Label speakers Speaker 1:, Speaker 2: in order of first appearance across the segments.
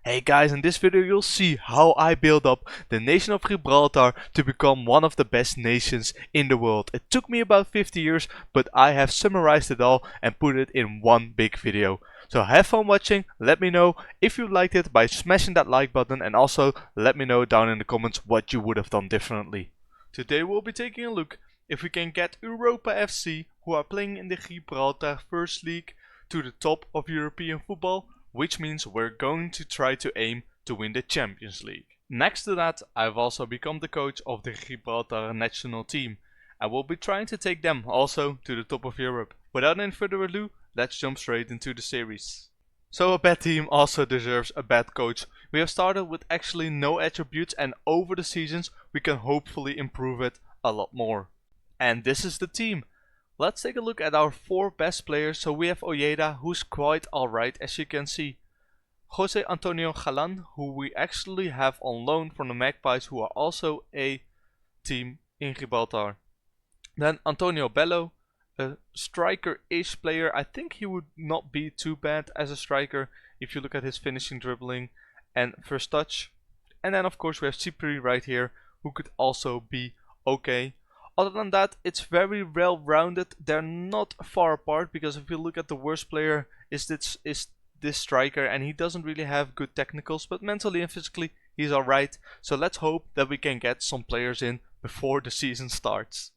Speaker 1: Hey guys, in this video you'll see how I built up the nation of Gibraltar to become one of the best nations in the world. It took me about 50 years, but I have summarized it all and put it in one big video. So have fun watching, let me know if you liked it by smashing that like button, and also let me know down in the comments what you would have done differently. Today we'll be taking a look if we can get Europa FC, who are playing in the Gibraltar First League, to the top of European football, which means we're going to try to aim to win the Champions League. Next to that, I've also become the coach of the Gibraltar national team. I will be trying to take them also to the top of Europe. Without any further ado, let's jump straight into the series. So a bad team also deserves a bad coach. We have started with actually no attributes, and over the seasons we can hopefully improve it a lot more. And this is the team. Let's take a look at our 4 best players. So we have Ojeda, who's quite alright as you can see. Jose Antonio Galan, who we actually have on loan from the Magpies, who are also a team in Gibraltar. Then Antonio Bello, a striker-ish player. I think he would not be too bad as a striker if you look at his finishing, dribbling and first touch. And then of course we have Cipri right here, who could also be okay. Other than that, it's very well rounded. They're not far apart, because if you look at the worst player is this striker, and he doesn't really have good technicals, but mentally and physically he's alright. So let's hope that we can get some players in before the season starts.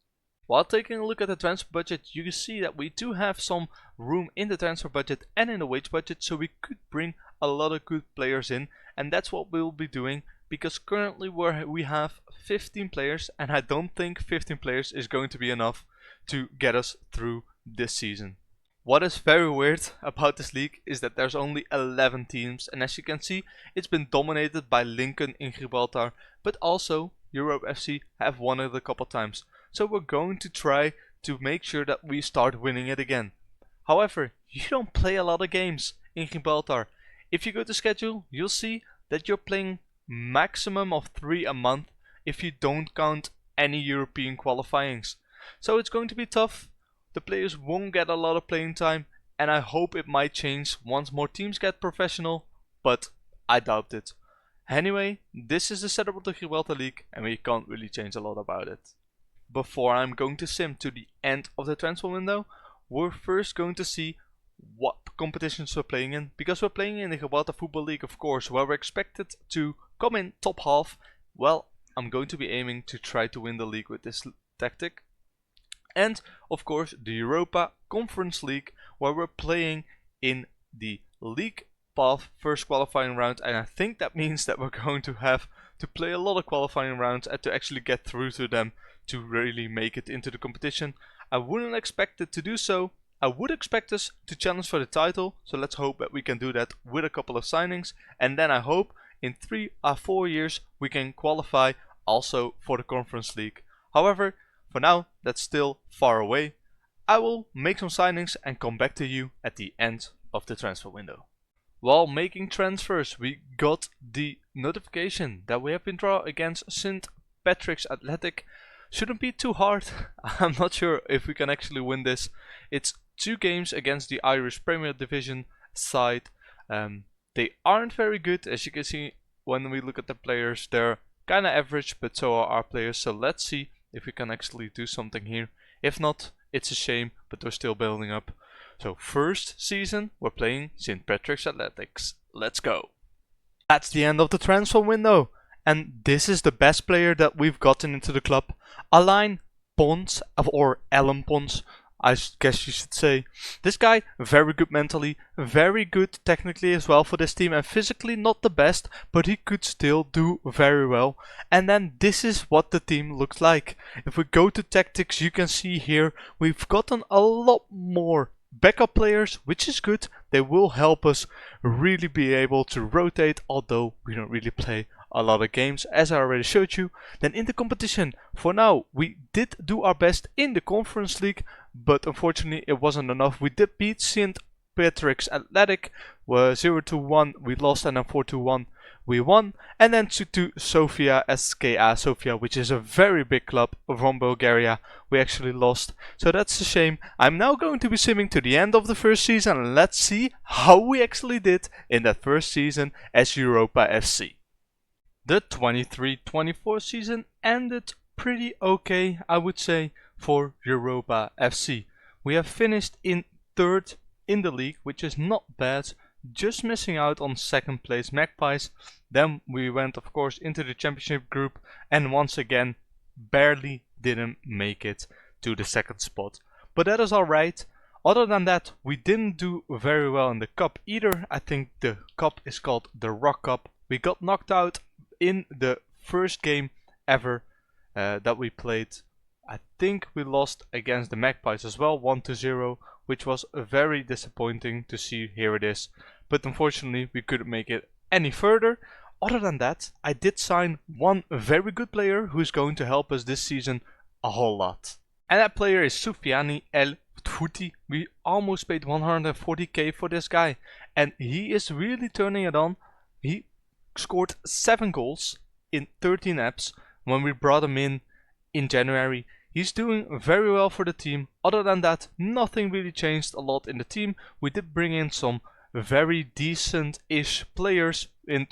Speaker 1: While taking a look at the transfer budget, you can see that we do have some room in the transfer budget and in the wage budget, so we could bring a lot of good players in, and that's what we'll be doing. Because currently we have 15 players, and I don't think 15 players is going to be enough to get us through this season. What is very weird about this league is that there's only 11 teams, and as you can see, it's been dominated by Lincoln in Gibraltar, but also Europa FC have won it a couple times. So we're going to try to make sure that we start winning it again. However, you don't play a lot of games in Gibraltar. If you go to schedule, you'll see that you're playing maximum of 3 a month if you don't count any European qualifyings. So it's going to be tough. The players won't get a lot of playing time, and I hope it might change once more teams get professional, but I doubt it. Anyway, this is the setup of the Gibraltar League, and we can't really change a lot about it. Before I'm going to sim to the end of the transfer window, we're first going to see what competitions we're playing in, because we're playing in the Gibraltar Football League, of course, where we're expected to come in top half. Well, I'm going to be aiming to try to win the league with this tactic. And of course the Europa Conference League, where we're playing in the league path first qualifying round, and I think that means that we're going to have to play a lot of qualifying rounds and to actually get through to them to really make it into the competition. I wouldn't expect it to do so. I would expect us to challenge for the title, so let's hope that we can do that with a couple of signings, and then I hope in 3 or 4 years we can qualify also for the Conference League. However, for now that's still far away. I will make some signings and come back to you at the end of the transfer window. While making transfers, we got the notification that we have been drawn against St. Patrick's Athletic. Shouldn't be too hard. I'm not sure if we can actually win this. It's 2 games against the Irish Premier Division side. They aren't very good, as you can see when we look at the players. They're kind of average, but so are our players. So let's see if we can actually do something here. If not, it's a shame, but we're still building up. So first season we're playing St. Patrick's Athletics. Let's go. That's the end of the transfer window, and this is the best player that we've gotten into the club. Alain Pons, or Alan Pons, I guess you should say. This guy, very good mentally, very good technically as well for this team, and physically not the best, but he could still do very well. And then this is what the team looks like. If we go to tactics, you can see here we've gotten a lot more backup players, which is good. They will help us really be able to rotate, although we don't really play a lot of games, as I already showed you. Then in the competition, for now we did do our best in the Conference League, but unfortunately it wasn't enough. We did beat St. Patrick's Athletic were 0-1, we lost, and then 4-1 we won. And then to Sofia SKA Sofia, which is a very big club from Bulgaria, we actually lost. So that's a shame. I'm now going to be simming to the end of the first season, and let's see how we actually did in that first season as Europa FC. The 23-24 season ended pretty okay, I would say, for Europa FC. We have finished in third in the league, which is not bad, just missing out on second place Magpies. Then we went, of course, into the championship group and once again barely didn't make it to the second spot. But that is alright. Other than that, we didn't do very well in the cup either. I think the cup is called the Rock Cup. We got knocked out in the first game ever that we played. I think we lost against the Magpies as well, 1-0, which was very disappointing to see. Here it is. But unfortunately, we couldn't make it any further. Other than that, I did sign one very good player who's going to help us this season a whole lot. And that player is Soufiane El Fouti. We almost paid 140k for this guy. And he is really turning it on. He scored 7 goals in 13 apps when we brought him in January. He's doing very well for the team. Other than that, nothing really changed a lot in the team. We did bring in some very decent-ish players in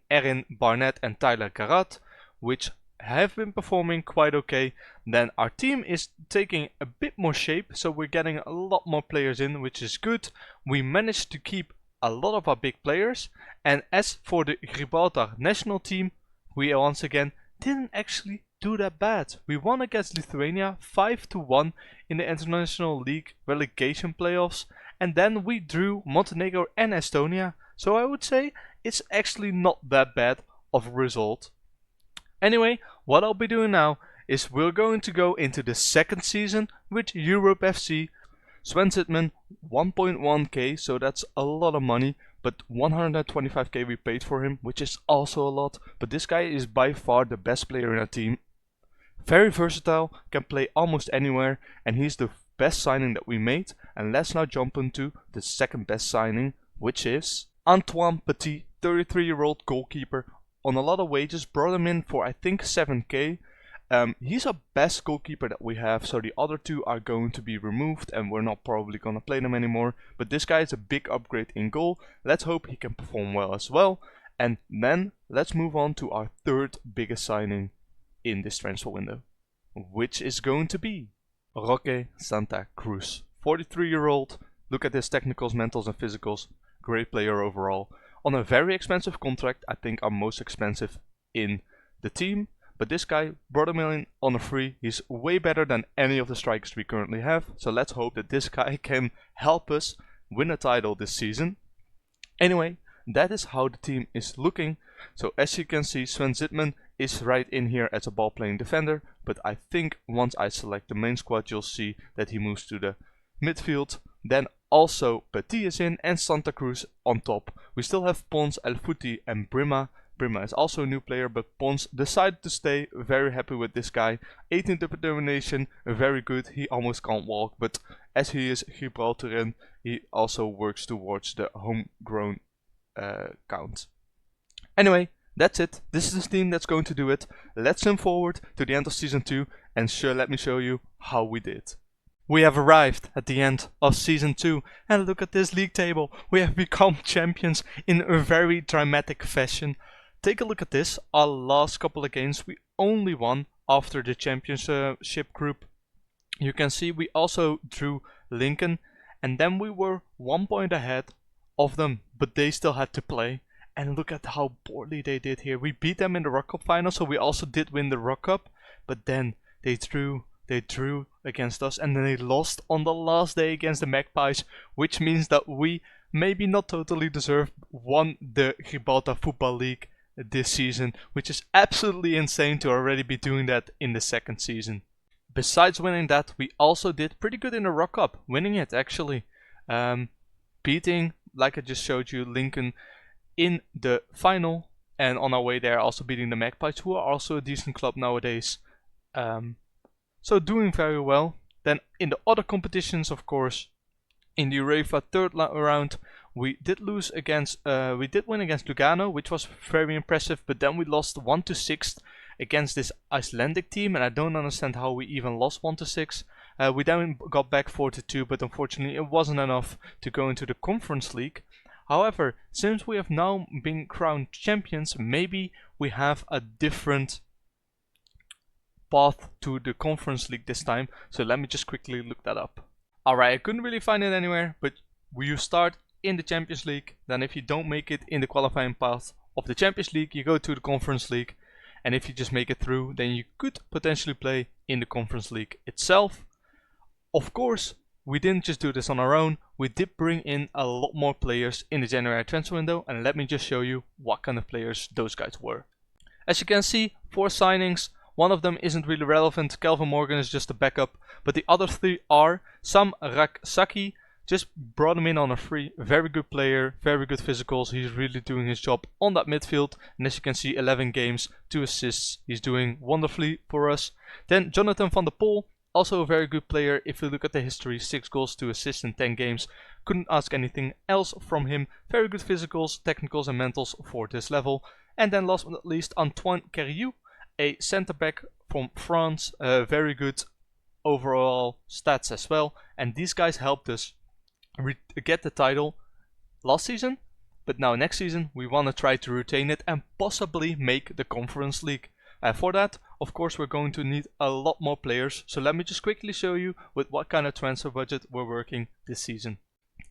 Speaker 1: Erin Barnett and Tyler Garat, which have been performing quite okay. Then our team is taking a bit more shape, so we're getting a lot more players in, which is good. We managed to keep a lot of our big players, and as for the Gibraltar national team, we once again didn't actually do that bad. We won against Lithuania 5-1 in the International League relegation playoffs, and then we drew Montenegro and Estonia, so I would say it's actually not that bad of a result. Anyway, what I'll be doing now is we're going to go into the second season with Europe FC. Sven Zitman 1.1k, so that's a lot of money, but 125k we paid for him, which is also a lot. But this guy is by far the best player in our team. Very versatile, can play almost anywhere, and he's the best signing that we made. And let's now jump into the second best signing, which is Antoine Petit, 33-year-old goalkeeper. On a lot of wages, brought him in for I think 7k. He's our best goalkeeper that we have, so the other two are going to be removed and we're not probably gonna play them anymore. But this guy is a big upgrade in goal. Let's hope he can perform well as well. And then let's move on to our third biggest signing in this transfer window, which is going to be Roque Santa Cruz, 43-year-old. Look at his technicals, mentals and physicals. Great player overall. On a very expensive contract, I think our most expensive in the team. But this guy brought him in on a free. He's way better than any of the strikers we currently have. So let's hope that this guy can help us win a title this season. Anyway, that is how the team is looking. So as you can see, Sven Zitman is right in here as a ball playing defender. But I think once I select the main squad, you'll see that he moves to the midfield. Then also Petit is in and Santa Cruz on top. We still have Pons, El Fouti and Brima. Brima is also a new player, but Pons decided to stay. Very happy with this guy. 18th determination, very good. He almost can't walk, but as he is Gibraltarian, he also works towards the homegrown count. Anyway, that's it. This is the team that's going to do it. Let's jump forward to the end of season 2 and let me show you how we did. We have arrived at the end of season 2 and look at this league table. We have become champions in a very dramatic fashion. Take a look at this. Our last couple of games we only won after the championship group. You can see we also drew Lincoln and then we were 1 point ahead of them, but they still had to play. And look at how poorly they did here. We beat them in the Rock Cup final, so we also did win the Rock Cup, but then they drew against us and then they lost on the last day against the Magpies, which means that we maybe not totally deserved won the Gibraltar Football League this season, which is absolutely insane to already be doing that in the second season. Besides winning that, we also did pretty good in the Rock Cup, winning it actually. Beating, like I just showed you, Lincoln in the final, and on our way there also beating the Magpies, who are also a decent club nowadays. So doing very well. Then in the other competitions, of course, In the UEFA third round, we did lose against, we did win against Lugano, which was very impressive. But then we lost 1-6 against this Icelandic team, and I don't understand how we even lost 1-6. We then got back 4-2, but unfortunately it wasn't enough to go into the Conference League. However, since we have now been crowned champions, maybe we have a different path to the Conference League this time. So let me just quickly look that up. Alright, I couldn't really find it anywhere, but you start in the Champions League. Then if you don't make it in the qualifying path of the Champions League, you go to the Conference League. And if you just make it through, then you could potentially play in the Conference League itself. Of course, we didn't just do this on our own. We did bring in a lot more players in the January transfer window. And let me just show you what kind of players those guys were. As you can see, 4 signings. One of them isn't really relevant. Calvin Morgan is just a backup. But the other 3 are Sam Raksaki. Just brought him in on a free. Very good player. Very good physicals. He's really doing his job on that midfield. And as you can see, 11 games, 2 assists. He's doing wonderfully for us. Then Jonathan van der Poel. Also a very good player. If you look at the history, 6 goals, 2 assists in 10 games. Couldn't ask anything else from him. Very good physicals, technicals and mentals for this level. And then last but not least, Antoine Carriou. A centre back from France, very good overall stats as well, and these guys helped us get the title last season, but now next season we want to try to retain it and possibly make the Conference League. For that, of course, we're going to need a lot more players, so let me just quickly show you with what kind of transfer budget we're working this season.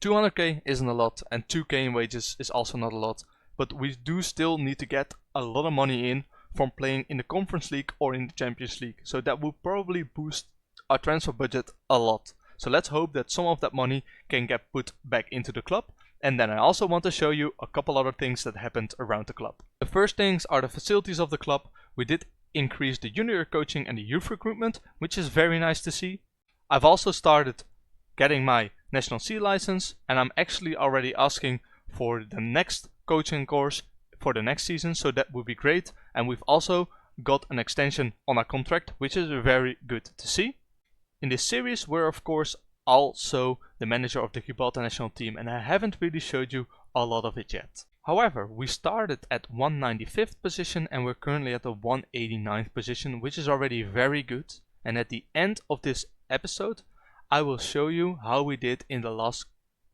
Speaker 1: 200k isn't a lot, and 2k in wages is also not a lot, but we do still need to get a lot of money in from playing in the Conference League or in the Champions League. So that will probably boost our transfer budget a lot. So let's hope that some of that money can get put back into the club. And then I also want to show you a couple other things that happened around the club. The first things are the facilities of the club. We did increase the junior coaching and the youth recruitment, which is very nice to see. I've also started getting my National C license, and I'm actually already asking for the next coaching course for the next season, so that would be great. And we've also got an extension on our contract, which is very good to see. In this series, we're of course also the manager of the Gibraltar national team, and I haven't really showed you a lot of it yet. However, we started at 195th position and we're currently at the 189th position, which is already very good. And at the end of this episode, I will show you how we did in the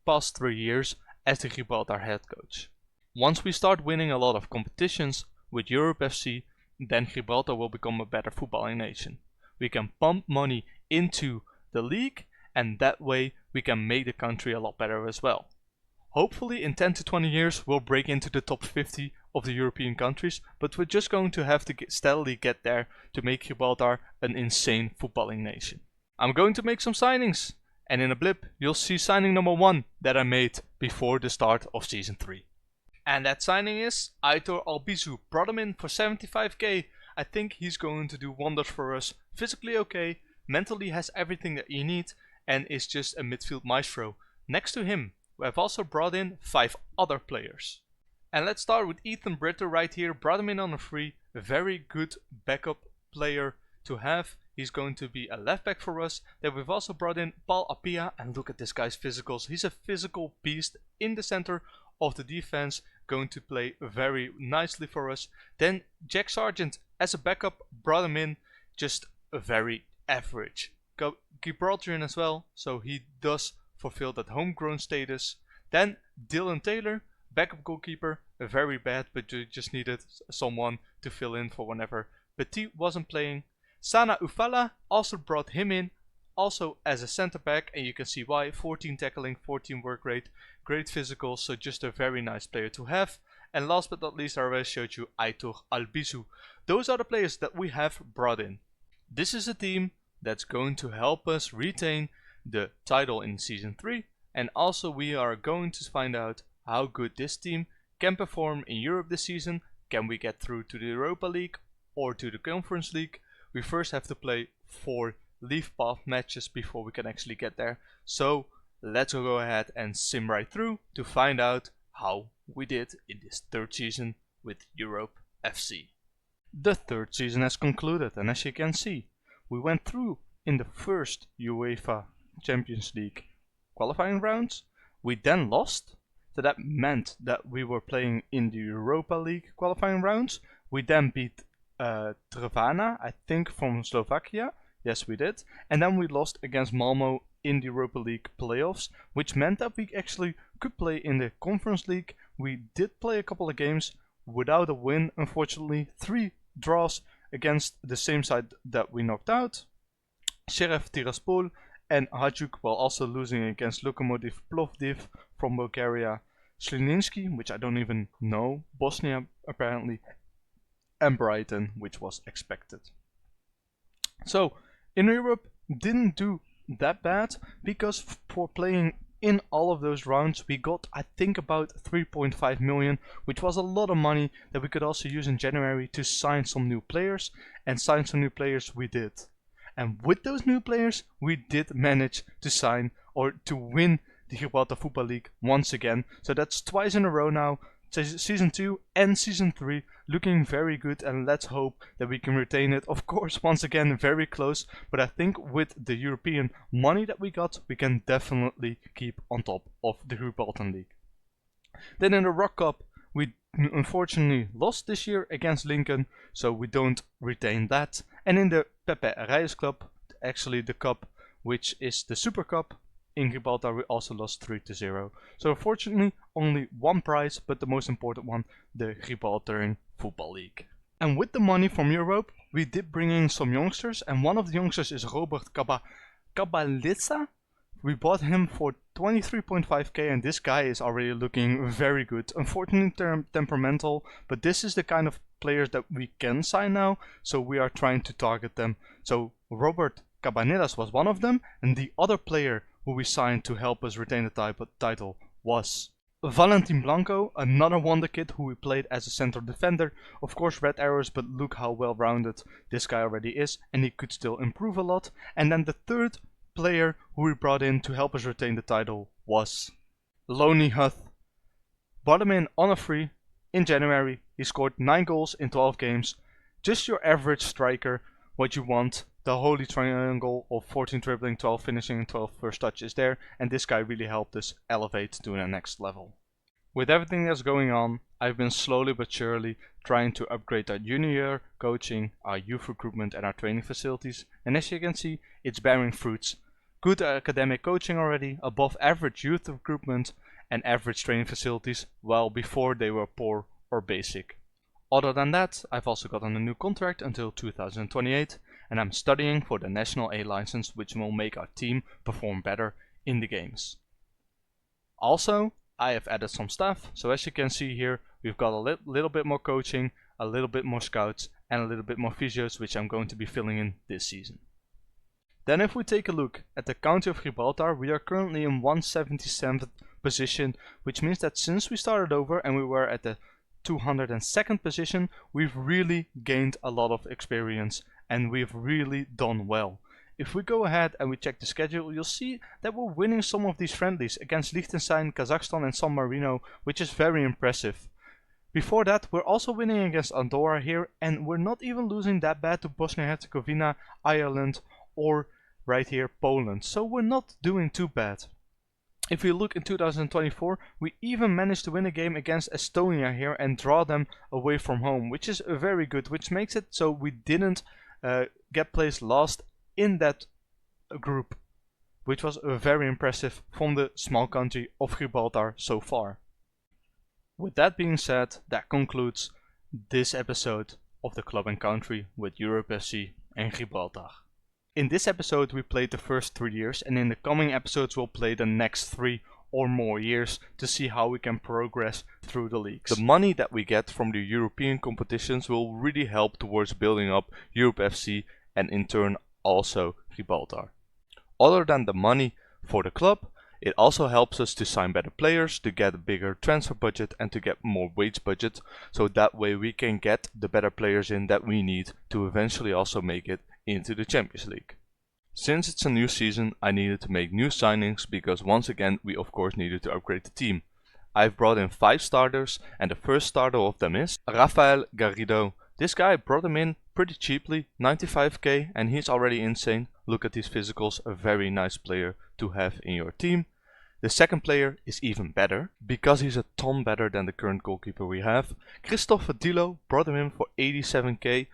Speaker 1: past 3 years as the Gibraltar head coach. Once we start winning a lot of competitions with Europe FC, then Gibraltar will become a better footballing nation. We can pump money into the league, and that way we can make the country a lot better as well. Hopefully in 10 to 20 years we'll break into the top 50 of the European countries, but we're just going to have to steadily get there to make Gibraltar an insane footballing nation. I'm going to make some signings, and in a blip you'll see signing number 1 that I made before the start of season 3. And that signing is Aitor Albizu. Brought him in for 75k. I think he's going to do wonders for us. Physically okay, mentally has everything that you need, and is just a midfield maestro. Next to him, we have also brought in 5 other players. And let's start with Ethan Brito right here. Brought him in on a free. A very good backup player to have. He's going to be a left back for us. Then we've also brought in Paul Apia, and look at this guy's physicals. He's a physical beast in the center of the defense, going to play very nicely for us. Then Jack Sargent as a backup, brought him in, just a very average. Gibraltarian as well, so he does fulfill that homegrown status. Then Dylan Taylor, backup goalkeeper, very bad, but you just needed someone to fill in for whenever Petit wasn't playing. Sana Ufala, also brought him in, also as a centre back, and you can see why. 14 tackling, 14 work rate, great physical, so just a very nice player to have. And last but not least, I already showed you Aitor Albizu. Those are the players that we have brought in. This is a team that's going to help us retain the title in season 3, and also we are going to find out how good this team can perform in Europe this season. Can we get through to the Europa League or to the Conference League? We first have to play 4 league path matches before we can actually get there. So let's go ahead and sim right through to find out how we did in this 3rd season with Europe FC. The 3rd season has concluded, and as you can see, we went through in the first UEFA Champions League qualifying rounds. We then lost, so that meant that we were playing in the Europa League qualifying rounds. We then beat Trevana, I think from Slovakia. Yes, we did. And then we lost against Malmo in the Europa League playoffs, which meant that we actually could play in the Conference League. We did play a couple of games without a win, unfortunately. 3 draws against the same side that we knocked out. Sheriff Tiraspol and Hajduk, while also losing against Lokomotiv Plovdiv from Bulgaria. Slininski, which I don't even know, Bosnia apparently, and Brighton, which was expected. So, in Europe, didn't do that bad, because for playing in all of those rounds we got, I think, about 3.5 million, which was a lot of money that we could also use in January to sign some new players, and sign some new players we did. And with those new players we did manage to sign or to win the Gibraltar Football League once again. So that's twice in a row now. Season 2 and Season 3 looking very good, and let's hope that we can retain it. Of course, once again, very close, but I think with the European money that we got, we can definitely keep on top of the Gibraltar League. Then in the Rock Cup, we unfortunately lost this year against Lincoln, so we don't retain that. And in the Pepe Reyes Club, actually the cup which is the Super Cup, in Gibraltar we also lost 3-0. So unfortunately only one prize, but the most important one, the Gibraltar Football League. And with the money from Europe we did bring in some youngsters, and one of the youngsters is Robert Kabalitsa. We bought him for 23.5k, and this guy is already looking very good. Unfortunately temperamental, but this is the kind of players that we can sign now, so we are trying to target them. So Robert Cabanillas was one of them, and the other player who we signed to help us retain the title was Valentin Blanco, another wonder kid who we played as a central defender. Of course red arrows, but look how well rounded this guy already is, and he could still improve a lot. And then the third player who we brought in to help us retain the title was Loney Huth. Brought him in on a free in January. He scored 9 goals in 12 games. Just your average striker, what you want. The holy triangle of 14 dribbling, 12 finishing and 12 first touch is there, and this guy really helped us elevate to the next level. With everything that's going on, I've been slowly but surely trying to upgrade our junior coaching, our youth recruitment and our training facilities, and as you can see, it's bearing fruits. Good academic coaching already, above average youth recruitment and average training facilities, while before they were poor or basic. Other than that, I've also gotten a new contract until 2028, and I'm studying for the National A license, which will make our team perform better in the games. Also, I have added some stuff, so as you can see here, we've got a little bit more coaching, a little bit more scouts, and a little bit more physios, which I'm going to be filling in this season. Then if we take a look at the county of Gibraltar, we are currently in 177th position, which means that since we started over and we were at the 202nd position, we've really gained a lot of experience and we've really done well. If we go ahead and we check the schedule, you'll see that we're winning some of these friendlies against Liechtenstein, Kazakhstan and San Marino, which is very impressive. Before that, we're also winning against Andorra here, and we're not even losing that bad to Bosnia-Herzegovina, Ireland or right here Poland, so we're not doing too bad. If we look in 2024, we even managed to win a game against Estonia here and draw them away from home, which is very good, which makes it so we didn't get placed last in that group, which was very impressive from the small country of Gibraltar so far. With that being said, that concludes this episode of the Club and Country with Europe FC and Gibraltar. In this episode we played the first 3 years, and in the coming episodes we'll play the next 3 or more years to see how we can progress through the leagues. The money that we get from the European competitions will really help towards building up Europe FC and in turn also Gibraltar. Other than the money for the club, it also helps us to sign better players, to get a bigger transfer budget and to get more wage budget, so that way we can get the better players in that we need to eventually also make it into the Champions League. Since it's a new season, I needed to make new signings because once again we of course needed to upgrade the team. I've brought in 5 starters, and the first starter of them is Rafael Garrido. This guy, brought him in pretty cheaply, 95k, and he's already insane. Look at these physicals, a very nice player to have in your team. The second player is even better, because he's a ton better than the current goalkeeper we have. Christopher Dilo, brought him in for 87k.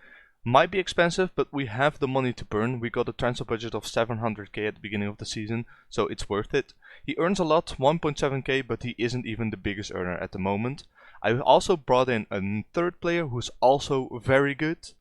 Speaker 1: Might be expensive, but we have the money to burn. We got a transfer budget of 700k at the beginning of the season, so it's worth it. He earns a lot, 1.7k, but he isn't even the biggest earner at the moment. I also brought in a third player who's also very good.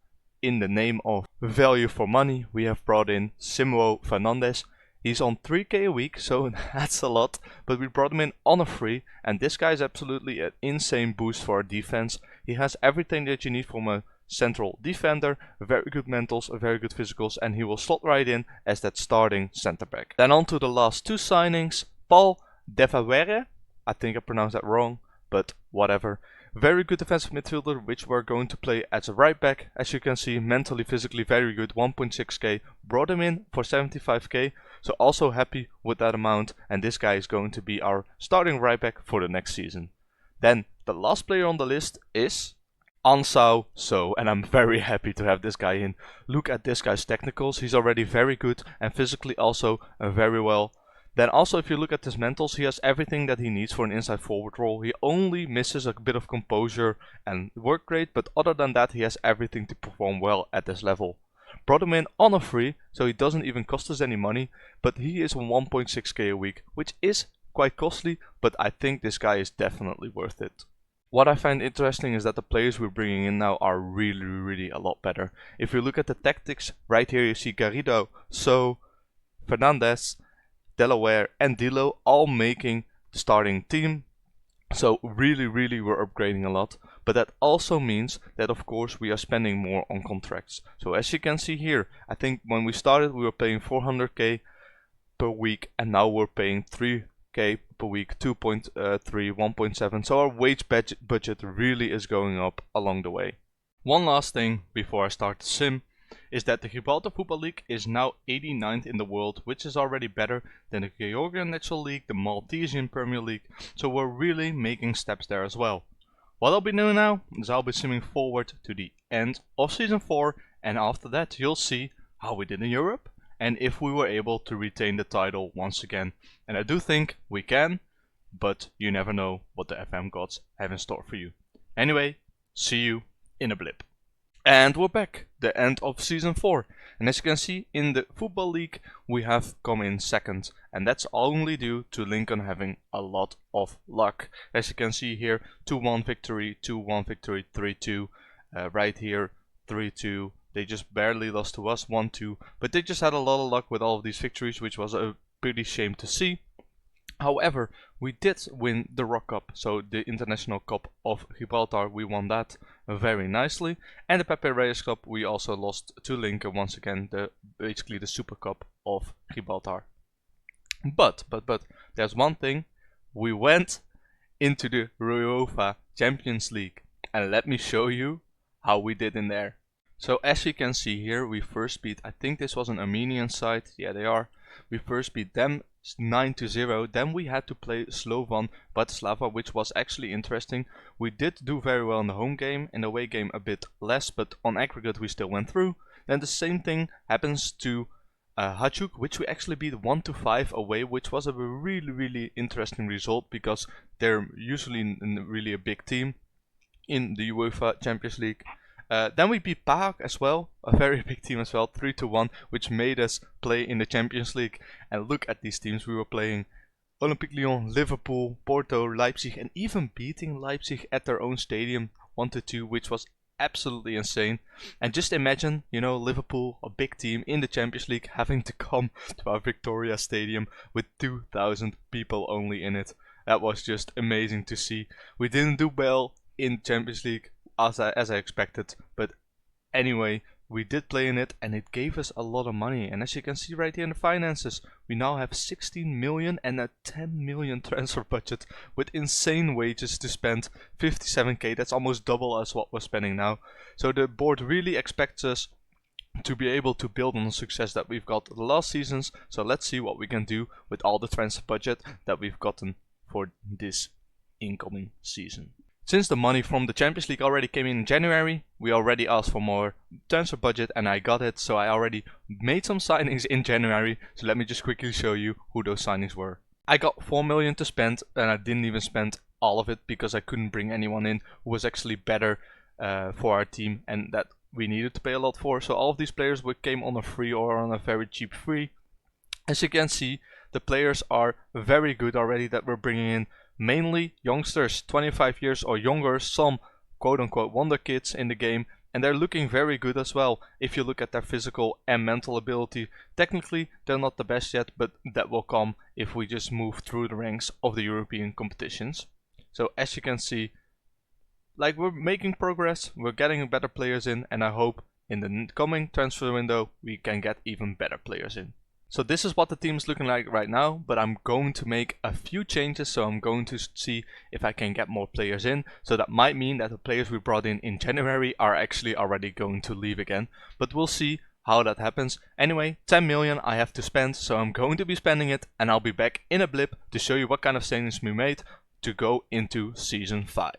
Speaker 1: In the name of value for money, we have brought in Simao Fernandez. He's on 3k a week, so that's a lot, but we brought him in on a free, and this guy is absolutely an insane boost for our defense. He has everything that you need from a central defender, very good mentals, very good physicals, and he will slot right in as that starting center back. Then on to the last two signings. Paul Devawere, I think I pronounced that wrong, but whatever. Very good defensive midfielder, which we're going to play as a right back. As you can see, mentally, physically very good, 1.6k. Brought him in for 75k, so also happy with that amount, and this guy is going to be our starting right back for the next season. Then the last player on the list is Ansao So, and I'm very happy to have this guy in. Look at this guy's technicals, he's already very good, and physically also very well. Then also, if you look at his mentals, he has everything that he needs for an inside forward role. He only misses a bit of composure and work rate, but other than that, he has everything to perform well at this level. Brought him in on a free, so he doesn't even cost us any money, but he is on 1.6k a week, which is quite costly, but I think this guy is definitely worth it. What I find interesting is that the players we're bringing in now are really a lot better. If you look at the tactics, right here you see Garrido, So, Fernandez, Delaware and Dilo all making the starting team. So really we're upgrading a lot. But that also means that of course we are spending more on contracts. So as you can see here, I think when we started we were paying 400k per week, and now we're paying 3k per week, 2.3, 1.7. So our wage budget really is going up along the way. One last thing before I start the sim is that the Gibraltar Football League is now 89th in the world, which is already better than the Georgian National League, the Maltesian Premier League, so we're really making steps there as well. What I'll be doing now is I'll be simming forward to the end of Season 4, and after that you'll see how we did in Europe, and if we were able to retain the title once again. And I do think we can, but you never know what the FM gods have in store for you. Anyway, see you in a blip. And we're back, the end of Season 4, and as you can see in the Football League we have come in second, and that's only due to Lincoln having a lot of luck. As you can see here, 2-1 victory, 2-1 victory, 3-2, right here 3-2, they just barely lost to us, 1-2, but they just had a lot of luck with all of these victories, which was a pretty shame to see. However, we did win the Rock Cup, so the International Cup of Gibraltar, we won that very nicely. And the Pepe Reyes Cup, we also lost to Lincoln once again, basically the Super Cup of Gibraltar. But, there's one thing, we went into the UEFA Champions League, and let me show you how we did in there. So as you can see here, we first beat, I think this was an Armenian side, yeah they are, we first beat them 9-0, then we had to play Slovan Bratislava, which was actually interesting. We did do very well in the home game, in the away game a bit less, but on aggregate we still went through. Then the same thing happens to Hajduk, which we actually beat 1-5 away, which was a really interesting result, because they're usually really a big team in the UEFA Champions League. Then we beat PAOK as well, a very big team as well, 3-1, which made us play in the Champions League. And look at these teams we were playing: Olympique Lyon, Liverpool, Porto, Leipzig, and even beating Leipzig at their own stadium 1-2, which was absolutely insane. And just imagine, you know, Liverpool, a big team in the Champions League, having to come to our Victoria Stadium with 2,000 people only in it. That was just amazing to see. We didn't do well in Champions League as I expected, but anyway, we did play in it, and it gave us a lot of money. And as you can see right here in the finances, we now have 16 million and a 10 million transfer budget with insane wages to spend, 57k, that's almost double as what we're spending now. So the board really expects us to be able to build on the success that we've got the last seasons. So let's see what we can do with all the transfer budget that we've gotten for this incoming season. Since the money from the Champions League already came in January, we already asked for more transfer budget, and I got it, so I already made some signings in January. So let me just quickly show you who those signings were. I got 4 million to spend, and I didn't even spend all of it because I couldn't bring anyone in who was actually better for our team and that we needed to pay a lot for. So all of these players came on a free or on a very cheap free. As you can see, the players are very good already that we're bringing in. Mainly youngsters, 25 years or younger, some quote-unquote wonder kids in the game, and they're looking very good as well. If you look at their physical and mental ability, technically they're not the best yet, but that will come if we just move through the ranks of the European competitions. So as you can see, like, we're making progress, we're getting better players in, and I hope in the coming transfer window we can get even better players in. So this is what the team is looking like right now, but I'm going to make a few changes, so I'm going to see if I can get more players in. So that might mean that the players we brought in January are actually already going to leave again, but we'll see how that happens. Anyway, 10 million I have to spend, so I'm going to be spending it, and I'll be back in a blip to show you what kind of savings we made to go into Season 5.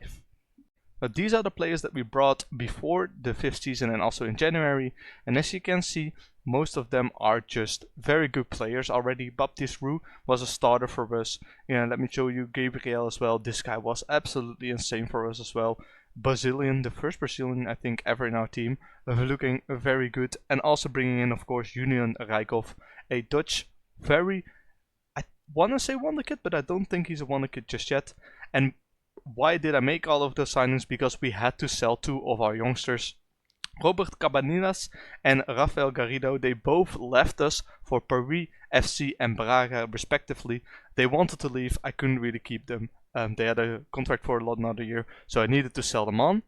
Speaker 1: But these are the players that we brought before the 5th season and also in January, and as you can see, most of them are just very good players already. Baptiste Roux was a starter for us. Let me show you Gabriel as well. This guy was absolutely insane for us as well. Brazilian, the first Brazilian I think ever in our team, looking very good. And also bringing in, of course, Julian Rijkhoff, a Dutch, I want to say wonderkid, but I don't think he's a wonderkid just yet. And why did I make all of those signings? Because we had to sell 2 of our youngsters. Robert Cabanillas and Rafael Garrido, they both left us for Paris FC and Braga respectively. They wanted to leave, I couldn't really keep them. They had a contract for another year, so I needed to sell them on.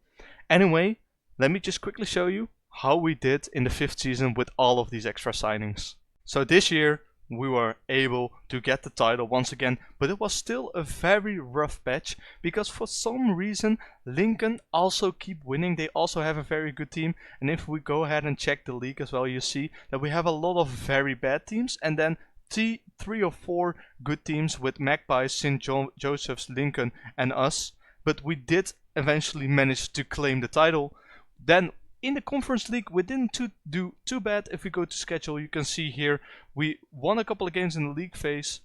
Speaker 1: Anyway, let me just quickly show you how we did in the 5th season with all of these extra signings. So this year we were able to get the title once again, but it was still a very rough patch because for some reason Lincoln also keep winning. They also have a very good team, and if we go ahead and check the league as well, you see that we have a lot of very bad teams and then 3 or 4 good teams with Magpies, St. Joseph's, Lincoln and us, but we did eventually manage to claim the title. Then in the Conference League, we didn't do too bad. If we go to schedule, you can see here, we won a couple of games in the league phase.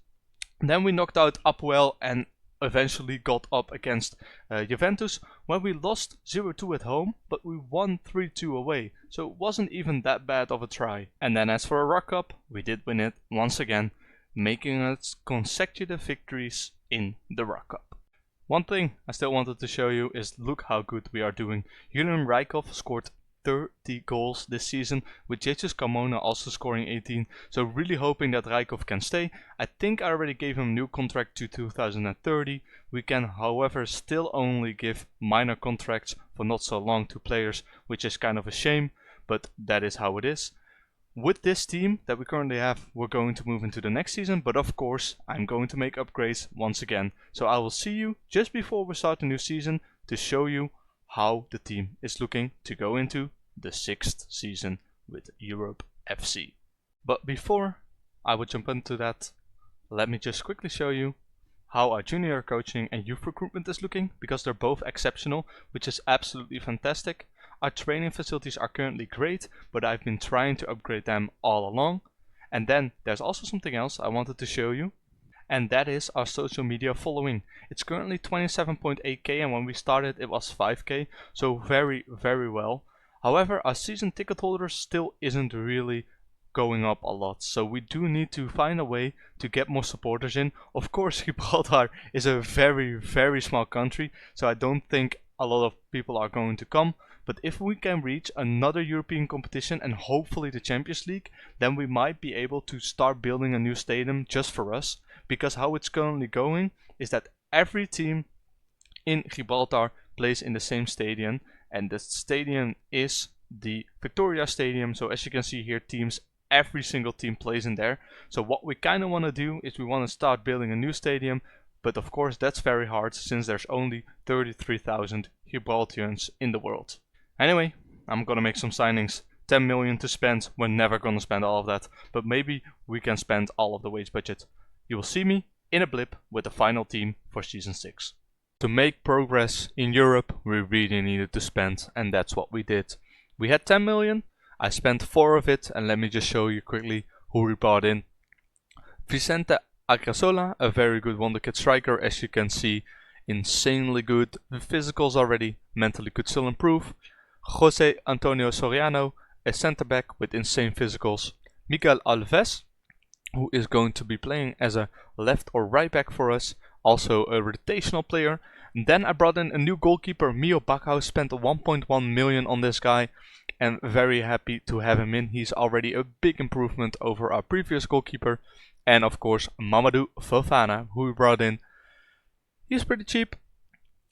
Speaker 1: Then we knocked out Apoel and eventually got up against Juventus, where we lost 0-2 at home, but we won 3-2 away. So it wasn't even that bad of a try. And then as for a Rock Cup, we did win it once again, making us consecutive victories in the Rock Cup. One thing I still wanted to show you is look how good we are doing. Julian Rijkhoff scored 30 goals this season, with Jesus Carmona also scoring 18, so really hoping that Rijkhoff can stay. I think I already gave him a new contract to 2030. We can however still only give minor contracts for not so long to players, which is kind of a shame, but that is how it is. With this team that we currently have, we're going to move into the next season, but of course I'm going to make upgrades once again. So I will see you just before we start the new season to show you how the team is looking to go into the 6th season with Europe FC. But before I would jump into that, let me just quickly show you how our junior coaching and youth recruitment is looking, because they're both exceptional, which is absolutely fantastic. Our training facilities are currently great, but I've been trying to upgrade them all along. And then there's also something else I wanted to show you, and that is our social media following. It's currently 27.8k, and when we started it was 5k, so very well. However, our season ticket holders still isn't really going up a lot, so we do need to find a way to get more supporters in. Of course, Gibraltar is a very small country, so I don't think a lot of people are going to come, but if we can reach another European competition and hopefully the Champions League, then we might be able to start building a new stadium just for us, because how it's currently going is that every team in Gibraltar plays in the same stadium, and the stadium is the Victoria Stadium. So as you can see here, every single team plays in there. So what we kind of want to do is we want to start building a new stadium, but of course that's very hard since there's only 33,000 Gibraltarians in the world. Anyway, I'm gonna make some signings. 10 million to spend. We're never gonna spend all of that, but maybe we can spend all of the wage budget. You will see me in a blip with the final team for season 6. To make progress in Europe, we really needed to spend, and that's what we did. We had 10 million, I spent 4 of it, and let me just show you quickly who we brought in. Vicente Agrasola, a very good wonderkid striker, as you can see, insanely good. The physicals already, mentally could still improve. Jose Antonio Soriano, a centre back with insane physicals. Miguel Alves, who is going to be playing as a left or right back for us, also a rotational player. And then I brought in a new goalkeeper, Mio Backhaus, spent 1.1 million on this guy, and very happy to have him in. He's already a big improvement over our previous goalkeeper. And of course Mamadou Fofana, who we brought in. He's pretty cheap,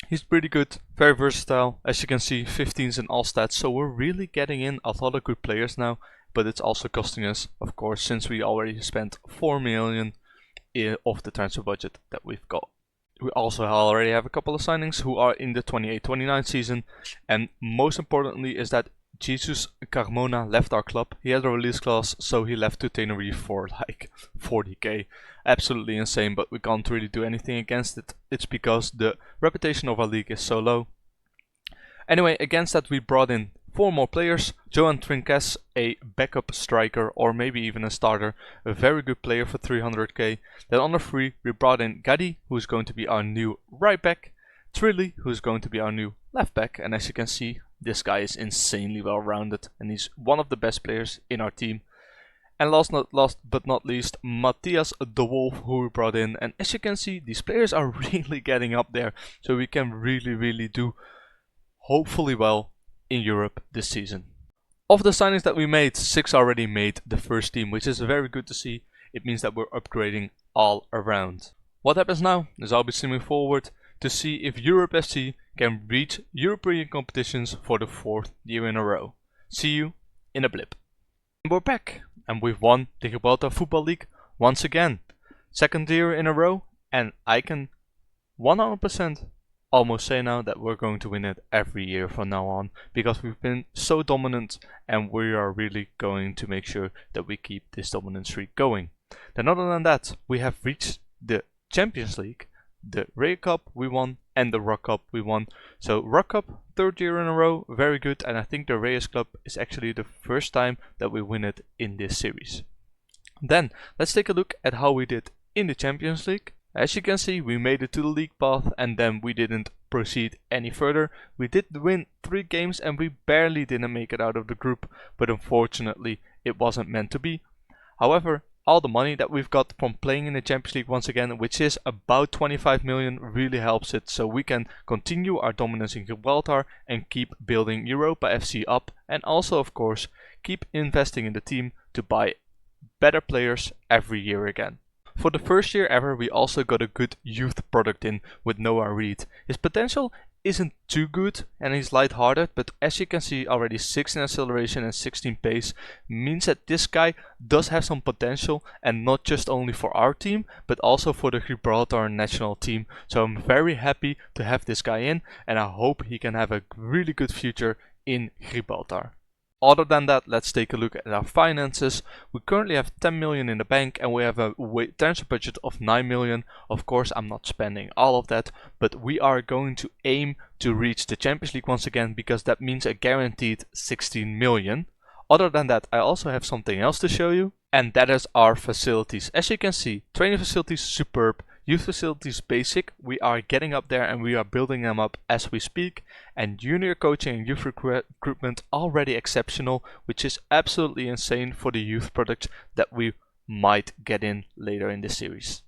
Speaker 1: he's pretty good, very versatile. As you can see, 15s in all stats, so we're really getting in a lot of good players now. But it's also costing us, of course, since we already spent 4 million of the transfer budget that we've got. We also already have a couple of signings who are in the 28-29 season, and most importantly is that Jesus Carmona left our club. He had a release clause, so he left to Tenerife for like 40k. Absolutely insane, but we can't really do anything against it. It's because the reputation of our league is so low. Anyway, against that we brought in 4 more players. Joan Trinques, a backup striker or maybe even a starter, a very good player for 300k. Then on the free we brought in Gadi, who's going to be our new right back, Trilly, who's going to be our new left back, and as you can see, this guy is insanely well rounded and he's one of the best players in our team. And last but not least, Matthias de Wolf, who we brought in, and as you can see, these players are really getting up there, so we can really do hopefully well in Europe this season. Of the signings that we made, 6 already made the first team, which is very good to see. It means that we're upgrading all around. What happens now is I'll be swimming forward to see if Europe FC can reach European competitions for the 4th year in a row. See you in a blip. And we're back, and we've won the Gibraltar Football League once again. 2nd year in a row, and I can 100% almost say now that we're going to win it every year from now on, because we've been so dominant and we are really going to make sure that we keep this dominant streak going. Then other than that, we have reached the Champions League, the Ray Cup we won and the Rock Cup we won. So Rock Cup, 3rd year in a row, very good, and I think the Reyes Club is actually the first time that we win it in this series. Then let's take a look at how we did in the Champions League. As you can see, we made it to the league path and then we didn't proceed any further. We did win 3 games and we barely didn't make it out of the group, but unfortunately it wasn't meant to be. However, all the money that we've got from playing in the Champions League once again, which is about 25 million, really helps it, so we can continue our dominance in Gibraltar and keep building Europa FC up, and also of course keep investing in the team to buy better players every year again. For the first year ever, we also got a good youth product in with Noah Reed. His potential isn't too good and he's light-hearted, but as you can see, already 6 in acceleration and 16 pace means that this guy does have some potential, and not just only for our team but also for the Gibraltar national team. So I'm very happy to have this guy in, and I hope he can have a really good future in Gibraltar. Other than that, let's take a look at our finances. We currently have 10 million in the bank and we have a transfer budget of 9 million. Of course, I'm not spending all of that, but we are going to aim to reach the Champions League once again, because that means a guaranteed 16 million. Other than that, I also have something else to show you, and that is our facilities. As you can see, training facilities superb, youth facilities basic, we are getting up there and we are building them up as we speak, and junior coaching and youth recruitment already exceptional, which is absolutely insane for the youth product that we might get in later in this series.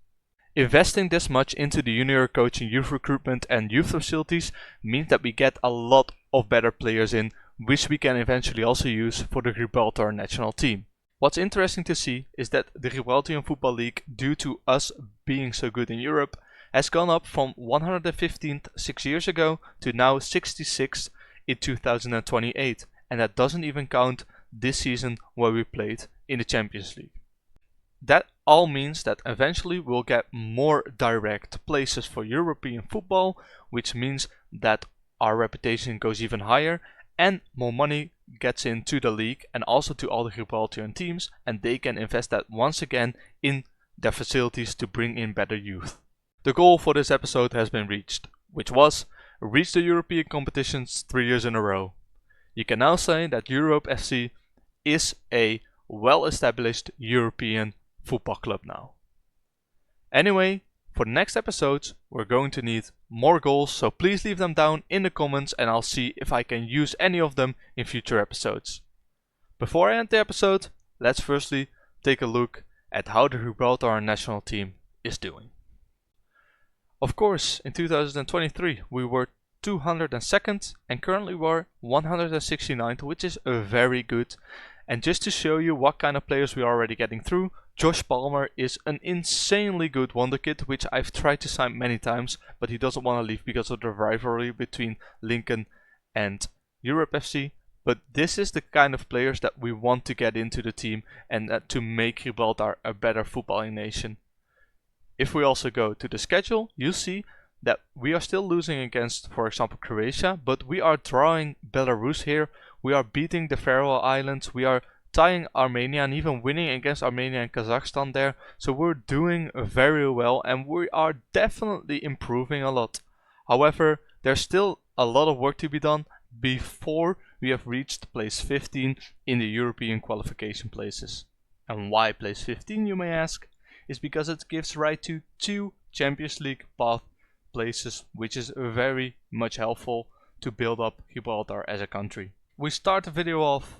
Speaker 1: Investing this much into the junior coaching, youth recruitment and youth facilities means that we get a lot of better players in, which we can eventually also use for the Gibraltar national team. What's interesting to see is that the Gibraltar Football League, due to us being so good in Europe, has gone up from 115th 6 years ago to now 66th in 2028, and that doesn't even count this season where we played in the Champions League. That all means that eventually we'll get more direct places for European football, which means that our reputation goes even higher and more money gets into the league and also to all the Gibraltarian teams, and they can invest that once again in their facilities to bring in better youth. The goal for this episode has been reached, which was reach the European competitions 3 years in a row. You can now say that Europe FC is a well-established European football club now. Anyway, for the next episodes, we're going to need more goals, so please leave them down in the comments and I'll see if I can use any of them in future episodes. Before I end the episode, let's firstly take a look at how the Gibraltar national team is doing. Of course, in 2023 we were 202nd and currently we're 169th, which is very good. And just to show you what kind of players we are already getting through, Josh Palmer is an insanely good wonderkid, which I've tried to sign many times, but he doesn't want to leave because of the rivalry between Lincoln and Europe FC. But this is the kind of players that we want to get into the team and to make Gibraltar a better footballing nation. If we also go to the schedule, you'll see that we are still losing against, for example, Croatia, but we are drawing Belarus here, we are beating the Faroe Islands, we are tying Armenia and even winning against Armenia and Kazakhstan there, so we're doing very well and we are definitely improving a lot. However, there's still a lot of work to be done before we have reached place 15 in the European qualification places. And why place 15, you may ask? Is because it gives right to 2 Champions League path places, which is very much helpful to build up Gibraltar as a country. We start the video off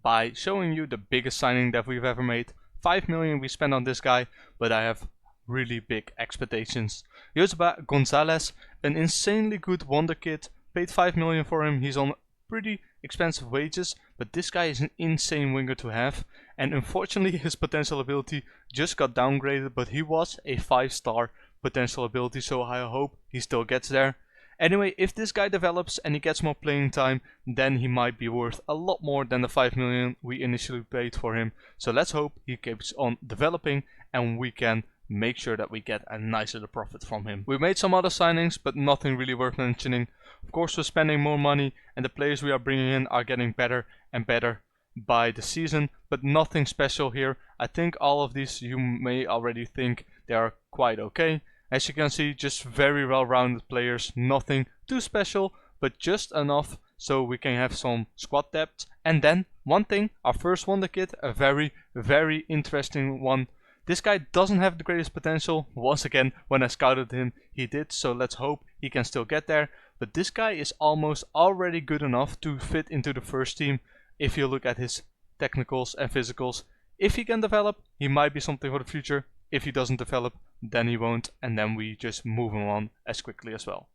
Speaker 1: by showing you the biggest signing that we've ever made. 5 million we spent on this guy, but I have really big expectations. Joseba Gonzalez, an insanely good wonderkid, paid 5 million for him. He's on pretty expensive wages, but this guy is an insane winger to have, and unfortunately his potential ability just got downgraded, but he was a 5-star potential ability, so I hope he still gets there. Anyway, if this guy develops and he gets more playing time, then he might be worth a lot more than the 5 million we initially paid for him. So let's hope he keeps on developing and we can make sure that we get a nice little profit from him. We made some other signings, but nothing really worth mentioning. Of course, we're spending more money and the players we are bringing in are getting better and better by the season, but nothing special here. I think all of these you may already think they are quite okay. As you can see, just very well-rounded players, nothing too special, but just enough so we can have some squad depth. And then, one thing, our first wonderkid, a very interesting one. This guy doesn't have the greatest potential. Once again, when I scouted him, he did, so let's hope he can still get there. But this guy is almost already good enough to fit into the first team if you look at his technicals and physicals. If he can develop, he might be something for the future. If he doesn't develop, then he won't, and then we just move him on as quickly as well.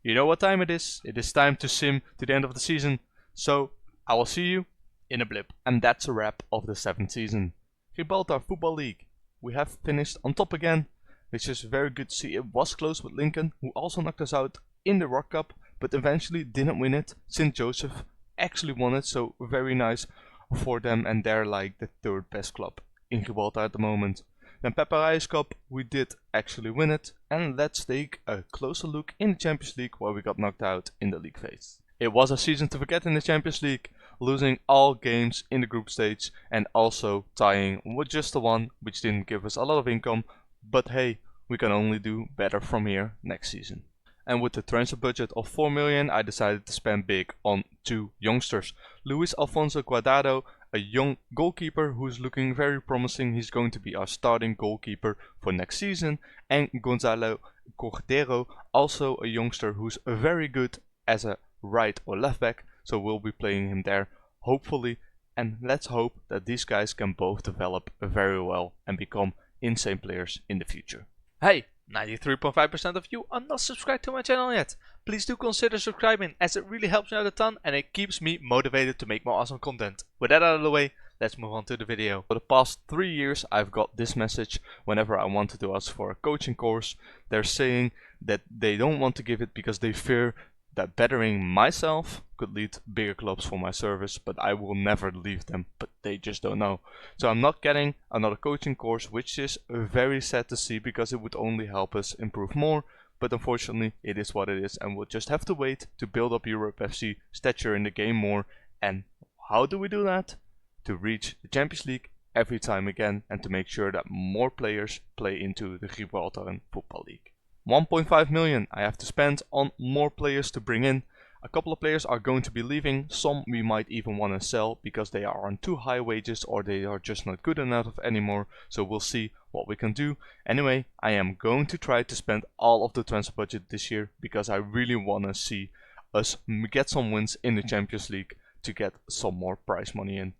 Speaker 1: You know what time it is? It is time to sim to the end of the season. So, I will see you in a blip. And that's a wrap of the 7th season. Gibraltar Football League. We have finished on top again, which is very good to see. It was close with Lincoln, who also knocked us out in the Rock Cup, but eventually didn't win it. St. Joseph actually won it, so very nice for them, and they're like the 3rd best club in Gibraltar at the moment. Then Pepperijs Cup, we did actually win it, and let's take a closer look in the Champions League where we got knocked out in the league phase. It was a season to forget in the Champions League, losing all games in the group stage and also tying with just the one, which didn't give us a lot of income, but hey, we can only do better from here next season. And with the transfer budget of 4 million, I decided to spend big on 2 youngsters. Luis Alfonso Guardado, a young goalkeeper who's looking very promising. He's going to be our starting goalkeeper for next season. And Gonzalo Cordero, also a youngster who's very good as a right or left back. So we'll be playing him there, hopefully. And let's hope that these guys can both develop very well and become insane players in the future. Hey! 93.5% of you are not subscribed to my channel yet. Please do consider subscribing, as it really helps me out a ton and it keeps me motivated to make more awesome content. With that out of the way, let's move on to the video. For the past 3 years I've got this message whenever I wanted to ask for a coaching course. They're saying that they don't want to give it because they fear that bettering myself could lead bigger clubs for my service, but I will never leave them, but they just don't know. So I'm not getting another coaching course, which is very sad to see because it would only help us improve more, but unfortunately it is what it is and we'll just have to wait to build up Europe FC stature in the game more. And how do we do that? To reach the Champions League every time again and to make sure that more players play into the Gibraltar Football League. 1.5 million I have to spend on more players to bring in. A couple of players are going to be leaving, some we might even want to sell because they are on too high wages or they are just not good enough anymore, so we'll see what we can do. Anyway, I am going to try to spend all of the transfer budget this year because I really want to see us get some wins in the Champions League to get some more prize money in.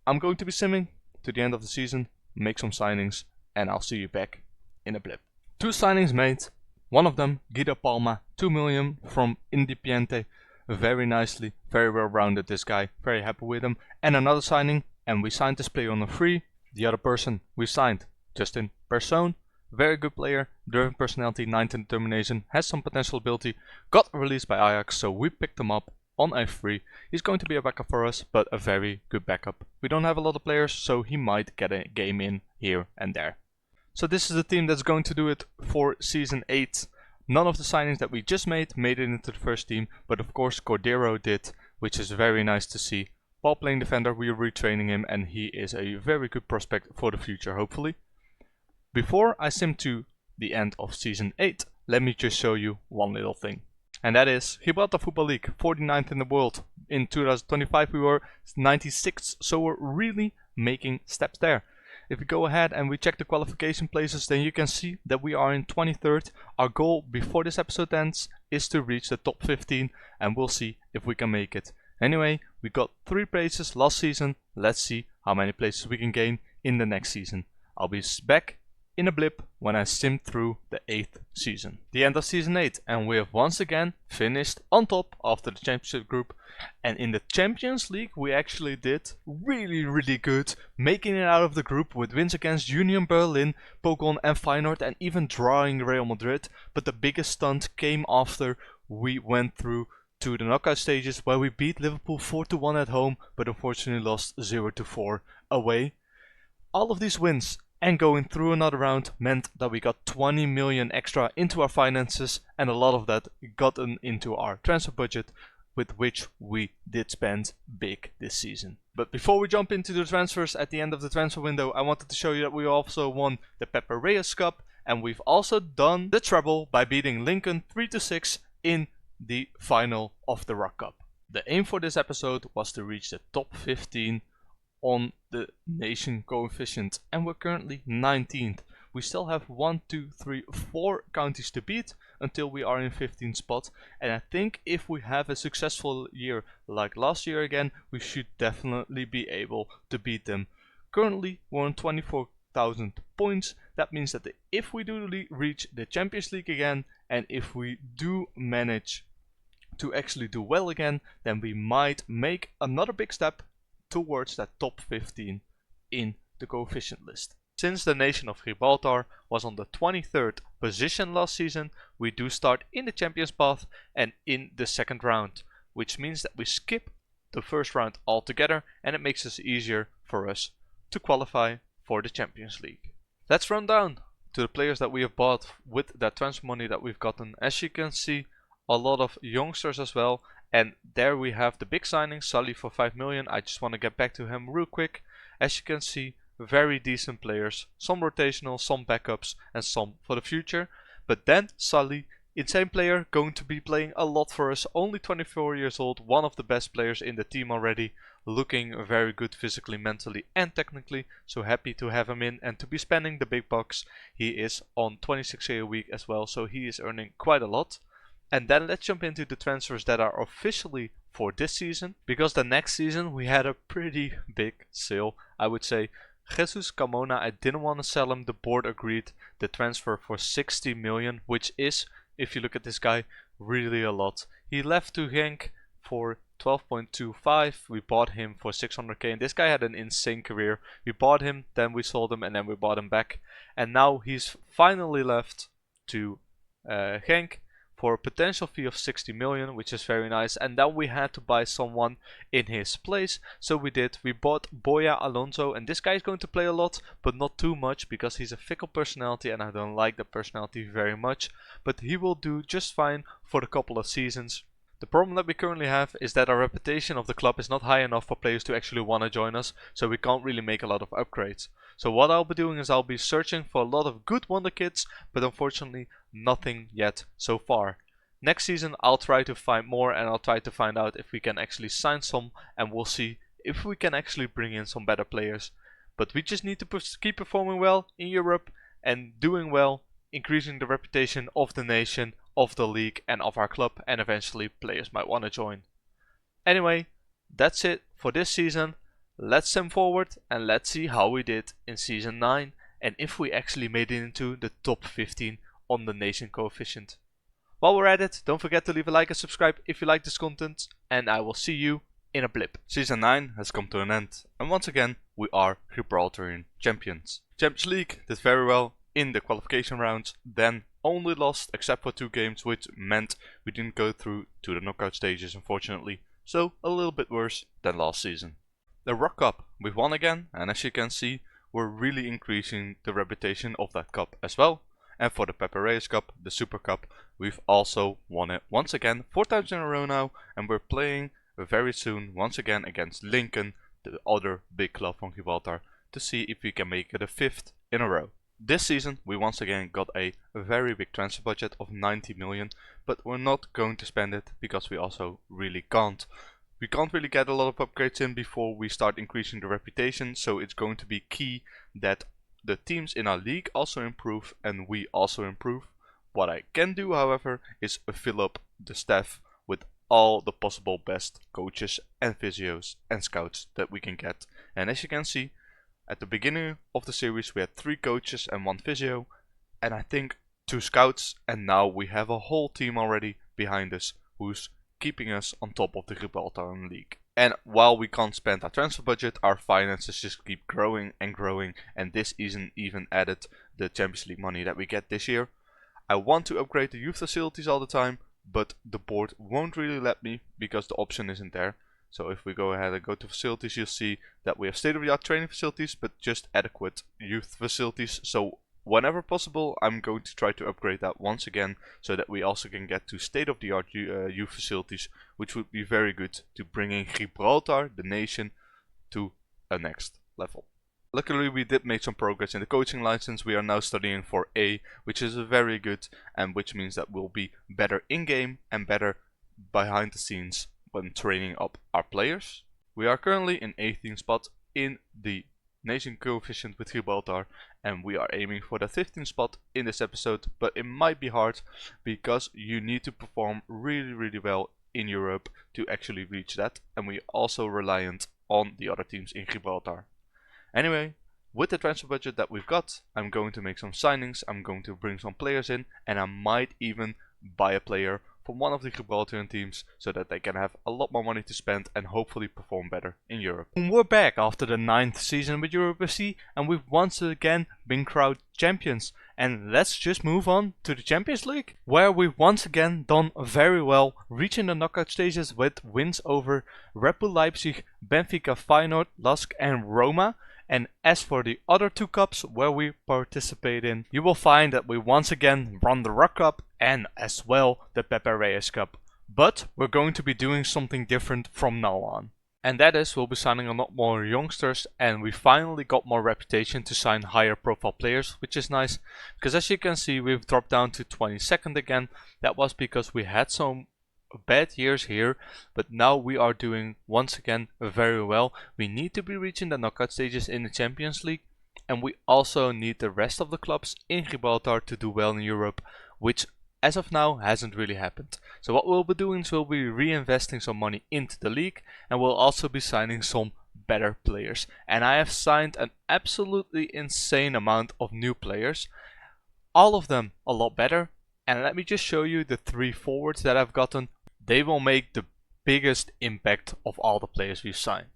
Speaker 1: I'm going to be simming to the end of the season, make some signings, and I'll see you back in a blip. 2 signings made. One of them, Guido Palma, 2 million from Independiente. Very nicely, very well rounded this guy, very happy with him. And another signing, and we signed this player on a free. The other person we signed, Justin Persson, very good player, driven personality, 19 determination, has some potential ability, got released by Ajax, so we picked him up on a free. He's going to be a backup for us, but a very good backup. We don't have a lot of players, so he might get a game in here and there. So this is the team that's going to do it for Season 8. None of the signings that we just made it into the first team, but of course Cordero did, which is very nice to see. Ball playing defender, we are retraining him and he is a very good prospect for the future, hopefully. Before I sim to the end of Season 8, let me just show you one little thing. And that is Gibraltar Football League, 49th in the world. In 2025 we were 96th, so we're really making steps there. If we go ahead and we check the qualification places, then you can see that we are in 23rd. Our goal before this episode ends is to reach the top 15 and we'll see if we can make it. Anyway, we got 3 places last season. Let's see how many places we can gain in the next season. I'll be back in a blip when I sim through the 8th season. The end of Season 8, and we have once again finished on top after the championship group. And in the Champions League we actually did really good, making it out of the group with wins against Union Berlin, Pogon and Feyenoord, and even drawing Real Madrid. But the biggest stunt came after we went through to the knockout stages where we beat Liverpool 4-1 at home, but unfortunately lost 0-4 away. All of these wins and going through another round meant that we got 20 million extra into our finances, and a lot of that gotten into our transfer budget, with which we did spend big this season. But before we jump into the transfers at the end of the transfer window, I wanted to show you that we also won the Pepe Reyes Cup, and we've also done the treble by beating Lincoln 3-6 in the final of the Rock Cup. The aim for this episode was to reach the top 15 on the nation coefficient, and we're currently 19th. We still have 1, 2, 3, 4 counties to beat until we are in 15th spot, and I think if we have a successful year like last year again, we should definitely be able to beat them. Currently we're on 24,000 points. That means that if we do reach the Champions League again, and if we do manage to actually do well again, then we might make another big step towards that top 15 in the coefficient list. Since the nation of Gibraltar was on the 23rd position last season, we do start in the Champions path and in the second round, which means that we skip the first round altogether, and it makes it easier for us to qualify for the Champions League. Let's run down to the players that we have bought with that transfer money that we've gotten. As you can see, a lot of youngsters as well. And there we have the big signing, Sully for 5 million. I just want to get back to him real quick. As you can see, very decent players. Some rotational, some backups, and some for the future. But then Sully, insane player, going to be playing a lot for us. Only 24 years old, one of the best players in the team already. Looking very good physically, mentally, and technically. So happy to have him in and to be spending the big bucks. He is on 26k a week as well, so he is earning quite a lot. And then let's jump into the transfers that are officially for this season, because the next season we had a pretty big sale. I would say Jesus Camona, I didn't want to sell him. The board agreed the transfer for 60 million, which is, if you look at this guy, really a lot. He left to Genk for 12.25. We bought him for 600k, and this guy had an insane career. We bought him, then we sold him, and then we bought him back. And now he's finally left to Genk for a potential fee of 60 million, which is very nice. And then we had to buy someone in his place, so we did. We bought Boya Alonso, and this guy is going to play a lot, but not too much, because he's a fickle personality and I don't like the personality very much. But he will do just fine for a couple of seasons. The problem that we currently have is that our reputation of the club is not high enough for players to actually want to join us, so we can't really make a lot of upgrades. So what I'll be doing is I'll be searching for a lot of good wonder kids, but unfortunately nothing yet so far. Next season I'll try to find more, and I'll try to find out if we can actually sign some, and we'll see if we can actually bring in some better players. But we just need to keep performing well in Europe and doing well, increasing the reputation of the nation, of the league and of our club, and eventually players might want to join. Anyway, that's it for this season. Let's sim forward and let's see how we did in season 9 and if we actually made it into the top 15 on the nation coefficient. While we're at it, don't forget to leave a like and subscribe if you like this content, and I will see you in a blip. Season 9 has come to an end, and once again we are Gibraltarian champions. Champions League did very well in the qualification rounds, then only lost except for 2 games, which meant we didn't go through to the knockout stages unfortunately, so a little bit worse than last season. The Rock Cup we've won again, and as you can see we're really increasing the reputation of that cup as well. And for the Pepe Reyes Cup, the Super Cup, we've also won it once again 4 times in a row now, and we're playing very soon once again against Lincoln, the other big club from Gibraltar, to see if we can make it a 5th in a row. This season we once again got a very big transfer budget of 90 million, but we're not going to spend it because we also really can't. We can't really get a lot of upgrades in before we start increasing the reputation, so it's going to be key that the teams in our league also improve and we also improve. What I can do, however, is fill up the staff with all the possible best coaches and physios and scouts that we can get. And as you can see, at the beginning of the series we had 3 coaches and 1 physio, and I think 2 scouts, and now we have a whole team already behind us who's keeping us on top of the Gibraltar League. And while we can't spend our transfer budget, our finances just keep growing, and this isn't even added the Champions League money that we get this year. I want to upgrade the youth facilities all the time, but the board won't really let me because the option isn't there. So if we go ahead and go to facilities, you'll see that we have state-of-the-art training facilities, but just adequate youth facilities. So whenever possible, I'm going to try to upgrade that once again, so that we also can get to state-of-the-art youth facilities, which would be very good to bringing Gibraltar, the nation, to a next level. Luckily we did make some progress in the coaching license. We are now studying for A, which is very good, and which means that we'll be better in-game and better behind the scenes when training up our players. We are currently in 18th spot in the nation coefficient with Gibraltar, and we are aiming for the 15th spot in this episode, but it might be hard because you need to perform really well in Europe to actually reach that, and we are also reliant on the other teams in Gibraltar. Anyway, with the transfer budget that we've got, I'm going to make some signings, I'm going to bring some players in, and I might even buy a player from one of the Gibraltarian teams so that they can have a lot more money to spend and hopefully perform better in Europe. We're back after the 9th season with Europe FC, and we've once again been crowned champions. And let's just move on to the Champions League, where we've once again done very well, reaching the knockout stages with wins over Red Bull Leipzig, Benfica, Feyenoord, Lask and Roma. And as for the other 2 cups where we participate in, you will find that we once again won the Rock Cup and as well the Pepe Reyes Cup. But we're going to be doing something different from now on. And that is, we'll be signing a lot more youngsters, and we finally got more reputation to sign higher profile players, which is nice. Because as you can see, we've dropped down to 22nd again. That was because we had some bad years here, but now we are doing once again very well. We need to be reaching the knockout stages in the Champions League, and we also need the rest of the clubs in Gibraltar to do well in Europe, which as of now hasn't really happened. So what we'll be doing is we'll be reinvesting some money into the league, and we'll also be signing some better players. And I have signed an absolutely insane amount of new players, all of them a lot better. And let me just show you the 3 forwards that I've gotten. They will make the biggest impact of all the players we've signed.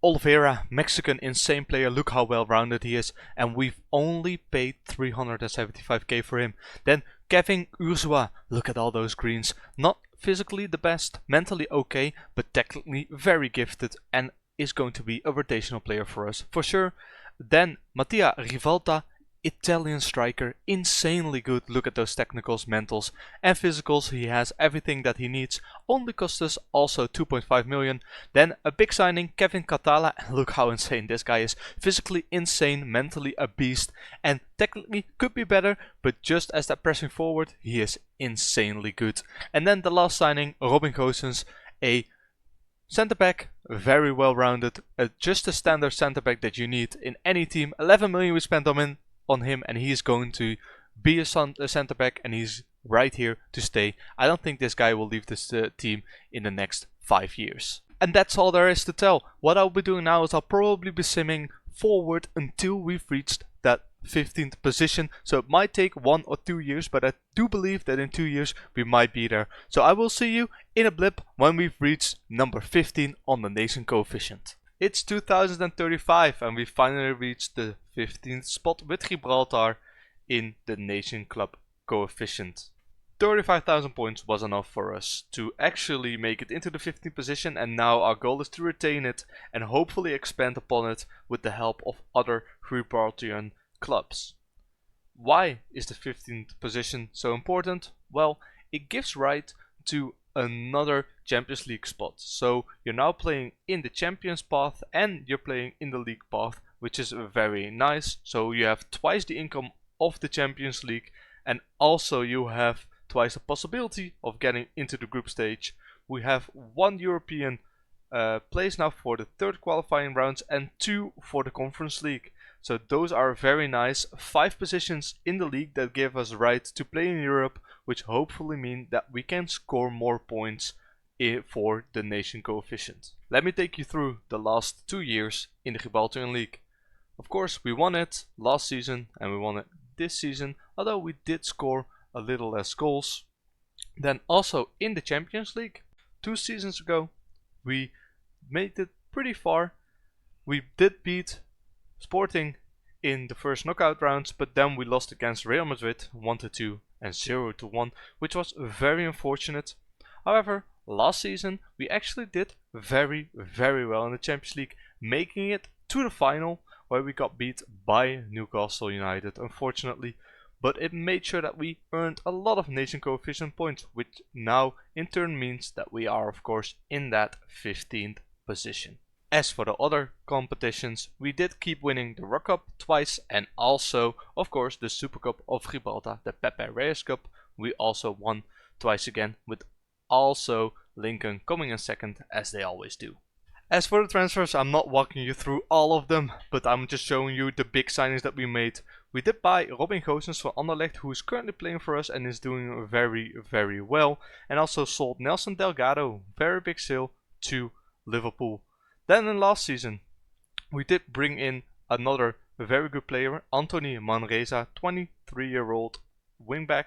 Speaker 1: Oliveira, Mexican insane player, look how well rounded he is, and we've only paid 375k for him. Then Kevin Urzua, look at all those greens. Not physically the best, mentally okay, but technically very gifted and is going to be a rotational player for us for sure. Then Mattia Rivalta, Italian striker, insanely good. Look at those technicals, mentals and physicals. He has everything that he needs. Only cost us also 2.5 million. Then a big signing, Kevin Catala. Look how insane this guy is. Physically insane, mentally a beast, and technically could be better, but just as that pressing forward, he is insanely good. And then the last signing, Robin Gosens, a centre back, very well rounded, just a standard centre back that you need in any team. 11 million we spent on him, and he is going to be a centre back, and he's right here to stay. I don't think this guy will leave this team in the next 5 years. And that's all there is to tell. What I'll be doing now is I'll probably be simming forward until we've reached that 15th position. So it might take 1 or 2 years, but I do believe that in 2 years we might be there. So I will see you in a blip when we've reached number 15 on the nation coefficient. It's 2035 and we finally reached the 15th spot with Gibraltar in the nation club coefficient. 35,000 points was enough for us to actually make it into the 15th position, and now our goal is to retain it and hopefully expand upon it with the help of other Gibraltarian clubs. Why is the 15th position so important? Well, it gives right to another Champions League spot. So you're now playing in the Champions path and you're playing in the League path, which is very nice. So you have twice the income of the Champions League, and also you have twice the possibility of getting into the group stage. We have 1 European place now for the 3rd qualifying rounds and 2 for the Conference League. So those are very nice. 5 positions in the league that give us right to play in Europe, which hopefully mean that we can score more points for the nation coefficient. Let me take you through the last 2 years in the Gibraltarian League. Of course, we won it last season and we won it this season, although we did score a little less goals. Then also in the Champions League, 2 seasons ago, we made it pretty far. We did beat Sporting in the first knockout rounds, but then we lost against Real Madrid 1-2 and 0-1, which was very unfortunate. However, last season we actually did very well in the Champions League, making it to the final, where we got beat by Newcastle United, unfortunately. But it made sure that we earned a lot of nation coefficient points, which now in turn means that we are of course in that 15th position. As for the other competitions, we did keep winning the Rock Cup twice, and also of course the Super Cup of Gibraltar, the Pepe Reyes Cup, we also won twice again, with also Lincoln coming in second as they always do. As for the transfers, I'm not walking you through all of them, but I'm just showing you the big signings that we made. We did buy Robin Gosens for Anderlecht, who is currently playing for us and is doing very well. And also sold Nelson Delgado, very big sale, to Liverpool. Then in last season, we did bring in another very good player, Anthony Manresa, 23-year-old wingback.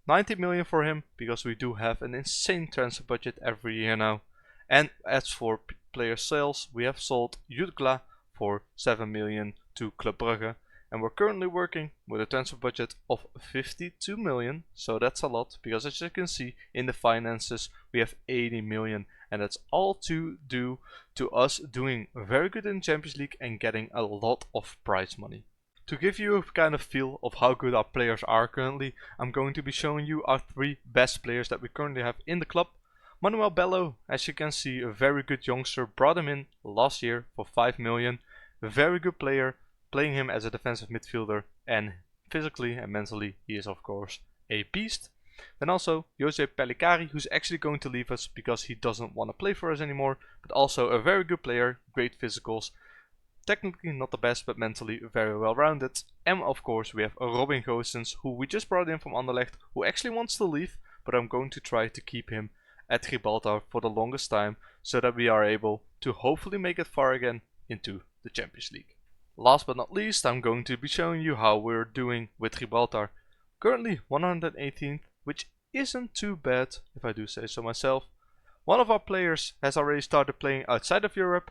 Speaker 1: 90 million for him, because we do have an insane transfer budget every year now. And as for player sales, we have sold Jutgla for 7 million to Club Brugge, and we're currently working with a transfer budget of 52 million, so that's a lot, because as you can see in the finances we have 80 million, and that's all to do to us doing very good in the Champions League and getting a lot of prize money. To give you a kind of feel of how good our players are currently, I'm going to be showing you our 3 best players that we currently have in the club. Manuel Bello, as you can see, a very good youngster, brought him in last year for 5 million. A very good player, playing him as a defensive midfielder, and physically and mentally he is of course a beast. Then also Jose Pellicari, who's actually going to leave us because he doesn't want to play for us anymore, but also a very good player, great physicals. Technically not the best, but mentally very well rounded. And of course we have Robin Gosens, who we just brought in from Anderlecht, who actually wants to leave, but I'm going to try to keep him at Gibraltar for the longest time, so that we are able to hopefully make it far again into the Champions League. Last but not least, I'm going to be showing you how we're doing with Gibraltar. Currently 118th, which isn't too bad if I do say so myself. One of our players has already started playing outside of Europe.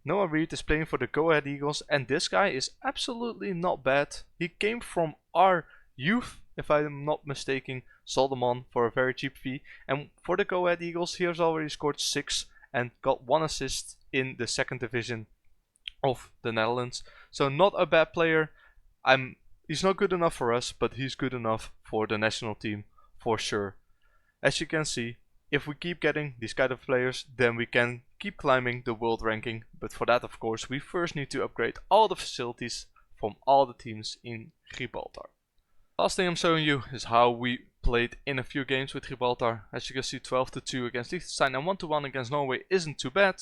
Speaker 1: Noah Reed is playing for the Go Ahead Eagles, and this guy is absolutely not bad. He came from our youth, if I'm not mistaken, sold him on for a very cheap fee, and for the Go Ahead Eagles he has already scored 6 and got 1 assist in the 2nd division of the Netherlands. So not a bad player. I'm He's not good enough for us, but he's good enough for the national team for sure. As you can see, if we keep getting these kind of players, then we can keep climbing the world ranking. But for that, of course, we first need to upgrade all the facilities from all the teams in Gibraltar. Last thing I'm showing you is how we played in a few games with Gibraltar. As you can see, 12-2 against Liechtenstein and 1-1 against Norway isn't too bad.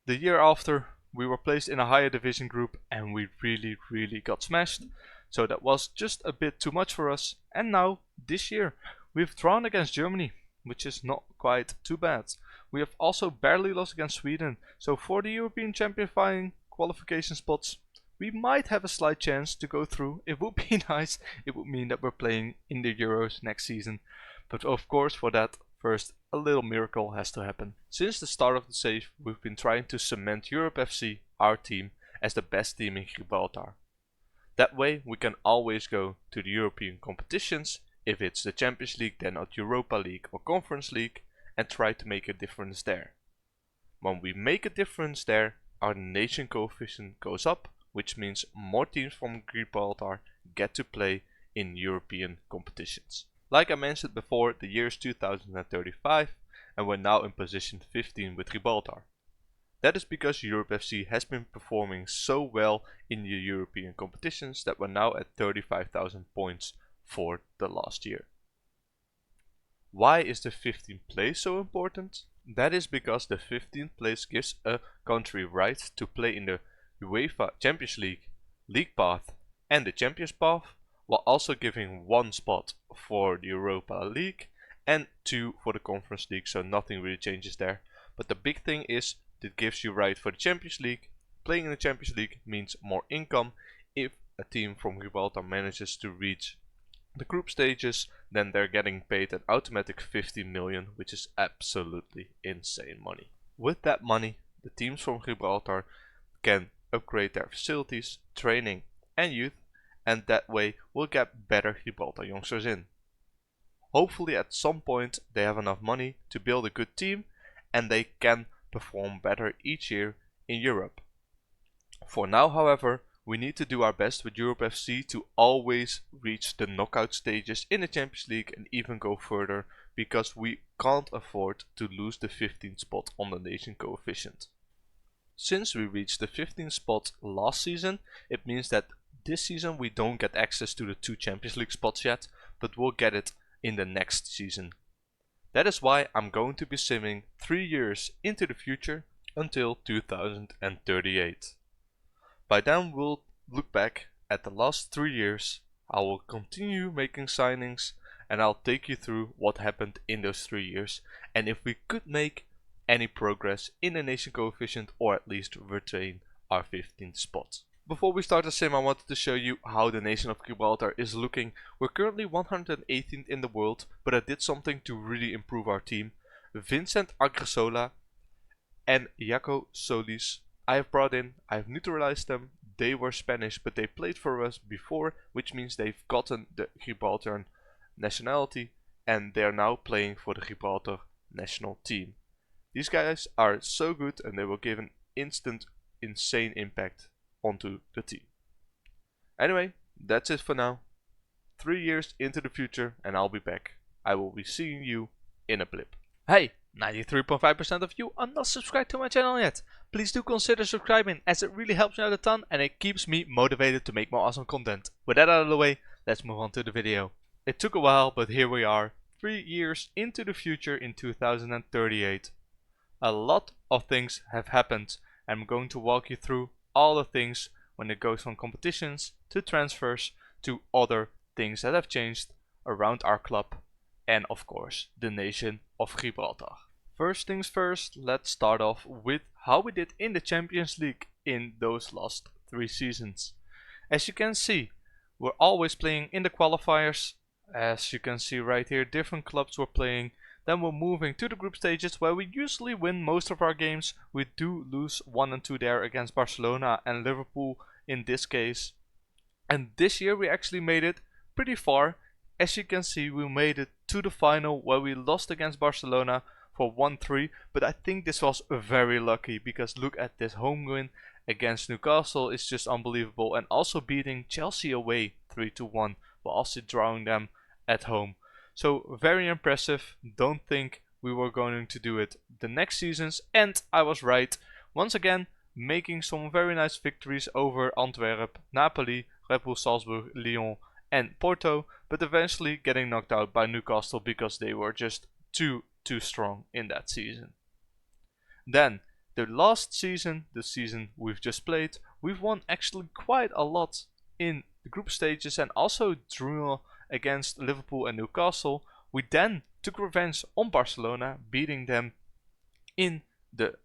Speaker 1: The year after, we were placed in a higher division group and we really got smashed. So that was just a bit too much for us. And now, this year, we've drawn against Germany, which is not quite too bad. We have also barely lost against Sweden. So for the European Champion qualification spots, we might have a slight chance to go through. It would be nice. It would mean that we're playing in the Euros next season. But of course, for that, first a little miracle has to happen. Since the start of the save, we've been trying to cement Europe FC, our team, as the best team in Gibraltar. That way we can always go to the European competitions, if it's the Champions League then not Europa League or Conference League, and try to make a difference there. When we make a difference there, our nation coefficient goes up, which means more teams from Gibraltar get to play in European competitions. Like I mentioned before, the year is 2035 and we're now in position 15 with Gibraltar. That is because Europe FC has been performing so well in the European competitions that we're now at 35,000 points for the last year. Why is the 15th place so important? That is because the 15th place gives a country right to play in the UEFA Champions League, League Path and the Champions Path, while also giving 1 spot for the Europa League and 2 for the Conference League, so nothing really changes there. But the big thing is it gives you right for the Champions League. Playing in the Champions League means more income. If a team from Gibraltar manages to reach the group stages, then they're getting paid an automatic 50 million, which is absolutely insane money. With that money, the teams from Gibraltar can upgrade their facilities, training and youth, and that way we'll get better Gibraltar youngsters in. Hopefully at some point they have enough money to build a good team and they can perform better each year in Europe. For now, however, we need to do our best with Europe FC to always reach the knockout stages in the Champions League and even go further, because we can't afford to lose the 15th spot on the nation coefficient. Since we reached the 15th spot last season, it means that this season we don't get access to the 2 Champions League spots yet, but we'll get it in the next season. That is why I'm going to be simming 3 years into the future until 2038. By then we'll look back at the last 3 years, I will continue making signings and I'll take you through what happened in those 3 years and if we could make any progress in the nation coefficient or at least retain our 15th spot. Before we start the sim, I wanted to show you how the nation of Gibraltar is looking. We're currently 118th in the world, but I did something to really improve our team. Vincent Agresola and Jaco Solis I have brought in, I have neutralized them. They were Spanish, but they played for us before, which means they've gotten the Gibraltar nationality and they are now playing for the Gibraltar national team. These guys are so good and they will give an instant insane impact onto the team. Anyway, that's it for now. 3 years into the future and I'll be back. I will be seeing you in a blip. Hey, 93.5% of you are not subscribed to my channel yet. Please do consider subscribing, as it really helps me out a ton and it keeps me motivated to make more awesome content. With that out of the way, let's move on to the video. It took a while, but here we are, 3 years into the future in 2038. A lot of things have happened and I'm going to walk you through all the things when it goes from competitions to transfers to other things that have changed around our club and of course the nation of Gibraltar. First things first, let's start off with how we did in the Champions League in those last 3 seasons. As you can see, we're always playing in the qualifiers. As you can see right here, different clubs were playing. Then we're moving to the group stages where we usually win most of our games. We do lose 1 and 2 there against Barcelona and Liverpool in this case. And this year we actually made it pretty far. As you can see, we made it to the final where we lost against Barcelona for 1-3. But I think this was very lucky because look at this home win against Newcastle, is just unbelievable. And also beating Chelsea away 3-1, while also drawing them at home. So very impressive. Don't think we were going to do it the next seasons, and I was right. Once again, making some very nice victories over Antwerp, Napoli, Red Bull Salzburg, Lyon and Porto, but eventually getting knocked out by Newcastle because they were just too strong in that season. Then, the last season, the season we've just played, we've won actually quite a lot in the group stages and also drew against Liverpool and Newcastle. We then took revenge on Barcelona, beating them in the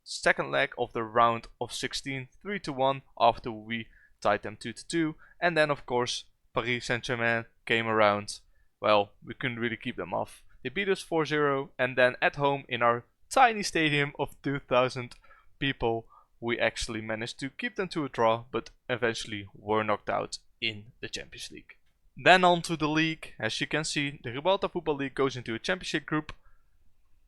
Speaker 1: second leg of the round of 16 3-1 after we tied them 2-2. And then of course Paris Saint-Germain came around. Well, we couldn't really keep them off. They beat us 4-0, and then at home in our tiny stadium of 2,000 people, we actually managed to keep them to a draw, but eventually were knocked out in the Champions League. Then on to the league. As you can see, the Gibraltar Football League goes into a championship group.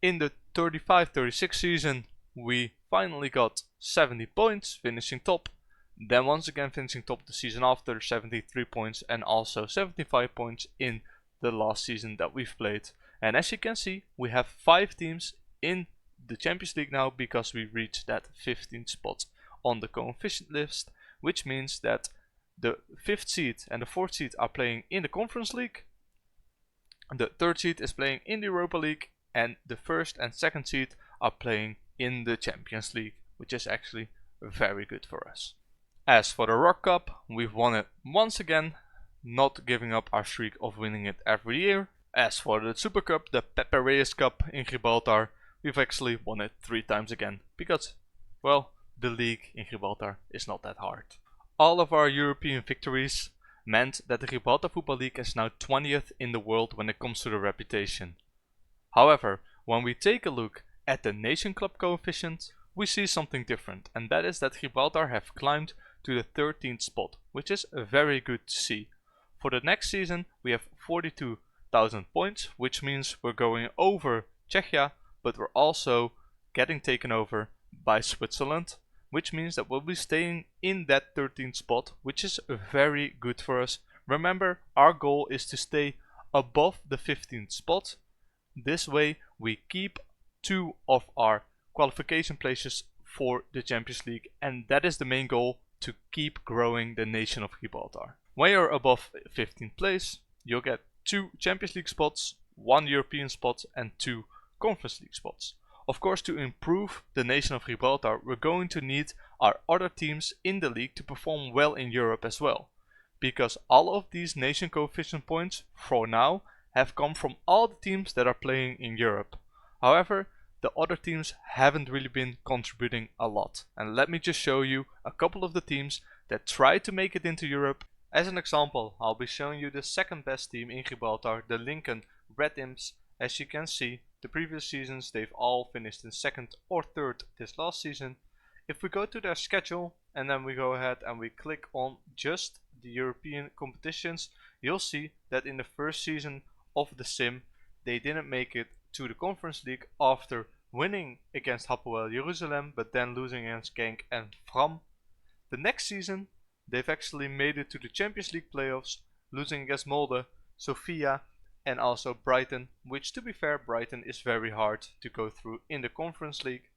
Speaker 1: In the 35-36 season, we finally got 70 points, finishing top. Then once again finishing top the season after, 73 points, and also 75 points in the last season that we've played. And as you can see, we have 5 teams in the Champions League now because we reached that 15th spot on the coefficient list, which means that the 5th seed and the 4th seed are playing in the Conference League, the 3rd seed is playing in the Europa League, and the 1st and 2nd seed are playing in the Champions League, which is actually very good for us. As for the Rock Cup, we've won it once again, not giving up our streak of winning it every year. As for the Super Cup, the Pepe Reyes Cup in Gibraltar, we've actually won it 3 times again, because, well, the league in Gibraltar is not that hard. All of our European victories meant that the Gibraltar Football League is now 20th in the world when it comes to the reputation. However, when we take a look at the Nation Club coefficient, we see something different, and that is that Gibraltar have climbed to the 13th spot, which is very good to see. For the next season, we have 42,000 points, which means we're going over Czechia, but we're also getting taken over by Switzerland, which means that we'll be staying in that 13th spot, which is very good for us. Remember, our goal is to stay above the 15th spot. This way we keep 2 of our qualification places for the Champions League, and that is the main goal, to keep growing the nation of Gibraltar. When you're above 15th place, you'll get 2 Champions League spots, 1 European spot and 2 Conference League spots. Of course, to improve the nation of Gibraltar, we're going to need our other teams in the league to perform well in Europe as well. Because all of these nation coefficient points, for now, have come from all the teams that are playing in Europe. However, the other teams haven't really been contributing a lot. And let me just show you a couple of the teams that tried to make it into Europe. As an example, I'll be showing you the second best team in Gibraltar, the Lincoln Red Imps. As you can see, the previous seasons they've all finished in 2nd or 3rd this last season. If we go to their schedule and then we go ahead and we click on just the European competitions, you'll see that in the first season of the sim they didn't make it to the Conference League after winning against Hapoel Jerusalem but then losing against Genk and Fram. The next season they've actually made it to the Champions League playoffs, losing against Molde, Sofia and also Brighton, which, to be fair, Brighton is very hard to go through in the Conference League.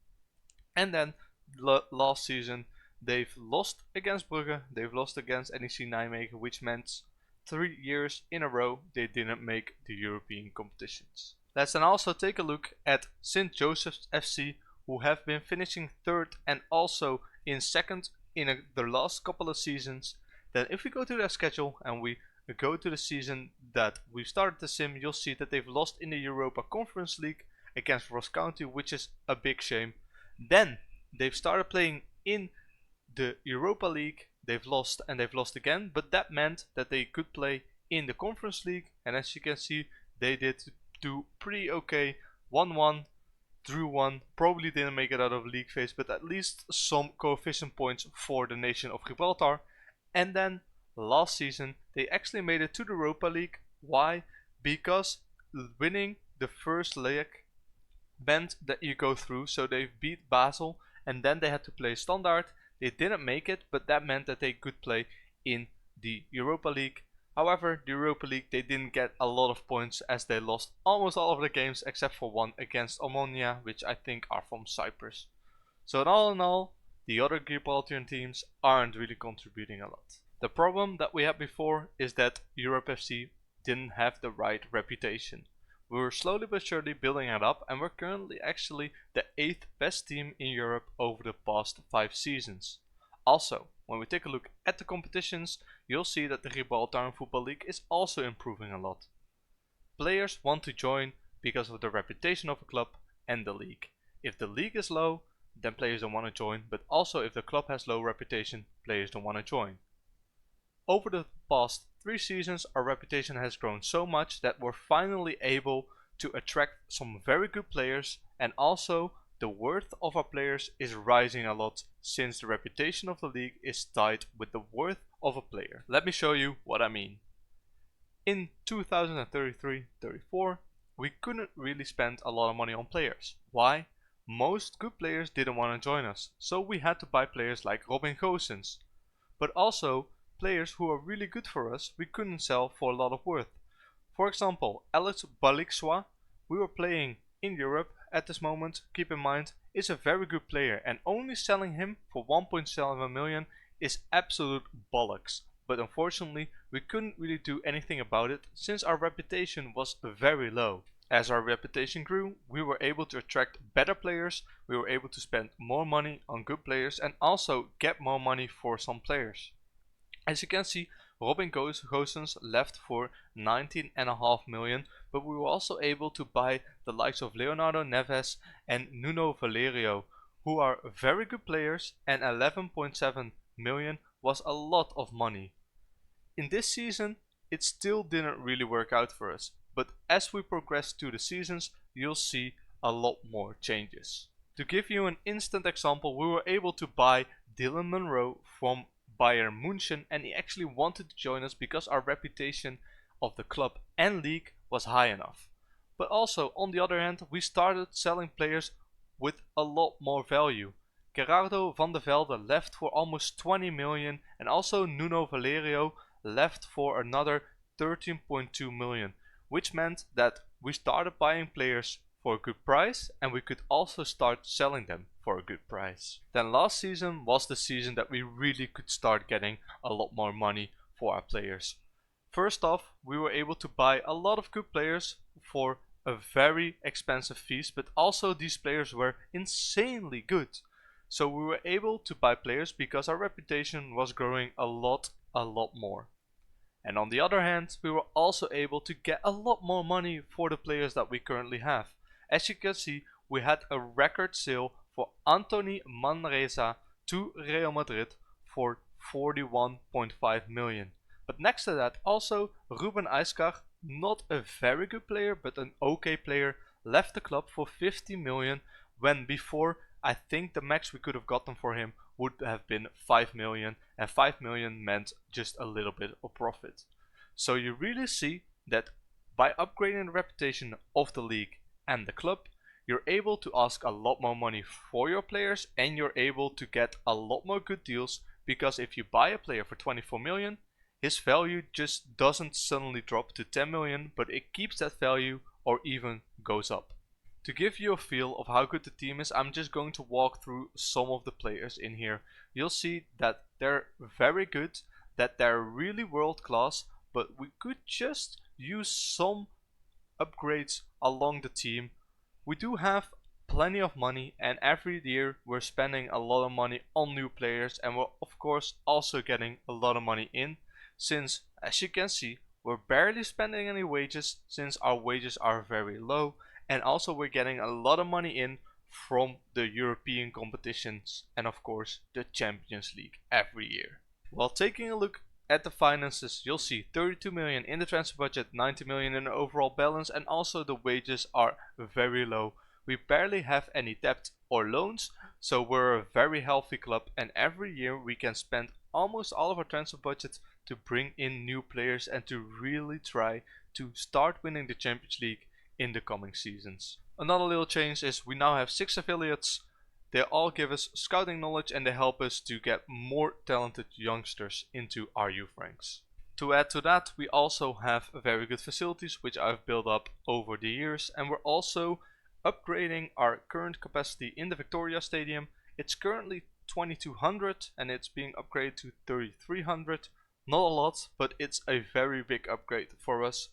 Speaker 1: And then last season they've lost against Brugge, they've lost against NEC Nijmegen, which meant 3 years in a row they didn't make the European competitions. Let's then also take a look at St. Joseph's FC, who have been finishing 3rd and also in 2nd in the last couple of seasons. Then if we go to their schedule and we go to the season that we started the sim, you'll see that they've lost in the Europa Conference League against Ross County, which is a big shame. Then they've started playing in the Europa League, they've lost and they've lost again, but that meant that they could play in the Conference League, and as you can see they did do pretty okay. 1-1, drew 1, probably didn't make it out of league phase, but at least some coefficient points for the nation of Gibraltar. And then last season they actually made it to the Europa League. Why? Because winning the first leg meant that you go through, so they beat Basel and then they had to play Standard. They didn't make it, but that meant that they could play in the Europa League. However, the Europa League, they didn't get a lot of points as they lost almost all of the games except for one against Omonia, which I think are from Cyprus. So in all, the other Gibraltarian teams aren't really contributing a lot. The problem that we had before is that Europe FC didn't have the right reputation. We were slowly but surely building it up, and we're currently actually the 8th best team in Europe over the past 5 seasons. Also, when we take a look at the competitions, you'll see that the Gibraltar Football League is also improving a lot. Players want to join because of the reputation of a club and the league. If the league is low, then players don't want to join, but also if the club has low reputation, players don't want to join. Over the past 3 seasons, our reputation has grown so much that we're finally able to attract some very good players, and also the worth of our players is rising a lot since the reputation of the league is tied with the worth of a player. Let me show you what I mean. In 2033-34, we couldn't really spend a lot of money on players. Why? Most good players didn't want to join us, so we had to buy players like Robin Gosens. But also, players who are really good for us, we couldn't sell for a lot of worth. For example, Alex Balikswa, we were playing in Europe at this moment, keep in mind, is a very good player, and only selling him for 1.7 million is absolute bollocks. But unfortunately, we couldn't really do anything about it since our reputation was very low. As our reputation grew, we were able to attract better players, we were able to spend more money on good players and also get more money for some players. As you can see, Robin Gosens left for 19.5 million, but we were also able to buy the likes of Leonardo Neves and Nuno Valerio, who are very good players, and 11.7 million was a lot of money. In this season, it still didn't really work out for us, but as we progress through the seasons, you'll see a lot more changes. To give you an instant example, we were able to buy Dylan Monroe from Bayern München, and he actually wanted to join us because our reputation of the club and league was high enough. But also, on the other hand, we started selling players with a lot more value. Gerardo van der Velde left for almost 20 million, and also Nuno Valerio left for another 13.2 million, which meant that we started buying players for a good price and we could also start selling them for a good price. Then last season was the season that we really could start getting a lot more money for our players. First off, we were able to buy a lot of good players for a very expensive fees, but also these players were insanely good. So we were able to buy players because our reputation was growing a lot more. And on the other hand, we were also able to get a lot more money for the players that we currently have. As you can see, we had a record sale for Anthony Manresa to Real Madrid for 41.5 million. But next to that, also Ruben Aiskar, not a very good player but an okay player, left the club for 50 million, when before I think the max we could have gotten for him would have been 5 million, and 5 million meant just a little bit of profit. So you really see that by upgrading the reputation of the league and the club, you're able to ask a lot more money for your players, and you're able to get a lot more good deals, because if you buy a player for 24 million, his value just doesn't suddenly drop to 10 million, but it keeps that value or even goes up. To give you a feel of how good the team is, I'm just going to walk through some of the players in here. You'll see that they're very good, that they're really world class, but we could just use some upgrades along the team. We do have plenty of money, and every year we're spending a lot of money on new players, and we're of course also getting a lot of money in, since as you can see we're barely spending any wages since our wages are very low, and also we're getting a lot of money in from the European competitions and of course the Champions League every year. While taking a look at the finances, you'll see 32 million in the transfer budget, 90 million in the overall balance, and also the wages are very low. We barely have any debt or loans, so we're a very healthy club, and every year we can spend almost all of our transfer budget to bring in new players and to really try to start winning the Champions League in the coming seasons. Another little change is we now have 6 affiliates. They all give us scouting knowledge and they help us to get more talented youngsters into our youth ranks. To add to that, we also have very good facilities which I've built up over the years, and we're also upgrading our current capacity in the Victoria Stadium. It's currently 2200 and it's being upgraded to 3300. Not a lot, but it's a very big upgrade for us.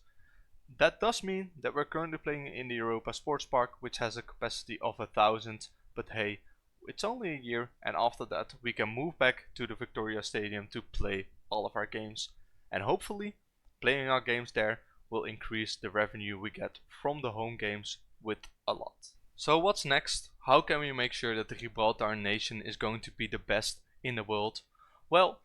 Speaker 1: That does mean that we're currently playing in the Europa Sports Park, which has a capacity of 1000, but hey, it's only a year, and after that we can move back to the Victoria Stadium to play all of our games. And hopefully, playing our games there will increase the revenue we get from the home games with a lot. So what's next? How can we make sure that the Gibraltar nation is going to be the best in the world? Well,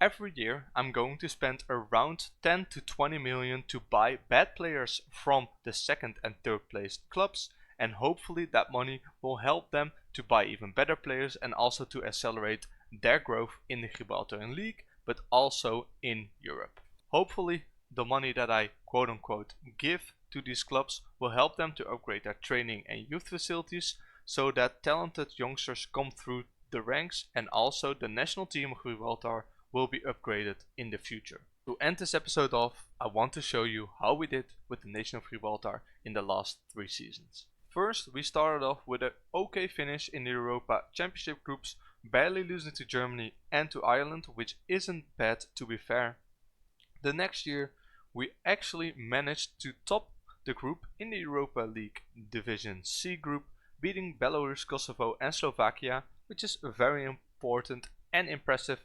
Speaker 1: every year I'm going to spend around 10 to 20 million to buy bad players from the second and third place clubs, and hopefully that money will help them to buy even better players and also to accelerate their growth in the Gibraltarian League, but also in Europe. Hopefully the money that I quote unquote give to these clubs will help them to upgrade their training and youth facilities so that talented youngsters come through the ranks, and also the national team of Gibraltar will be upgraded in the future. To end this episode off, I want to show you how we did with the nation of Gibraltar in the last 3 seasons. First, we started off with an okay finish in the Europa Championship groups, barely losing to Germany and to Ireland, which isn't bad to be fair. The next year, we actually managed to top the group in the Europa League Division C group, beating Belarus, Kosovo and Slovakia, which is very important and impressive.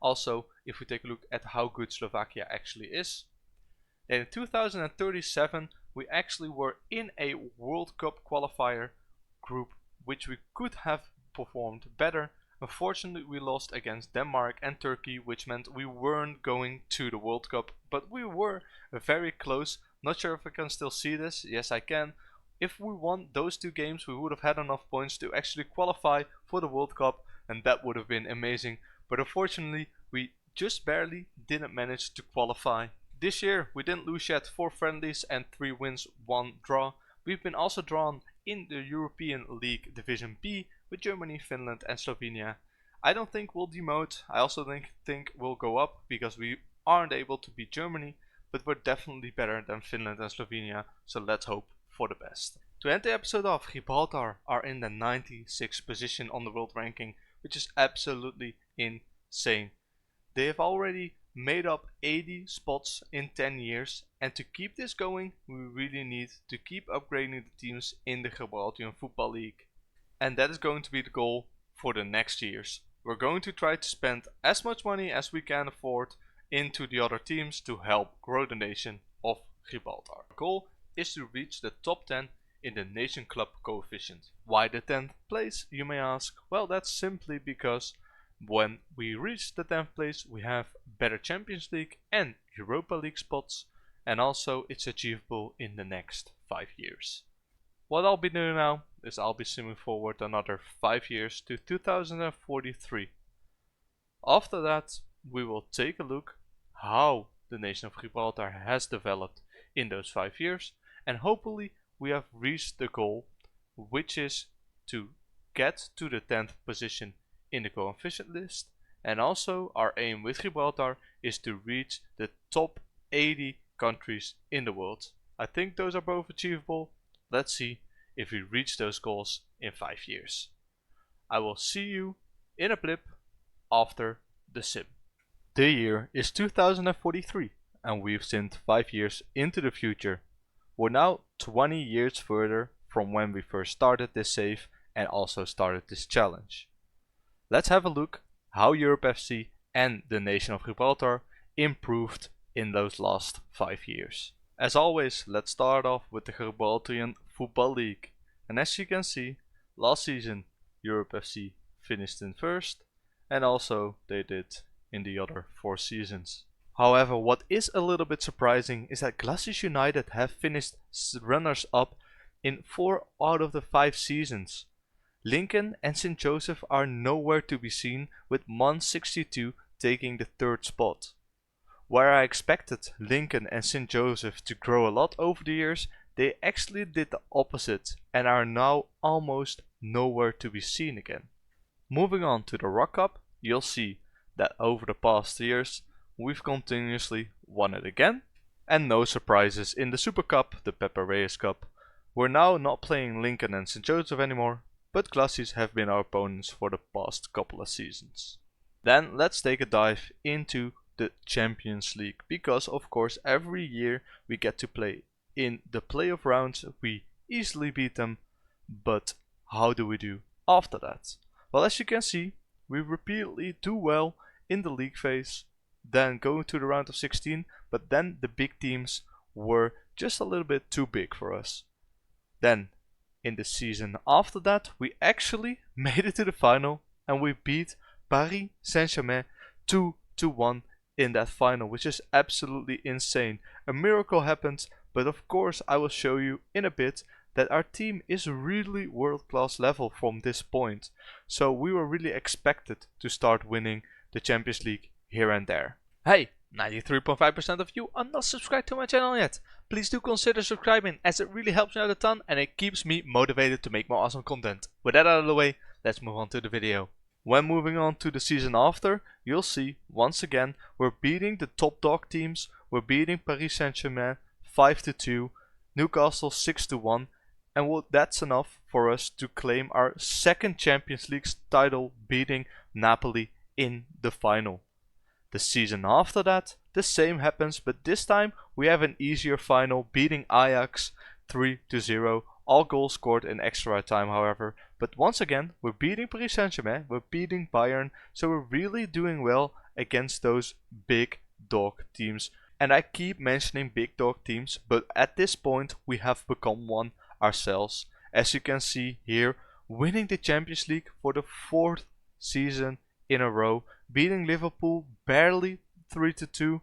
Speaker 1: Also, if we take a look at how good Slovakia actually is. Then in 2037 we actually were in a World Cup qualifier group, which we could have performed better. Unfortunately we lost against Denmark and Turkey, which meant we weren't going to the World Cup, but we were very close. Not sure if I can still see this. Yes, I can. If we won those 2 games, we would have had enough points to actually qualify for the World Cup, and that would have been amazing. But unfortunately, we just barely didn't manage to qualify. This year, we didn't lose yet, 4 friendlies and 3 wins, 1 draw. We've been also drawn in the European League Division B with Germany, Finland and Slovenia. I don't think we'll demote. I also think we'll go up because we aren't able to beat Germany, but we're definitely better than Finland and Slovenia, so let's hope for the best. To end the episode off, Gibraltar are in the 96th position on the world ranking, which is absolutely insane. They have already made up 80 spots in 10 years, and to keep this going we really need to keep upgrading the teams in the Gibraltarian Football League. And that is going to be the goal for the next years. We're going to try to spend as much money as we can afford into the other teams to help grow the nation of Gibraltar. Our goal is to reach the top 10 in the Nation Club coefficient. Why the 10th place, you may ask? Well, that's simply because when we reach the 10th place we have better Champions League and Europa League spots, and also it's achievable in the next 5 years. What I'll be doing now is I'll be zooming forward another 5 years to 2043. After that we will take a look how the nation of Gibraltar has developed in those 5 years, and hopefully we have reached the goal, which is to get to the 10th position in the coefficient list, and also our aim with Gibraltar is to reach the top 80 countries in the world. I think those are both achievable. Let's see if we reach those goals in 5 years. I will see you in a blip after the sim. The year is 2043 and we've simmed 5 years into the future. We're now 20 years further from when we first started this save and also started this challenge. Let's have a look how Europe FC and the nation of Gibraltar improved in those last 5 years. As always, let's start off with the Gibraltarian Football League. And as you can see, last season Europe FC finished in first, and also they did in the other 4 seasons. However, what is a little bit surprising is that Glacis United have finished runners up in 4 out of the 5 seasons. Lincoln and St. Joseph are nowhere to be seen, with Mon 62 taking the 3rd spot. Where I expected Lincoln and St. Joseph to grow a lot over the years, they actually did the opposite and are now almost nowhere to be seen again. Moving on to the Rock Cup, you'll see that over the past years we've continuously won it again. And no surprises in the Super Cup, the Pepe Reyes Cup. We're now not playing Lincoln and St. Joseph anymore, but Glaciers have been our opponents for the past couple of seasons. Then let's take a dive into the Champions League, because of course every year we get to play in the playoff rounds. We easily beat them, but how do we do after that? Well, as you can see, we repeatedly do well in the league phase, then going to the round of 16, but then the big teams were just a little bit too big for us. Then in the season after that, we actually made it to the final and we beat Paris Saint-Germain 2-1 in that final, which is absolutely insane. A miracle happened, but of course I will show you in a bit that our team is really world-class level from this point. So we were really expected to start winning the Champions League here and there. Hey, 93.5% of you are not subscribed to my channel yet. Please do consider subscribing, as it really helps me out a ton and it keeps me motivated to make more awesome content. With that out of the way, let's move on to the video. When moving on to the season after, you'll see once again we're beating the top dog teams. We're beating Paris Saint-Germain 5-2, Newcastle 6-1, and that's enough for us to claim our second Champions League title, beating Napoli in the final. The season after that, the same happens, but this time we have an easier final, beating Ajax 3-0. All goals scored in extra time, however. But once again, we're beating Paris Saint-Germain, we're beating Bayern, so we're really doing well against those big dog teams. And I keep mentioning big dog teams, but at this point we have become one ourselves. As you can see here, winning the Champions League for the 4th season in a row, beating Liverpool barely 3-2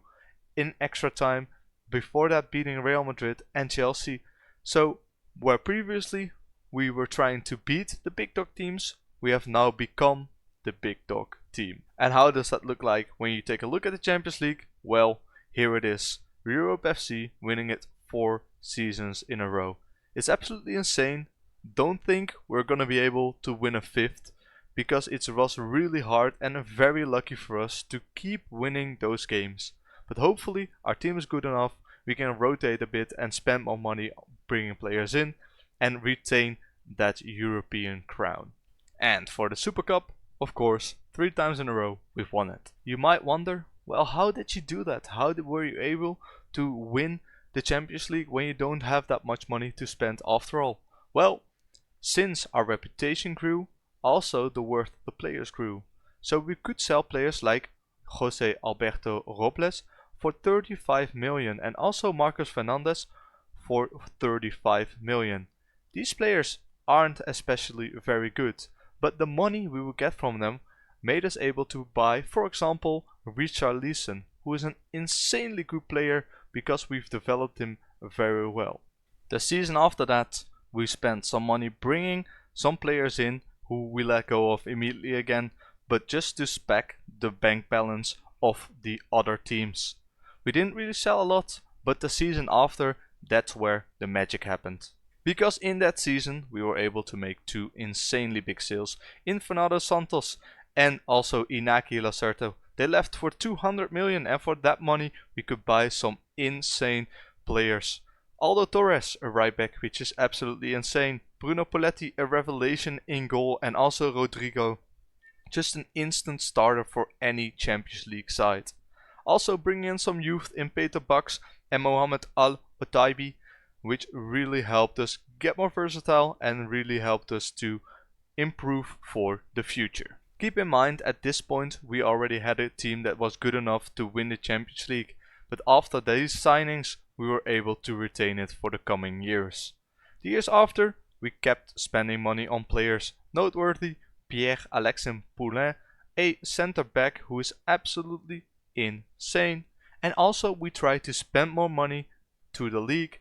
Speaker 1: in extra time, before that beating Real Madrid and Chelsea. So where previously we were trying to beat the big dog teams, we have now become the big dog team. And how does that look like when you take a look at the Champions League? Well, here it is. Europe FC winning it 4 seasons in a row. It's absolutely insane. Don't think we're gonna be able to win a 5th, because it was really hard and very lucky for us to keep winning those games. But hopefully our team is good enough, we can rotate a bit and spend more money bringing players in and retain that European crown. And for the Super Cup, of course, 3 times in a row we've won it. You might wonder, well, how did you do that? Were you able to win the Champions League when you don't have that much money to spend after all? Well, since our reputation grew, also the worth of the players grew. So we could sell players like Jose Alberto Robles for 35 million and also Marcos Fernandes for 35 million. These players aren't especially very good, but the money we will get from them made us able to buy, for example, Richarlison, who is an insanely good player because we've developed him very well. The season after that, we spent some money bringing some players in who we let go of immediately again, but just to spec the bank balance of the other teams. We didn't really sell a lot, but the season after, that's where the magic happened. Because in that season we were able to make 2 insanely big sales in Fernando Santos and also Inaki Lacerto. They left for 200 million, and for that money we could buy some insane players. Aldo Torres, a right back, which is absolutely insane. Bruno Poletti, a revelation in goal, and also Rodrigo, just an instant starter for any Champions League side. Also bringing in some youth in Peter Bucks and Mohamed Al-Otaibi, which really helped us get more versatile and really helped us to improve for the future. Keep in mind, at this point we already had a team that was good enough to win the Champions League, but after these signings we were able to retain it for the coming years. The years after, we kept spending money on players. Noteworthy, Pierre-Alexis Poulain, a center back who is absolutely insane. And also we tried to spend more money to the league,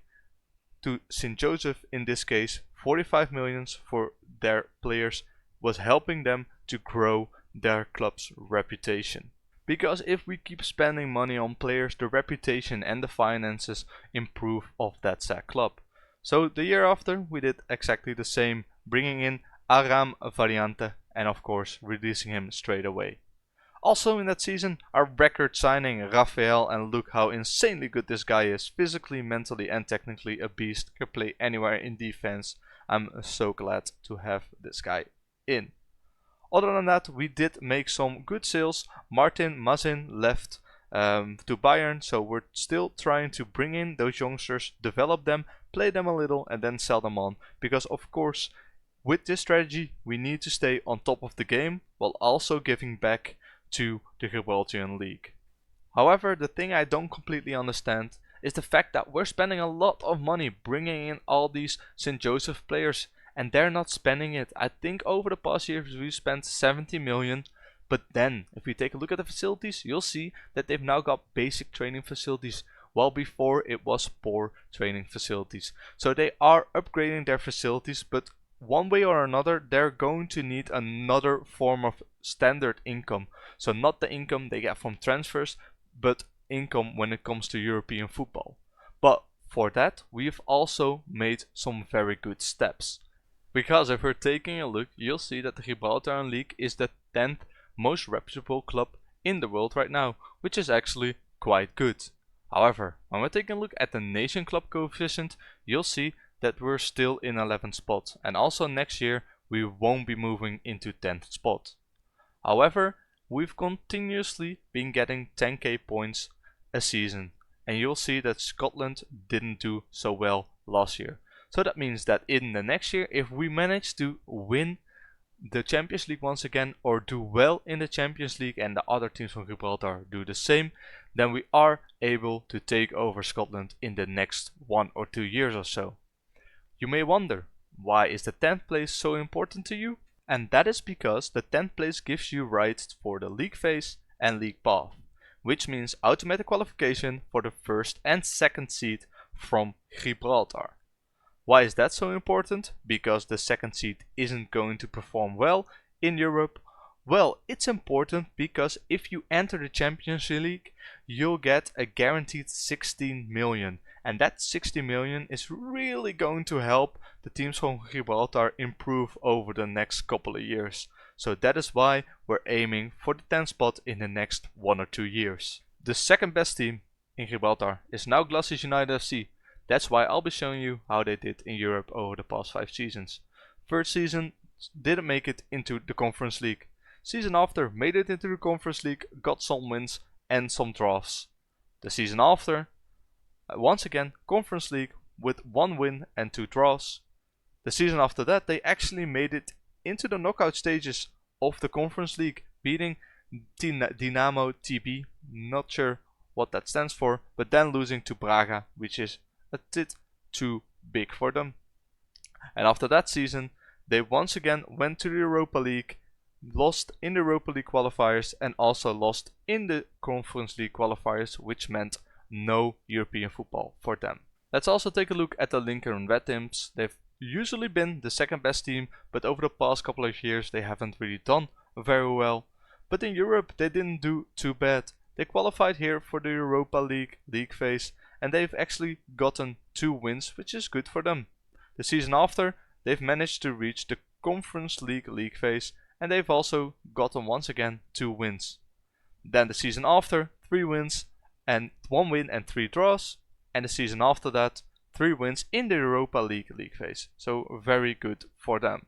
Speaker 1: to St. Joseph in this case. 45 million for their players was helping them to grow their club's reputation. Because if we keep spending money on players, the reputation and the finances improve of that said club. So the year after we did exactly the same, bringing in Aram Variante and of course releasing him straight away. Also in that season, our record signing Rafael, and look how insanely good this guy is, physically, mentally and technically a beast, can play anywhere in defense. I'm so glad to have this guy in. Other than that, we did make some good sales. Martin Mazin left to Bayern, so we're still trying to bring in those youngsters, develop them, play them a little and then sell them on, because of course with this strategy we need to stay on top of the game while also giving back to the Gibraltarian League. However, the thing I don't completely understand is the fact that we're spending a lot of money bringing in all these St. Joseph players and they're not spending it. I think over the past years we spent 70 million, but then if we take a look at the facilities, you'll see that they've now got basic training facilities, while before it was poor training facilities. So they are upgrading their facilities, but one way or another they're going to need another form of standard income. So not the income they get from transfers, but income when it comes to European football. But for that we've also made some very good steps. Because if we're taking a look, you'll see that the Gibraltar League is the 10th most reputable club in the world right now, which is actually quite good. However, when we're taking a look at the nation club coefficient, you'll see that we're still in 11th spot, and also next year we won't be moving into 10th spot. However, we've continuously been getting 10k points a season, and you'll see that Scotland didn't do so well last year. So that means that in the next year, if we manage to win the Champions League once again, or do well in the Champions League and the other teams from Gibraltar do the same, then we are able to take over Scotland in the next 1 or 2 years or so. You may wonder, why is the 10th place so important to you? And that is because the 10th place gives you rights for the league phase and league path, which means automatic qualification for the first and second seed from Gibraltar. Why is that so important? Because the second seed isn't going to perform well in Europe. Well, it's important because if you enter the Champions League, you'll get a guaranteed 16 million. And that 60 million is really going to help the teams from Gibraltar improve over the next couple of years. So that is why we're aiming for the 10th spot in the next 1 or 2 years. The second best team in Gibraltar is now Glasgow United FC. That's why I'll be showing you how they did in Europe over the past 5 seasons. First season didn't make it into the Conference League. Season after made it into the Conference League, got some wins and some draws. The season after, once again Conference League with 1 win and 2 draws. The season after that they actually made it into the knockout stages of the Conference League, beating Dynamo TB, not sure what that stands for, but then losing to Braga, which is a bit too big for them. And after that season they once again went to the Europa League, lost in the Europa League qualifiers and also lost in the Conference League qualifiers, which meant no European football for them. Let's also take a look at the Lincoln Red Imps. They've usually been the second best team, but over the past couple of years they haven't really done very well. But in Europe they didn't do too bad. They qualified here for the Europa League phase, and they've actually gotten 2 wins, which is good for them. The season after, they've managed to reach the Conference League phase, and they've also gotten once again 2 wins. Then the season after, 3 wins and 1 win and 3 draws, and the season after that, 3 wins in the Europa League phase. So very good for them.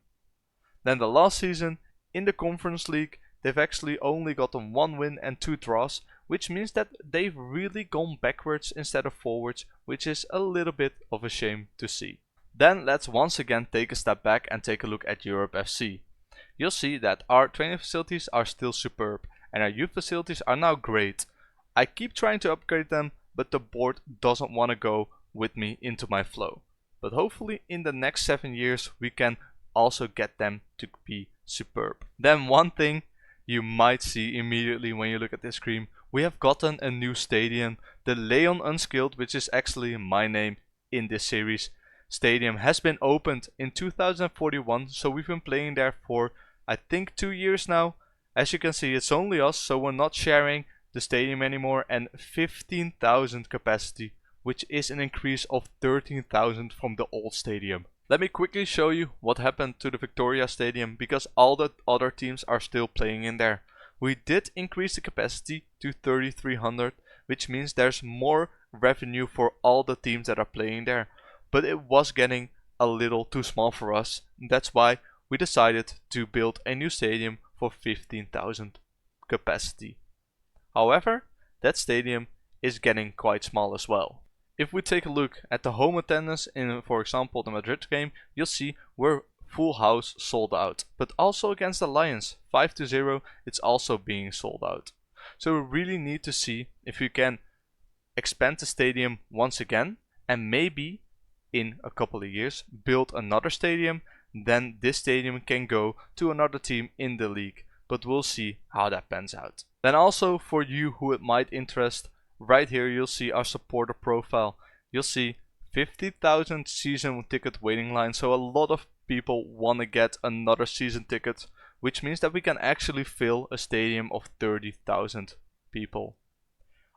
Speaker 1: Then the last season in the Conference League, they've actually only gotten 1 win and 2 draws, which means that they've really gone backwards instead of forwards, which is a little bit of a shame to see. Then let's once again take a step back and take a look at Europe FC. You'll see that our training facilities are still superb and our youth facilities are now great. I keep trying to upgrade them, but the board doesn't want to go with me into my flow. But hopefully in the next 7 years we can also get them to be superb. Then one thing you might see immediately when you look at this screen, we have gotten a new stadium. The Leon Unskilled, which is actually my name in this series, stadium has been opened in 2041, so we've been playing there for I think 2 years now. As you can see, it's only us, so we're not sharing the stadium anymore, and 15,000 capacity, which is an increase of 13,000 from the old stadium. Let me quickly show you what happened to the Victoria Stadium, because all the other teams are still playing in there. We did increase the capacity to 3,300, which means there's more revenue for all the teams that are playing there. But it was getting a little too small for us. That's why we decided to build a new stadium for 15,000 capacity. However, that stadium is getting quite small as well. If we take a look at the home attendance in, for example, the Madrid game, you'll see we're full house sold out. But also against the Lions, 5-0, it's also being sold out. So we really need to see if we can expand the stadium once again and maybe in a couple of years build another stadium. Then this stadium can go to another team in the league. But we'll see how that pans out. Then also for you who it might interest, right here you'll see our supporter profile. You'll see 50,000 season ticket waiting line, so a lot of people want to get another season ticket, which means that we can actually fill a stadium of 30,000 people.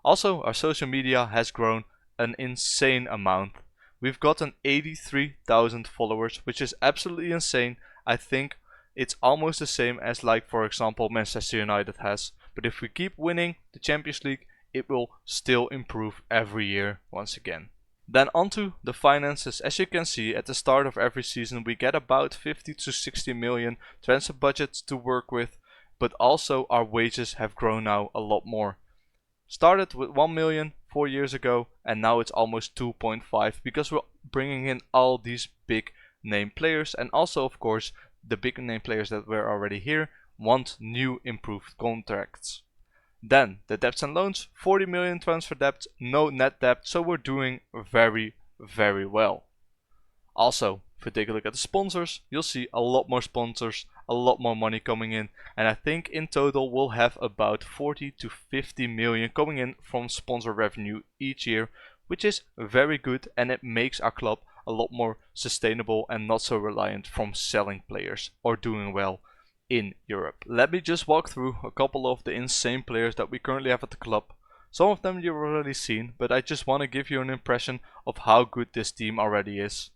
Speaker 1: Also, our social media has grown an insane amount. We've gotten 83,000 followers, which is absolutely insane. I think it's almost the same as, like, for example, Manchester United has. But if we keep winning the Champions League, it will still improve every year once again. Then onto the finances. As you can see, at the start of every season we get about 50 to 60 million transfer budgets to work with, but also our wages have grown now a lot more. Started with 1 million 4 years ago and now it's almost 2.5 because we're bringing in all these big name players, and also of course the big name players that were already here want new improved contracts. Then the debts and loans, 40 million transfer debt, no net debt, so we're doing very well. Also, if we take a look at the sponsors, you'll see a lot more sponsors, a lot more money coming in, and I think in total we'll have about 40 to 50 million coming in from sponsor revenue each year, which is very good, and it makes our club a lot more sustainable and not so reliant from selling players or doing well in Europe. Let me just walk through a couple of the insane players that we currently have at the club. Some of them you've already seen, but I just want to give you an impression of how good this team already is.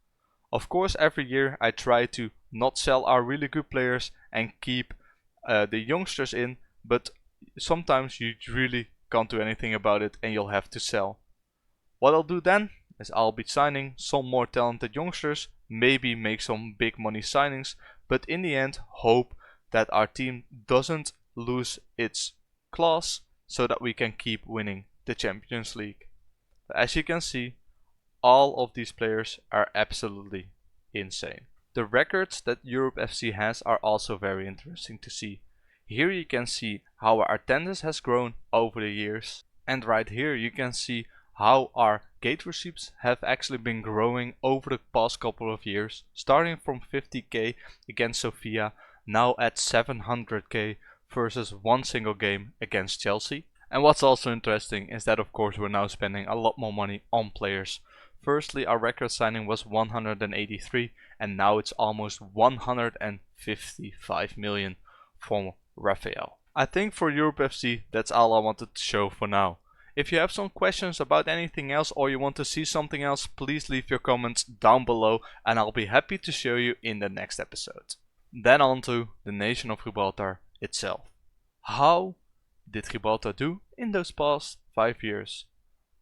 Speaker 1: Of course, every year I try to not sell our really good players and keep the youngsters in, but sometimes you really can't do anything about it and you'll have to sell. What I'll do then is I'll be signing some more talented youngsters, maybe make some big money signings, but in the end hope that our team doesn't lose its class so that we can keep winning the Champions League. As you can see, all of these players are absolutely insane. The records that Europe FC has are also very interesting to see. Here you can see how our attendance has grown over the years, and right here you can see how our gate receipts have actually been growing over the past couple of years, starting from 50k against Sofia, now at 700k versus one single game against Chelsea. And what's also interesting is that of course we're now spending a lot more money on players. Firstly, our record signing was 183 and now it's almost 155 million from Rafael. I think for Europe FC that's all I wanted to show for now. If you have some questions about anything else or you want to see something else, please leave your comments down below and I'll be happy to show you in the next episode. Then on to the nation of Gibraltar itself. How did Gibraltar do in those past 5 years?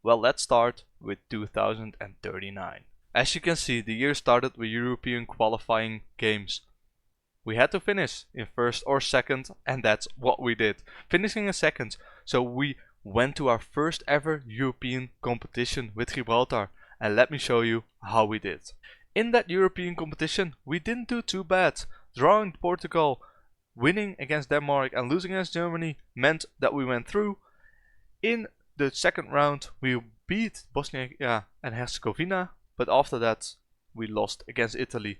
Speaker 1: Well, let's start with 2039. As you can see, the year started with European qualifying games. We had to finish in first or second, and that's what we did. Finishing in second, so we went to our first ever European competition with Gibraltar, and let me show you how we did. In that European competition, we didn't do too bad. Drawing Portugal, winning against Denmark and losing against Germany meant that we went through. In the second round we beat Bosnia and Herzegovina, but after that we lost against Italy.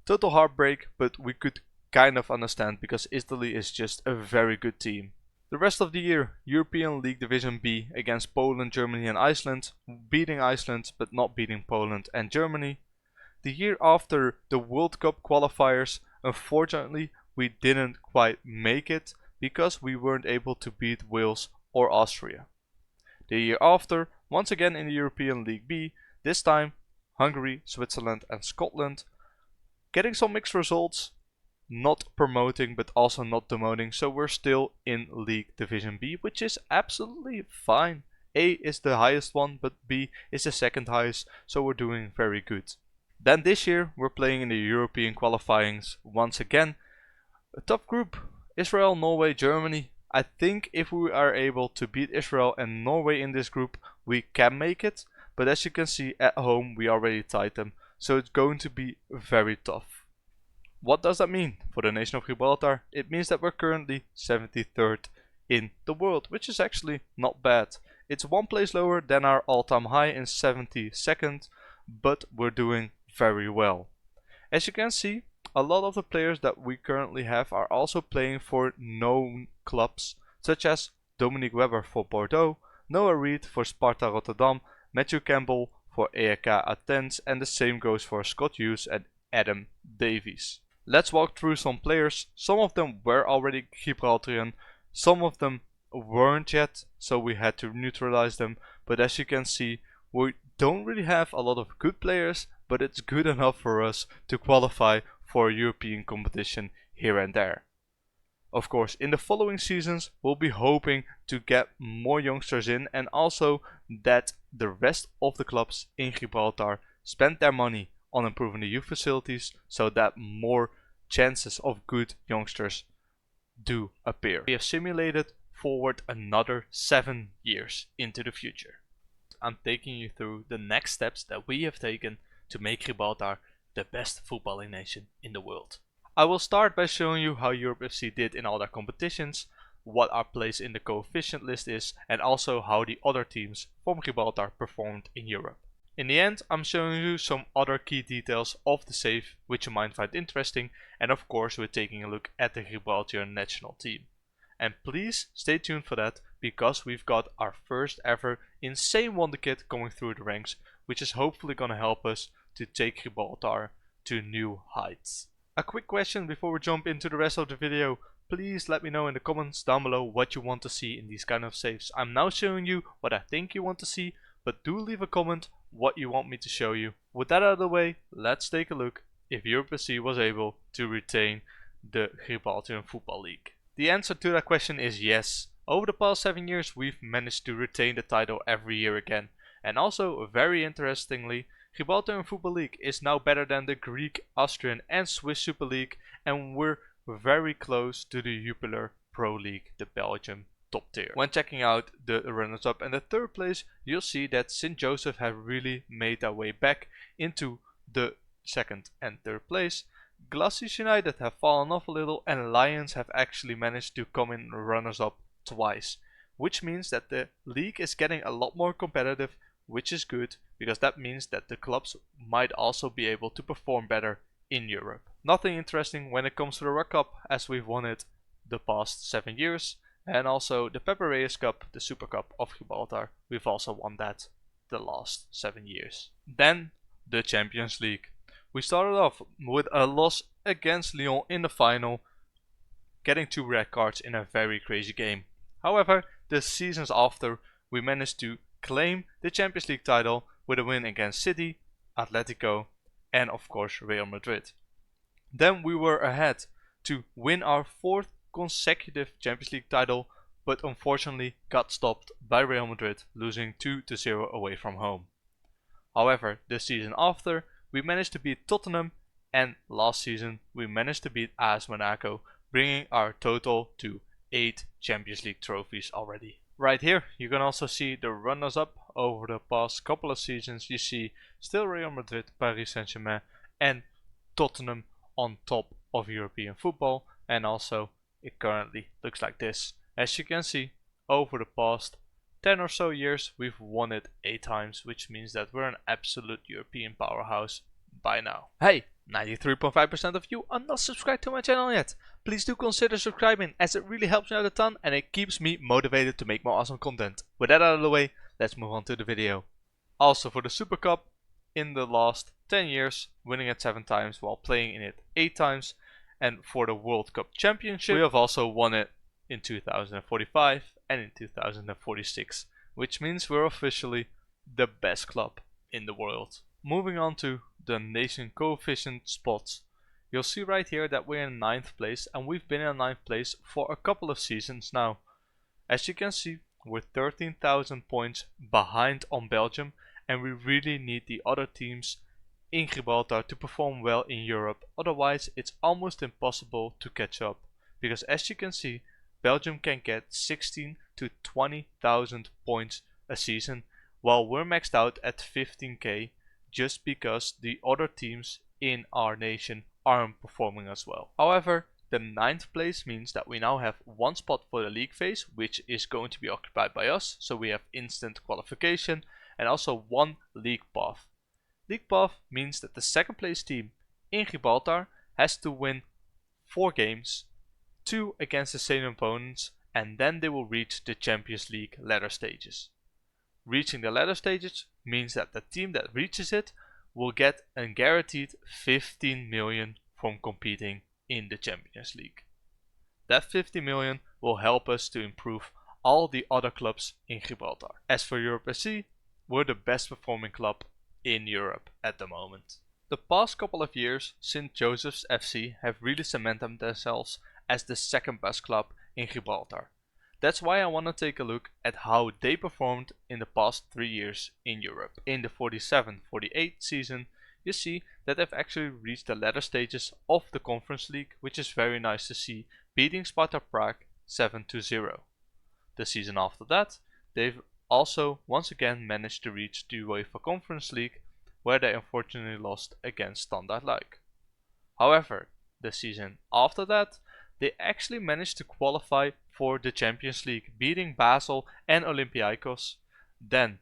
Speaker 1: Total heartbreak, but we could kind of understand because Italy is just a very good team. The rest of the year, European League Division B against Poland, Germany and Iceland, beating Iceland but not beating Poland and Germany. The year after the World Cup qualifiers, unfortunately we didn't quite make it because we weren't able to beat Wales or Austria. The year after, once again in the European League B, this time Hungary, Switzerland and Scotland, getting some mixed results, not promoting but also not demoting, so we're still in League Division B, which is absolutely fine. A is the highest one, but B is the second highest, so we're doing very good. Then this year we're playing in the European qualifyings once again. A tough group: Israel, Norway, Germany. I think if we are able to beat Israel and Norway in this group, we can make it, but as you can see at home we already tied them, so it's going to be very tough. What does that mean for the nation of Gibraltar? It means that we're currently 73rd in the world, which is actually not bad. It's one place lower than our all-time high in 72nd, but we're doing very well. As you can see, a lot of the players that we currently have are also playing for known clubs, such as Dominic Webber for Bordeaux, Noah Reid for Sparta Rotterdam, Matthew Campbell for AEK Athens, and the same goes for Scott Hughes and Adam Davies. Let's walk through some players. Some of them were already Gibraltarian, some of them weren't yet, so we had to neutralize them, but as you can see, we don't really have a lot of good players, but it's good enough for us to qualify for a European competition here and there. Of course, in the following seasons we'll be hoping to get more youngsters in, and also that the rest of the clubs in Gibraltar spend their money on improving the youth facilities so that more chances of good youngsters do appear. We have simulated forward another 7 years into the future. I'm taking you through the next steps that we have taken to make Gibraltar the best footballing nation in the world. I will start by showing you how Europe FC did in all their competitions, what our place in the coefficient list is, and also how the other teams from Gibraltar performed in Europe. In the end, I'm showing you some other key details of the save which you might find interesting, and of course we're taking a look at the Gibraltar national team. And please stay tuned for that, because we've got our first ever insane wonder kid coming through the ranks, which is hopefully going to help us to take Gibraltar to new heights. A quick question before we jump into the rest of the video. Please let me know in the comments down below what you want to see in these kind of saves. I'm now showing you what I think you want to see, but do leave a comment what you want me to show you. With that out of the way, let's take a look if Europe FC was able to retain the Gibraltar Football League. The answer to that question is yes. Over the past 7 years we've managed to retain the title every year again. And also, very interestingly, Gibraltar Football League is now better than the Greek, Austrian and Swiss Super League, and we're very close to the Jupiler Pro League, the Belgium top tier. When checking out the runners-up and the third place, you'll see that St. Joseph have really made their way back into the second and third place. Glacis United have fallen off a little, and Lions have actually managed to come in runners-up twice, which means that the league is getting a lot more competitive, which is good, because that means that the clubs might also be able to perform better in Europe. Nothing interesting when it comes to the Rug Cup, as we've won it the past 7 years, and also the Pepe Reyes Cup, the Super Cup of Gibraltar, we've also won that the last 7 years. Then the Champions League. We started off with a loss against Lyon in the final, getting 2 red cards in a very crazy game. However, the seasons after, we managed to claim the Champions League title with a win against City, Atletico and of course Real Madrid. Then we were ahead to win our 4th consecutive Champions League title, but unfortunately got stopped by Real Madrid, losing 2-0 away from home. However, the season after, we managed to beat Tottenham, and last season we managed to beat AS Monaco, bringing our total to 8 Champions League trophies already. Right here you can also see the runners-up over the past couple of seasons. You see still Real Madrid, Paris Saint-Germain and Tottenham on top of European football, and also it currently looks like this. As you can see, over the past 10 or so years we've won it 8 times, which means that we're an absolute European powerhouse by now. Hey, 93.5% of you are not subscribed to my channel yet. Please do consider subscribing, as it really helps me out a ton and it keeps me motivated to make more awesome content. With that out of the way, let's move on to the video. Also for the Super Cup, in the last 10 years, winning it 7 times while playing in it 8 times. And for the World Cup Championship, we have also won it in 2045 and in 2046, which means we're officially the best club in the world. Moving on to the nation coefficient spots, You'll see right here that we're in 9th place, and we've been in 9th place for a couple of seasons now. As you can see, we're 13,000 points behind on Belgium, and we really need the other teams in Gibraltar to perform well in Europe, otherwise it's almost impossible to catch up. Because as you can see, Belgium can get 16 to 20,000 points a season, while we're maxed out at 15k, just because the other teams in our nation aren't performing as well. However, the 9th place means that we now have one spot for the league phase, which is going to be occupied by us, so we have instant qualification, and also one league path. League path means that the 2nd place team in Gibraltar has to win 4 games, 2 against the same opponents, and then they will reach the Champions League ladder stages. Reaching the ladder stages means that the team that reaches it will get a guaranteed 15 million from competing in the Champions League. That 50 million will help us to improve all the other clubs in Gibraltar. As for Europe SC, we're the best performing club in Europe at the moment. The past couple of years, St. Joseph's FC have really cemented themselves as the 2nd best club in Gibraltar. That's why I want to take a look at how they performed in the past 3 years in Europe. In the 47-48 season, you see that they've actually reached the latter stages of the Conference League, which is very nice to see, beating Sparta Prague 7-0. The season after that, they've also once again managed to reach the UEFA Conference League, where they unfortunately lost against Standard Luik. However, the season after that, they actually managed to qualify for the Champions League, beating Basel and Olympiacos. Then,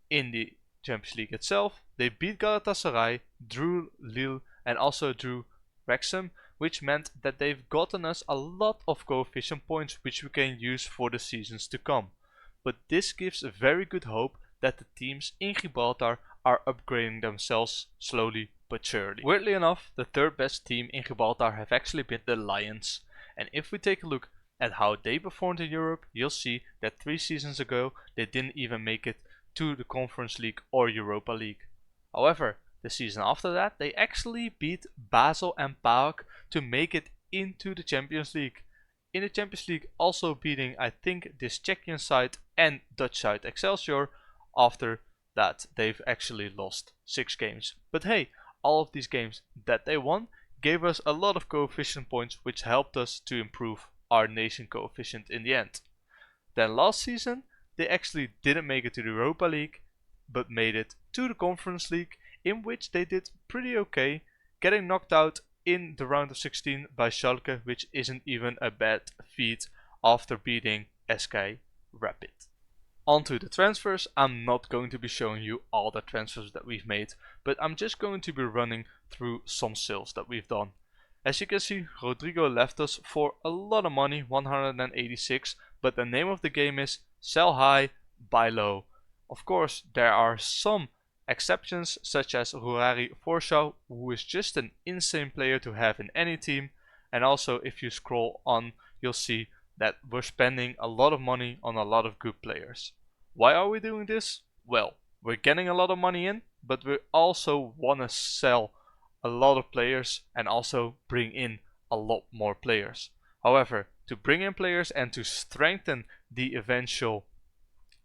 Speaker 1: in the Champions League itself, they beat Galatasaray, drew Lille, and also drew Wrexham, which meant that they've gotten us a lot of coefficient points which we can use for the seasons to come. But this gives a very good hope that the teams in Gibraltar are upgrading themselves slowly but surely. Weirdly enough, the 3rd best team in Gibraltar have actually been the Lions. And if we take a look at how they performed in Europe, you'll see that 3 seasons ago they didn't even make it to the Conference League or Europa League. However, the season after that they actually beat Basel and PAOK to make it into the Champions League. In the Champions League also beating, I think, this Czechian side and Dutch side Excelsior. After that they've actually lost 6 games. But hey, all of these games that they won gave us a lot of coefficient points, which helped us to improve our nation coefficient in the end. Then last season they actually didn't make it to the Europa League, but made it to the Conference League, in which they did pretty okay, getting knocked out in the round of 16 by Schalke, which isn't even a bad feat after beating SK Rapid. Onto the transfers. I'm not going to be showing you all the transfers that we've made, but I'm just going to be running through some sales that we've done. As you can see, Rodrigo left us for a lot of money, 186, but the name of the game is sell high, buy low. Of course, there are some exceptions, such as Rurari Forshaw, who is just an insane player to have in any team. And also, if you scroll on, you'll see that we're spending a lot of money on a lot of good players. Why are we doing this? Well, we're getting a lot of money in, but we also want to sell a lot of players and also bring in a lot more players. However, to bring in players and to strengthen the eventual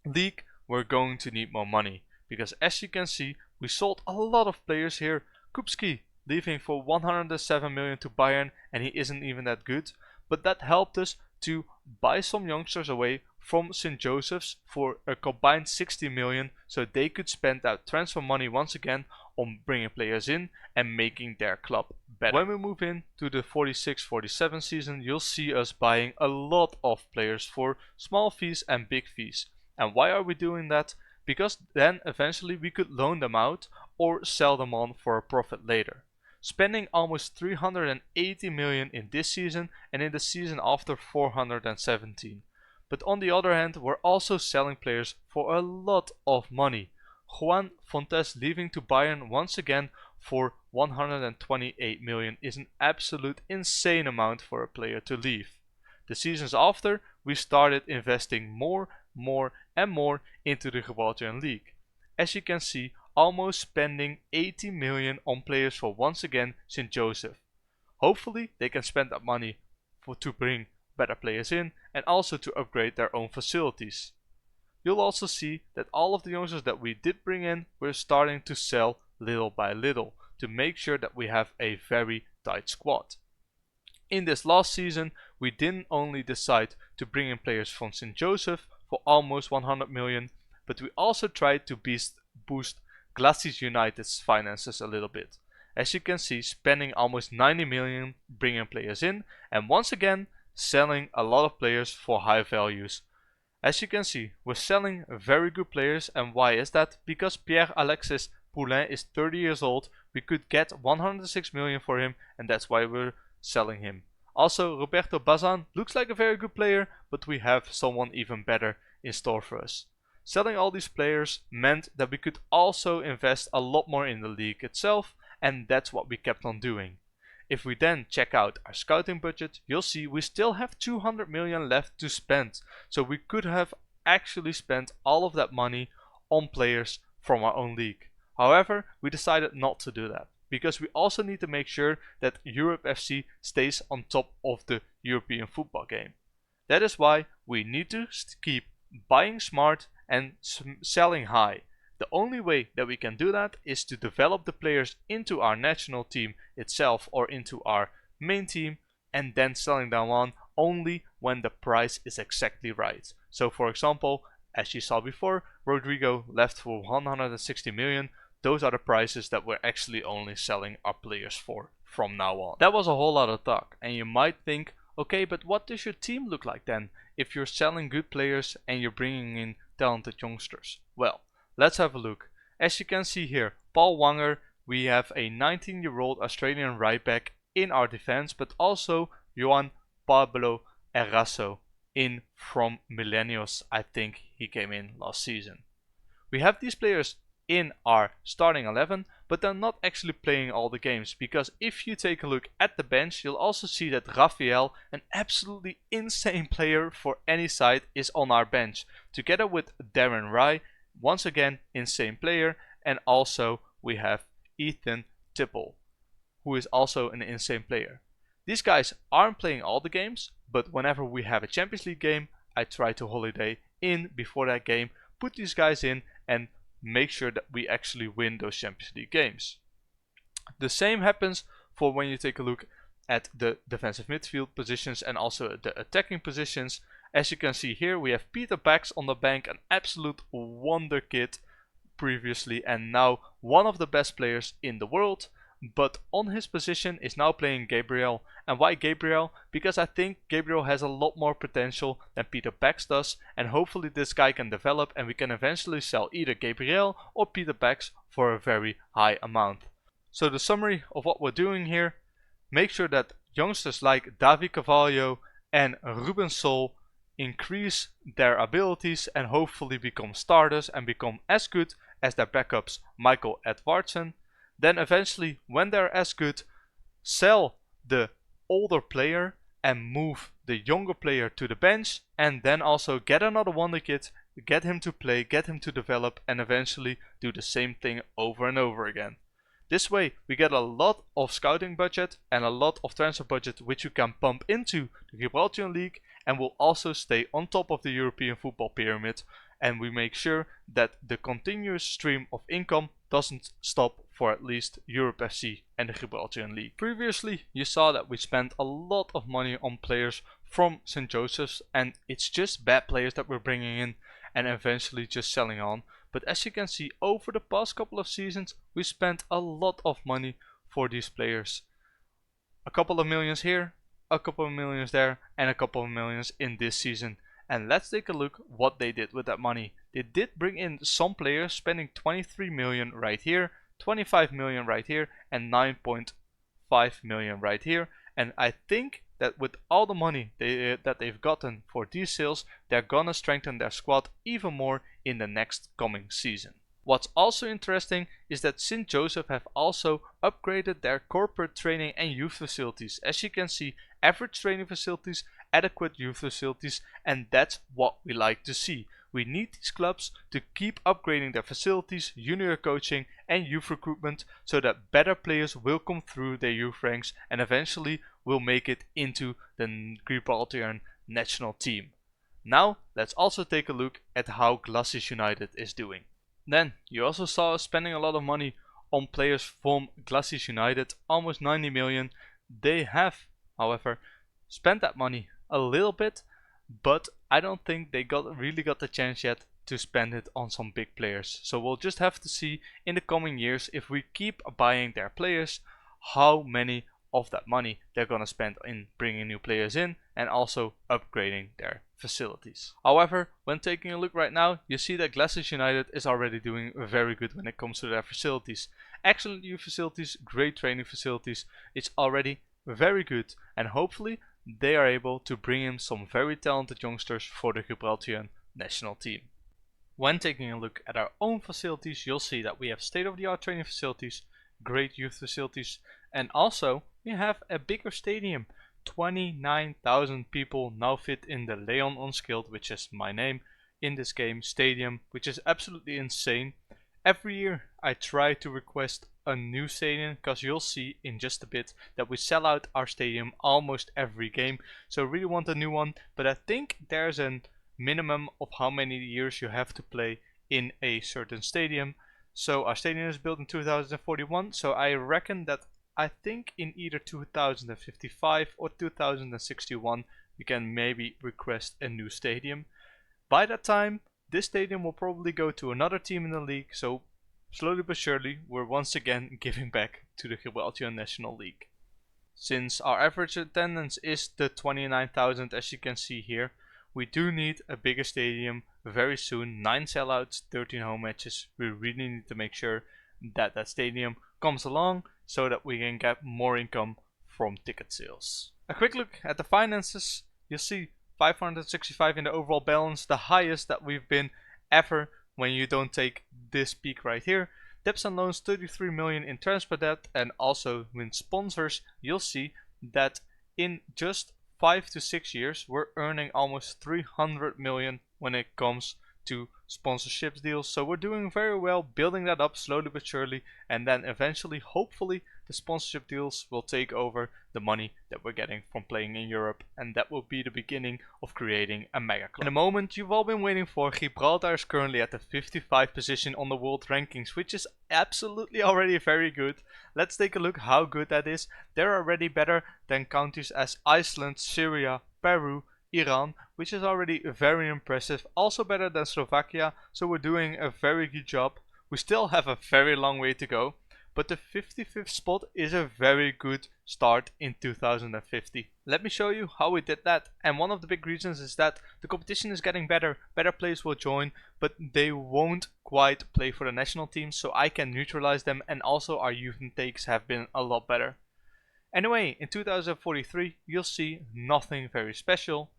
Speaker 1: league, we're going to need more money. Because as you can see, we sold a lot of players here. Kupski leaving for 107 million to Bayern, and he isn't even that good. But that helped us to buy some youngsters away from St. Joseph's for a combined 60 million, so they could spend that transfer money once again on bringing players in and making their club better. When we move in to the 46-47 season, you'll see us buying a lot of players for small fees and big fees. And why are we doing that? Because then eventually we could loan them out or sell them on for a profit later. Spending almost 380 million in this season, and in the season after 417. But on the other hand, we're also selling players for a lot of money. Juan Fontes leaving to Bayern once again for 128 million is an absolute insane amount for a player to leave. The seasons after, we started investing more and more into the Gibraltarian League. As you can see, almost spending 80 million on players for once again St. Joseph. Hopefully they can spend that money to bring better players in and also to upgrade their own facilities. You'll also see that all of the youngsters that we did bring in, we're starting to sell little by little to make sure that we have a very tight squad. In this last season, we didn't only decide to bring in players from St. Joseph for almost 100 million, but we also tried to boost Glacis United's finances a little bit. As you can see, spending almost 90 million bringing players in, and once again selling a lot of players for high values. As you can see, we're selling very good players, and why is that? Because Pierre-Alexis Poulain is 30 years old, we could get 106 million for him, and that's why we're selling him. Also, Roberto Bazan looks like a very good player, but we have someone even better in store for us. Selling all these players meant that we could also invest a lot more in the league itself, and that's what we kept on doing. If we then check out our scouting budget, you'll see we still have 200 million left to spend, so we could have actually spent all of that money on players from our own league. However, we decided not to do that, because we also need to make sure that Europe FC stays on top of the European football game. That is why we need to keep buying smart and selling high. The only way that we can do that is to develop the players into our national team itself or into our main team, and then selling them on only when the price is exactly right. So for example, as you saw before, Rodrigo left for 160 million. Those are the prices that we're actually only selling our players for from now on. That was a whole lot of talk, and you might think, okay, but what does your team look like then if you're selling good players and you're bringing in talented youngsters? Well, let's have a look. As you can see here, Paul Wanger, we have a 19-year-old Australian right back in our defense, but also Joan Pablo Eraso in from Millennials. I think he came in last season. We have these players in our starting 11, but they're not actually playing all the games, because if you take a look at the bench, you'll also see that Rafael, an absolutely insane player for any side, is on our bench, together with Darren Rye, once again insane player, and also we have Ethan Tipple, who is also an insane player. These guys aren't playing all the games, but whenever we have a Champions League game, I try to holiday in before that game, put these guys in and make sure that we actually win those Champions League games. The same happens for when you take a look at the defensive midfield positions and also the attacking positions. As you can see here, we have Peter Bax on the bank, an absolute wonder kid previously and now one of the best players in the world. But on his position is now playing Gabriel. And why Gabriel? Because I think Gabriel has a lot more potential than Peter Bax does, and hopefully this guy can develop and we can eventually sell either Gabriel or Peter Bax for a very high amount. So the summary of what we're doing here: make sure that youngsters like Davi Carvalho and Ruben Sol increase their abilities and hopefully become starters and become as good as their backups Michael Edvardsen. Then eventually, when they're as good, sell the older player and move the younger player to the bench, and then also get another wonder kid, get him to play, get him to develop, and eventually do the same thing over and over again. This way we get a lot of scouting budget and a lot of transfer budget which you can pump into the Gibraltar League, and will also stay on top of the European football pyramid, and we make sure that the continuous stream of income doesn't stop for at least Europe FC and the Gibraltar League. Previously you saw that we spent a lot of money on players from St. Joseph's, and it's just bad players that we're bringing in and eventually just selling on. But as you can see, over the past couple of seasons we spent a lot of money for these players. A couple of millions here, a couple of millions there, and a couple of millions in this season. And let's take a look what they did with that money. They did bring in some players, spending 23 million right here, 25 million right here, and 9.5 million right here. And I think that with all the money that they've gotten for these sales, they're gonna strengthen their squad even more in the next coming season. What's also interesting is that St. Joseph have also upgraded their corporate training and youth facilities. As you can see, average training facilities, adequate youth facilities, and that's what we like to see. We need these clubs to keep upgrading their facilities, junior coaching and youth recruitment so that better players will come through their youth ranks and eventually will make it into the Gibraltar national team. Now let's also take a look at how Glacis United is doing. Then you also saw us spending a lot of money on players from Glacis United, almost 90 million. They have, however, spent that money a little bit, but I don't think they really got the chance yet to spend it on some big players. So we'll just have to see in the coming years, if we keep buying their players, how many of that money they're gonna spend in bringing new players in and also upgrading their facilities. However, when taking a look right now, you see that Glacis United is already doing very good when it comes to their facilities. Excellent youth facilities, great training facilities. It's already very good, and hopefully they are able to bring in some very talented youngsters for the Gibraltarian national team. When taking a look at our own facilities, you'll see that we have state-of-the-art training facilities, great youth facilities, and also we have a bigger stadium. 29,000 people now fit in the Leon Unskilled, which is my name, in this game stadium, which is absolutely insane. Every year I try to request a new stadium, because you'll see in just a bit that we sell out our stadium almost every game. So I really want a new one, but I think there's a minimum of how many years you have to play in a certain stadium. So our stadium is built in 2041, so I reckon that I think in either 2055 or 2061 you can maybe request a new stadium. By that time, this stadium will probably go to another team in the league, so slowly but surely we're once again giving back to the Gibraltar National League. Since our average attendance is the 29,000 as you can see here, we do need a bigger stadium very soon. 9 sellouts, 13 home matches. We really need to make sure that that stadium comes along so that we can get more income from ticket sales. A quick look at the finances. You'll see 565 in the overall balance, the highest that we've been ever when you don't take this peak right here. Debts and loans 33 million in transfer debt, and also with sponsors you'll see that in just 5 to 6 years we're earning almost 300 million when it comes to sponsorship deals. So we're doing very well building that up slowly but surely, and then eventually hopefully the sponsorship deals will take over the money that we're getting from playing in Europe, and that will be the beginning of creating a mega club. In the moment you've all been waiting for, Gibraltar is currently at the 55 position on the world rankings, which is absolutely already very good. Let's take a look how good that is. They're already better than countries as Iceland, Syria, Peru, Iran, which is already very impressive. Also better than Slovakia, so we're doing a very good job. We still have a very long way to go, but the 55th spot is a very good start in 2050. Let me show you how we did that, and one of the big reasons is that the competition is getting better. Better players will join, but they won't quite play for the national team, so I can neutralize them, and also our youth intakes have been a lot better. Anyway, in 2043 you'll see nothing very special.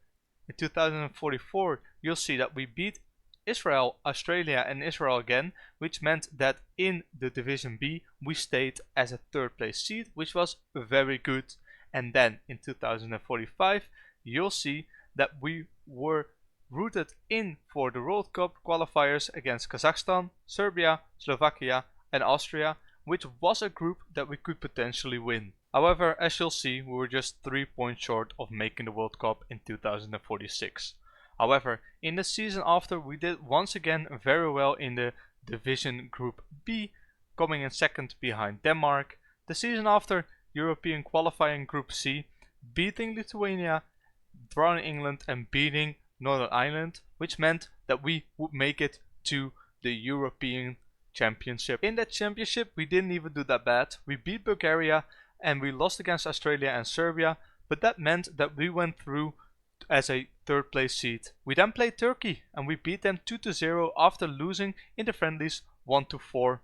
Speaker 1: In 2044 you'll see that we beat Israel, Australia and Israel again, which meant that in the Division B we stayed as a third place seed, which was very good. And then in 2045 you'll see that we were rooted in for the World Cup qualifiers against Kazakhstan, Serbia, Slovakia and Austria, which was a group that we could potentially win. However, as you'll see, we were just 3 points short of making the World Cup in 2046. However, in the season after we did once again very well in the Division Group B, coming in second behind Denmark. The season after, European qualifying Group C, beating Lithuania, drawing England and beating Northern Ireland, which meant that we would make it to the European Championship. In that championship we didn't even do that bad. We beat Bulgaria and we lost against Australia and Serbia, but that meant that we went through as a third place seed. We then played Turkey and we beat them 2-0 after losing in the friendlies 1-4.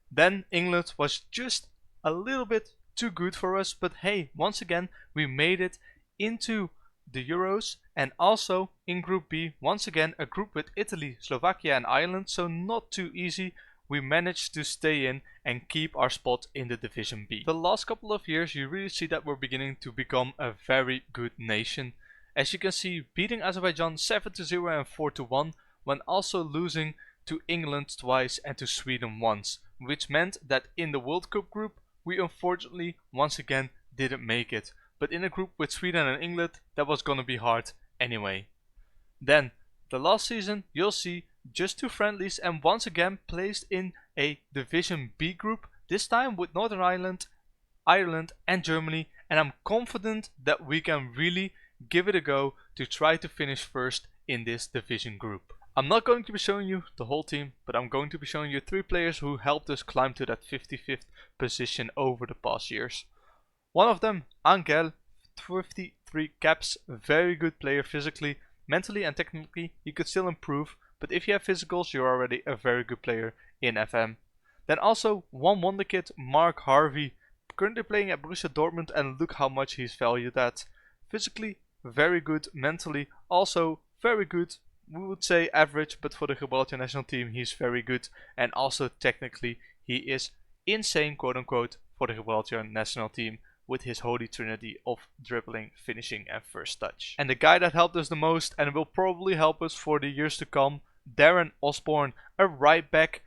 Speaker 1: Then England was just a little bit too good for us, but hey, once again we made it into the Euros, and also in Group B, once again a group with Italy, Slovakia and Ireland, so not too easy. We managed to stay in and keep our spot in the Division B. The last couple of years you really see that we're beginning to become a very good nation. As you can see, beating Azerbaijan 7-0 and 4-1 when also losing to England twice and to Sweden once, which meant that in the World Cup group we unfortunately once again didn't make it. But in a group with Sweden and England, that was gonna be hard anyway. Then, the last season, you'll see just 2 friendlies and once again placed in a Division B group, this time with Northern Ireland, Ireland and Germany, and I'm confident that we can really give it a go to try to finish first in this division group. I'm not going to be showing you the whole team, but I'm going to be showing you 3 players who helped us climb to that 55th position over the past years. One of them, Angel, 53 caps, very good player physically, mentally and technically he could still improve, but if you have physicals you're already a very good player in FM. Then also one wonderkid, Mark Harvey, currently playing at Borussia Dortmund, and look how much he's valued at. Physically very good, mentally also very good, we would say average, but for the Gibraltar national team he's very good, and also technically he is insane quote unquote for the Gibraltar national team with his holy trinity of dribbling, finishing and first touch. And the guy that helped us the most and will probably help us for the years to come, Darren Osborne, a right back,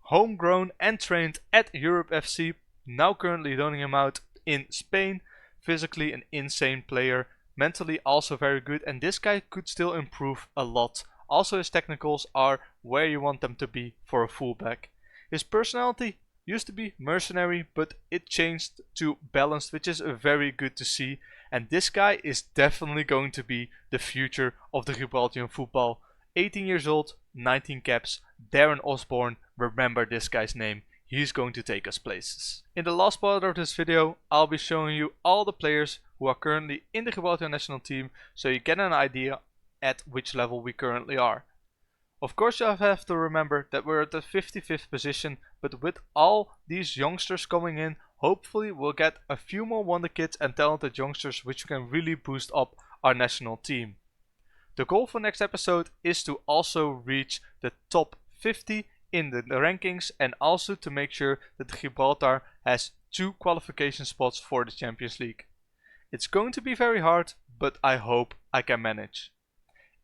Speaker 1: homegrown and trained at Europe FC, now currently loaning him out in Spain. Physically an insane player, mentally also very good, and this guy could still improve a lot. Also his technicals are where you want them to be for a fullback. His personality used to be mercenary, but it changed to balanced, which is very good to see. And this guy is definitely going to be the future of the Gibraltarian football. 18 years old, 19 caps, Darren Osborne, remember this guy's name. He's going to take us places. In the last part of this video, I'll be showing you all the players who are currently in the Gibraltar national team, so you get an idea at which level we currently are. Of course you have to remember that we're at the 55th position, but with all these youngsters coming in, hopefully we'll get a few more wonder kids and talented youngsters which can really boost up our national team. The goal for next episode is to also reach the top 50 in the rankings, and also to make sure that Gibraltar has 2 qualification spots for the Champions League. It's going to be very hard, but I hope I can manage.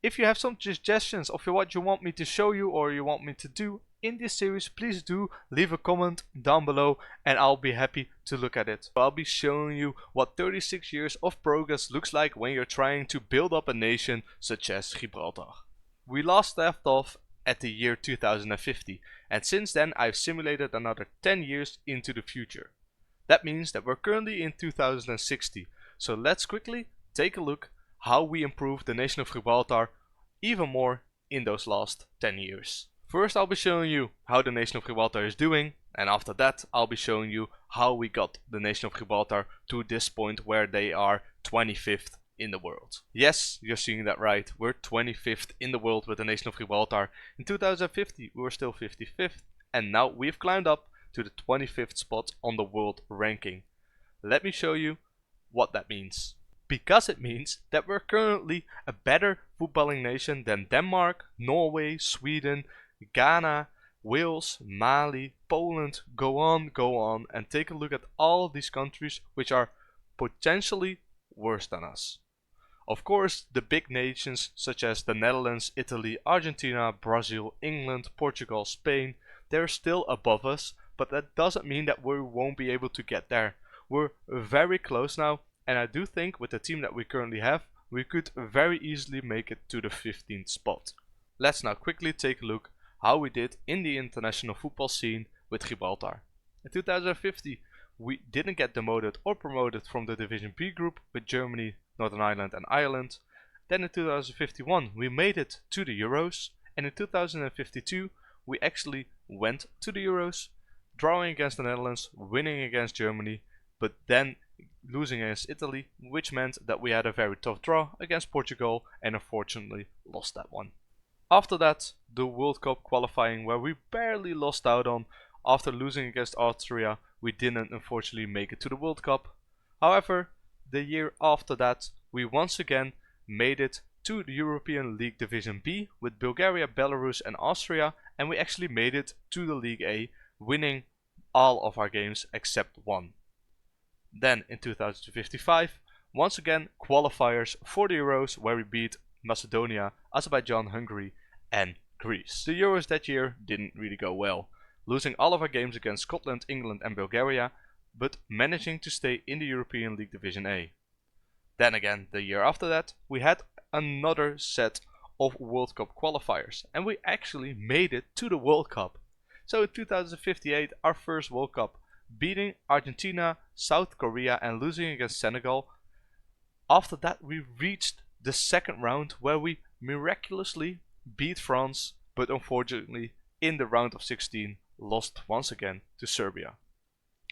Speaker 1: If you have some suggestions of what you want me to show you or you want me to do in this series, please do leave a comment down below and I'll be happy to look at it. I'll be showing you what 36 years of progress looks like when you're trying to build up a nation such as Gibraltar. We last left off at the year 2050, and since then I've simulated another 10 years into the future. That means that we're currently in 2060, so let's quickly take a look how we improved the nation of Gibraltar even more in those last 10 years. First I'll be showing you how the nation of Gibraltar is doing, and after that I'll be showing you how we got the nation of Gibraltar to this point where they are 25th in the world. Yes, you're seeing that right, we're 25th in the world with the nation of Gibraltar. In 2050 we were still 55th, and now we've climbed up to the 25th spot on the world ranking. Let me show you what that means. Because it means that we're currently a better footballing nation than Denmark, Norway, Sweden, Ghana, Wales, Mali, Poland, go on, and take a look at all these countries which are potentially worse than us. Of course, the big nations such as the Netherlands, Italy, Argentina, Brazil, England, Portugal, Spain, they're still above us, but that doesn't mean that we won't be able to get there. We're very close now. And I do think with the team that we currently have, we could very easily make it to the 15th spot. Let's now quickly take a look how we did in the international football scene with Gibraltar. In 2050, we didn't get demoted or promoted from the Division B group with Germany, Northern Ireland and Ireland. Then in 2051, we made it to the Euros. And in 2052, we actually went to the Euros, drawing against the Netherlands, winning against Germany, but then losing against Italy, which meant that we had a very tough draw against Portugal and unfortunately lost that one. After that, the World Cup qualifying, where we barely lost out on. After losing against Austria, we didn't unfortunately make it to the World Cup. However, the year after that, we once again made it to the European League Division B with Bulgaria, Belarus and Austria, and we actually made it to the League A, winning all of our games except one. Then in 2055, once again qualifiers for the Euros, where we beat Macedonia, Azerbaijan, Hungary and Greece. The Euros that year didn't really go well, losing all of our games against Scotland, England and Bulgaria, but managing to stay in the European League Division A. Then again, the year after that, we had another set of World Cup qualifiers, and we actually made it to the World Cup. So in 2058, our first World Cup, beating Argentina, South Korea and losing against Senegal. After that we reached the second round where we miraculously beat France, but unfortunately in the round of 16 lost once again to Serbia.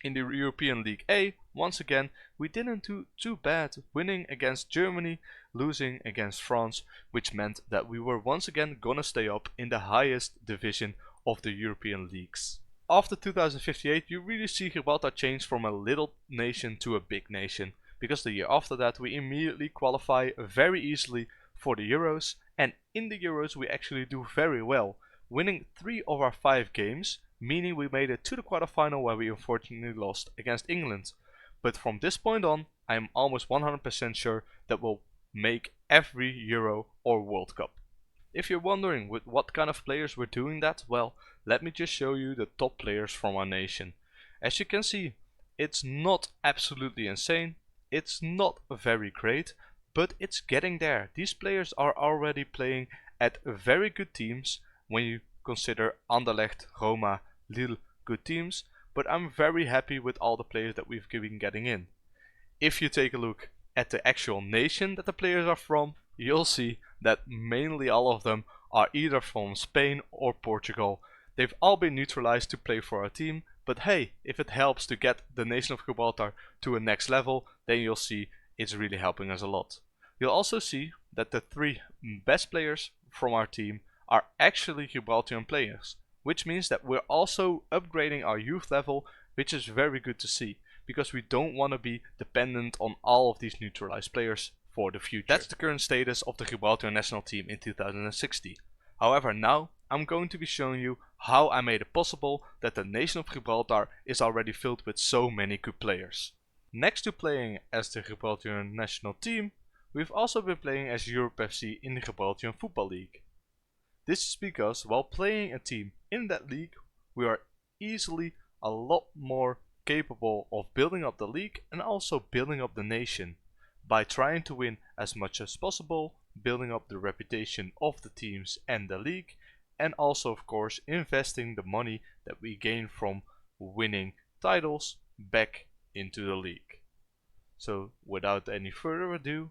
Speaker 1: In the European League A, once again, we didn't do too bad, winning against Germany, losing against France, which meant that we were once again gonna stay up in the highest division of the European leagues. After 2058, you really see Gibraltar change from a little nation to a big nation, because the year after that we immediately qualify very easily for the Euros, and in the Euros we actually do very well, winning 3 of our 5 games, meaning we made it to the quarterfinal where we unfortunately lost against England. But from this point on, I am almost 100% sure that we'll make every Euro or World Cup. If you're wondering with what kind of players we're doing that, well, let me just show you the top players from our nation. As you can see, it's not absolutely insane, it's not very great, but it's getting there. These players are already playing at very good teams when you consider Anderlecht, Roma, Lille good teams, but I'm very happy with all the players that we've been getting in. If you take a look at the actual nation that the players are from, you'll see that mainly all of them are either from Spain or Portugal. They've all been neutralized to play for our team, but hey, if it helps to get the nation of Gibraltar to a next level, then you'll see it's really helping us a lot. You'll also see that the 3 best players from our team are actually Gibraltarian players, which means that we're also upgrading our youth level, which is very good to see, because we don't want to be dependent on all of these neutralized players for the future. That's the current status of the Gibraltar national team in 2060. However, now I'm going to be showing you how I made it possible that the nation of Gibraltar is already filled with so many good players. Next to playing as the Gibraltarian national team, we've also been playing as Europe FC in the Gibraltarian Football League. This is because while playing a team in that league, we are easily a lot more capable of building up the league and also building up the nation by trying to win as much as possible, building up the reputation of the teams and the league, and also of course investing the money that we gain from winning titles back into the league. So without any further ado,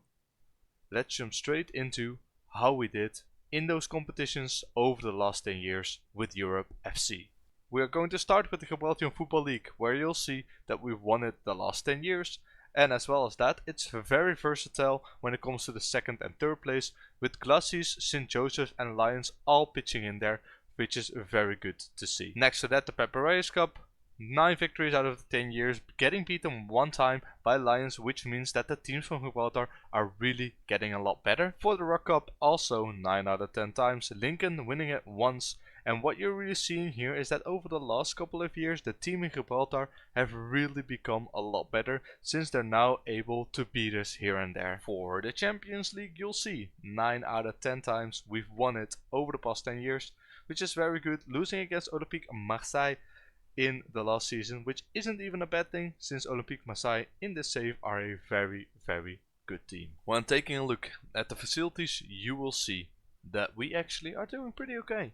Speaker 1: let's jump straight into how we did in those competitions over the last 10 years with Europe FC. We are going to start with the Gibraltarian Football League, where you'll see that we've won it the last 10 years, and as well as that, it's very versatile when it comes to the second and third place, with Glacis, St. Joseph and Lions all pitching in there, which is very good to see. Next to that, the Paparazzi Cup, 9 victories out of the 10 years, getting beaten 1 time by Lions, which means that the teams from Gibraltar are really getting a lot better. For the Rock Cup, also 9 out of 10 times, Lincoln winning it once. And what you're really seeing here is that over the last couple of years, the team in Gibraltar have really become a lot better, since they're now able to beat us here and there. For the Champions League, you'll see 9 out of 10 times we've won it over the past 10 years, which is very good, losing against Olympique Marseille in the last season, which isn't even a bad thing, since Olympique Marseille in this save are a very good team. When taking a look at the facilities, you will see that we actually are doing pretty okay.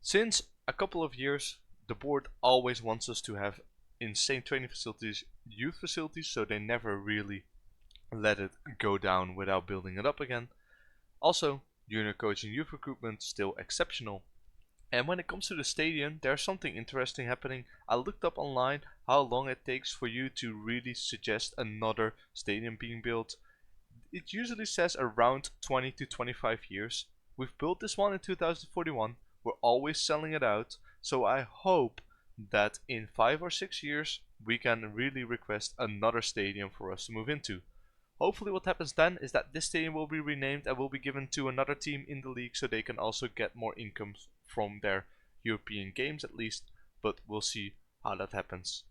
Speaker 1: Since a couple of years, the board always wants us to have insane training facilities, youth facilities, so they never really let it go down without building it up again. Also, junior coaching, youth recruitment still exceptional. And when it comes to the stadium, there's something interesting happening. I looked up online how long it takes for you to really suggest another stadium being built. It usually says around 20 to 25 years. We've built this one in 2041. We're always selling it out. So I hope that in 5 or 6 years we can really request another stadium for us to move into. Hopefully what happens then is that this stadium will be renamed and will be given to another team in the league, so they can also get more income from their European games at least, but we'll see how that happens.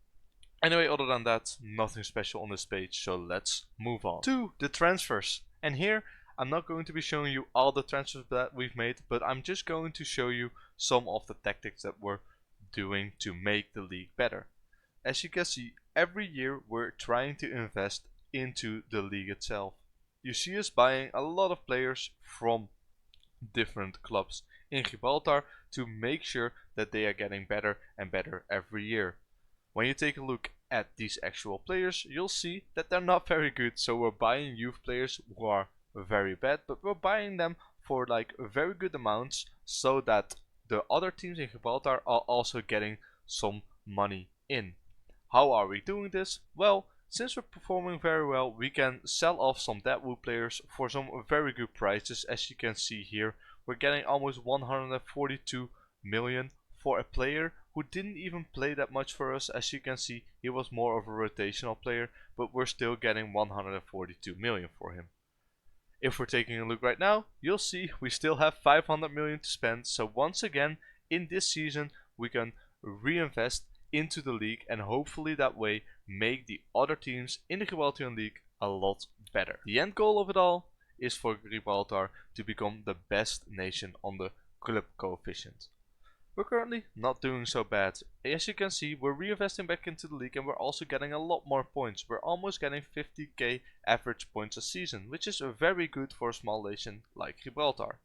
Speaker 1: Anyway, other than that, nothing special on this page, so let's move on to the transfers. And here I'm not going to be showing you all the transfers that we've made, but I'm just going to show you some of the tactics that we're doing to make the league better. As you can see, every year we're trying to invest into the league itself. You see us buying a lot of players from different clubs in Gibraltar to make sure that they are getting better and better every year. When you take a look at these actual players, you'll see that they're not very good, so we're buying youth players who are very bad, but we're buying them for like very good amounts so that the other teams in Gibraltar are also getting some money in. How are we doing this? Well, since we're performing very well, we can sell off some Deadwood players for some very good prices. As you can see here, we're getting almost 142 million for a player who didn't even play that much for us. As you can see, he was more of a rotational player, but we're still getting 142 million for him. If we're taking a look right now, you'll see we still have 500 million to spend. So once again, in this season, we can reinvest into the league and hopefully that way make the other teams in the Gibraltarian League a lot better. The end goal of it all is for Gibraltar to become the best nation on the club coefficient. We're currently not doing so bad. As you can see, we're reinvesting back into the league and we're also getting a lot more points. We're almost getting 50k average points a season, which is very good for a small nation like Gibraltar.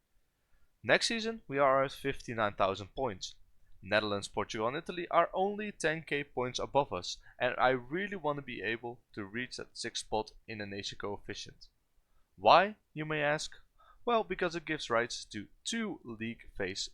Speaker 1: Next season we are at 59,000 points. Netherlands, Portugal and Italy are only 10k points above us, and I really want to be able to reach that 6th spot in the nation coefficient. Why, you may ask? Well, because it gives rights to 2 league phase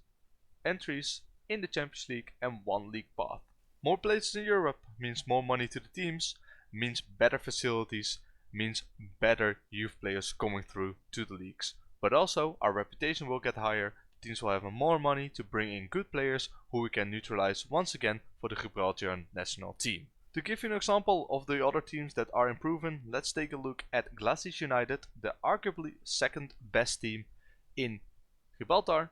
Speaker 1: entries in the Champions League and 1 league path. More places in Europe means more money to the teams, means better facilities, means better youth players coming through to the leagues. But also our reputation will get higher, teams will have more money to bring in good players who we can neutralize once again for the Gibraltarian national team. To give you an example of the other teams that are improving, let's take a look at Glacis United, the arguably second best team in Gibraltar.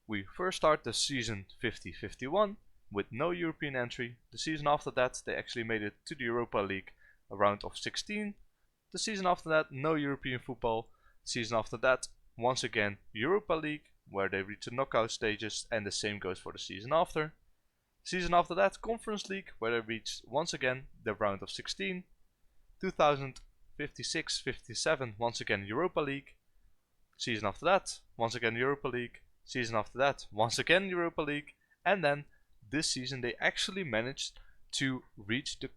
Speaker 1: We first start the season 50-51 with no European entry. The season after that they actually made it to the Europa League, a round of 16. The season after that no European football. The season after that once again Europa League, where they reach the knockout stages, and the same goes for the season after. Season after that Conference League, where they reached once again the round of 16. 2056-57 once again Europa League. Season after that once again Europa League. Season after that once again Europa League, and then this season they actually managed to reach the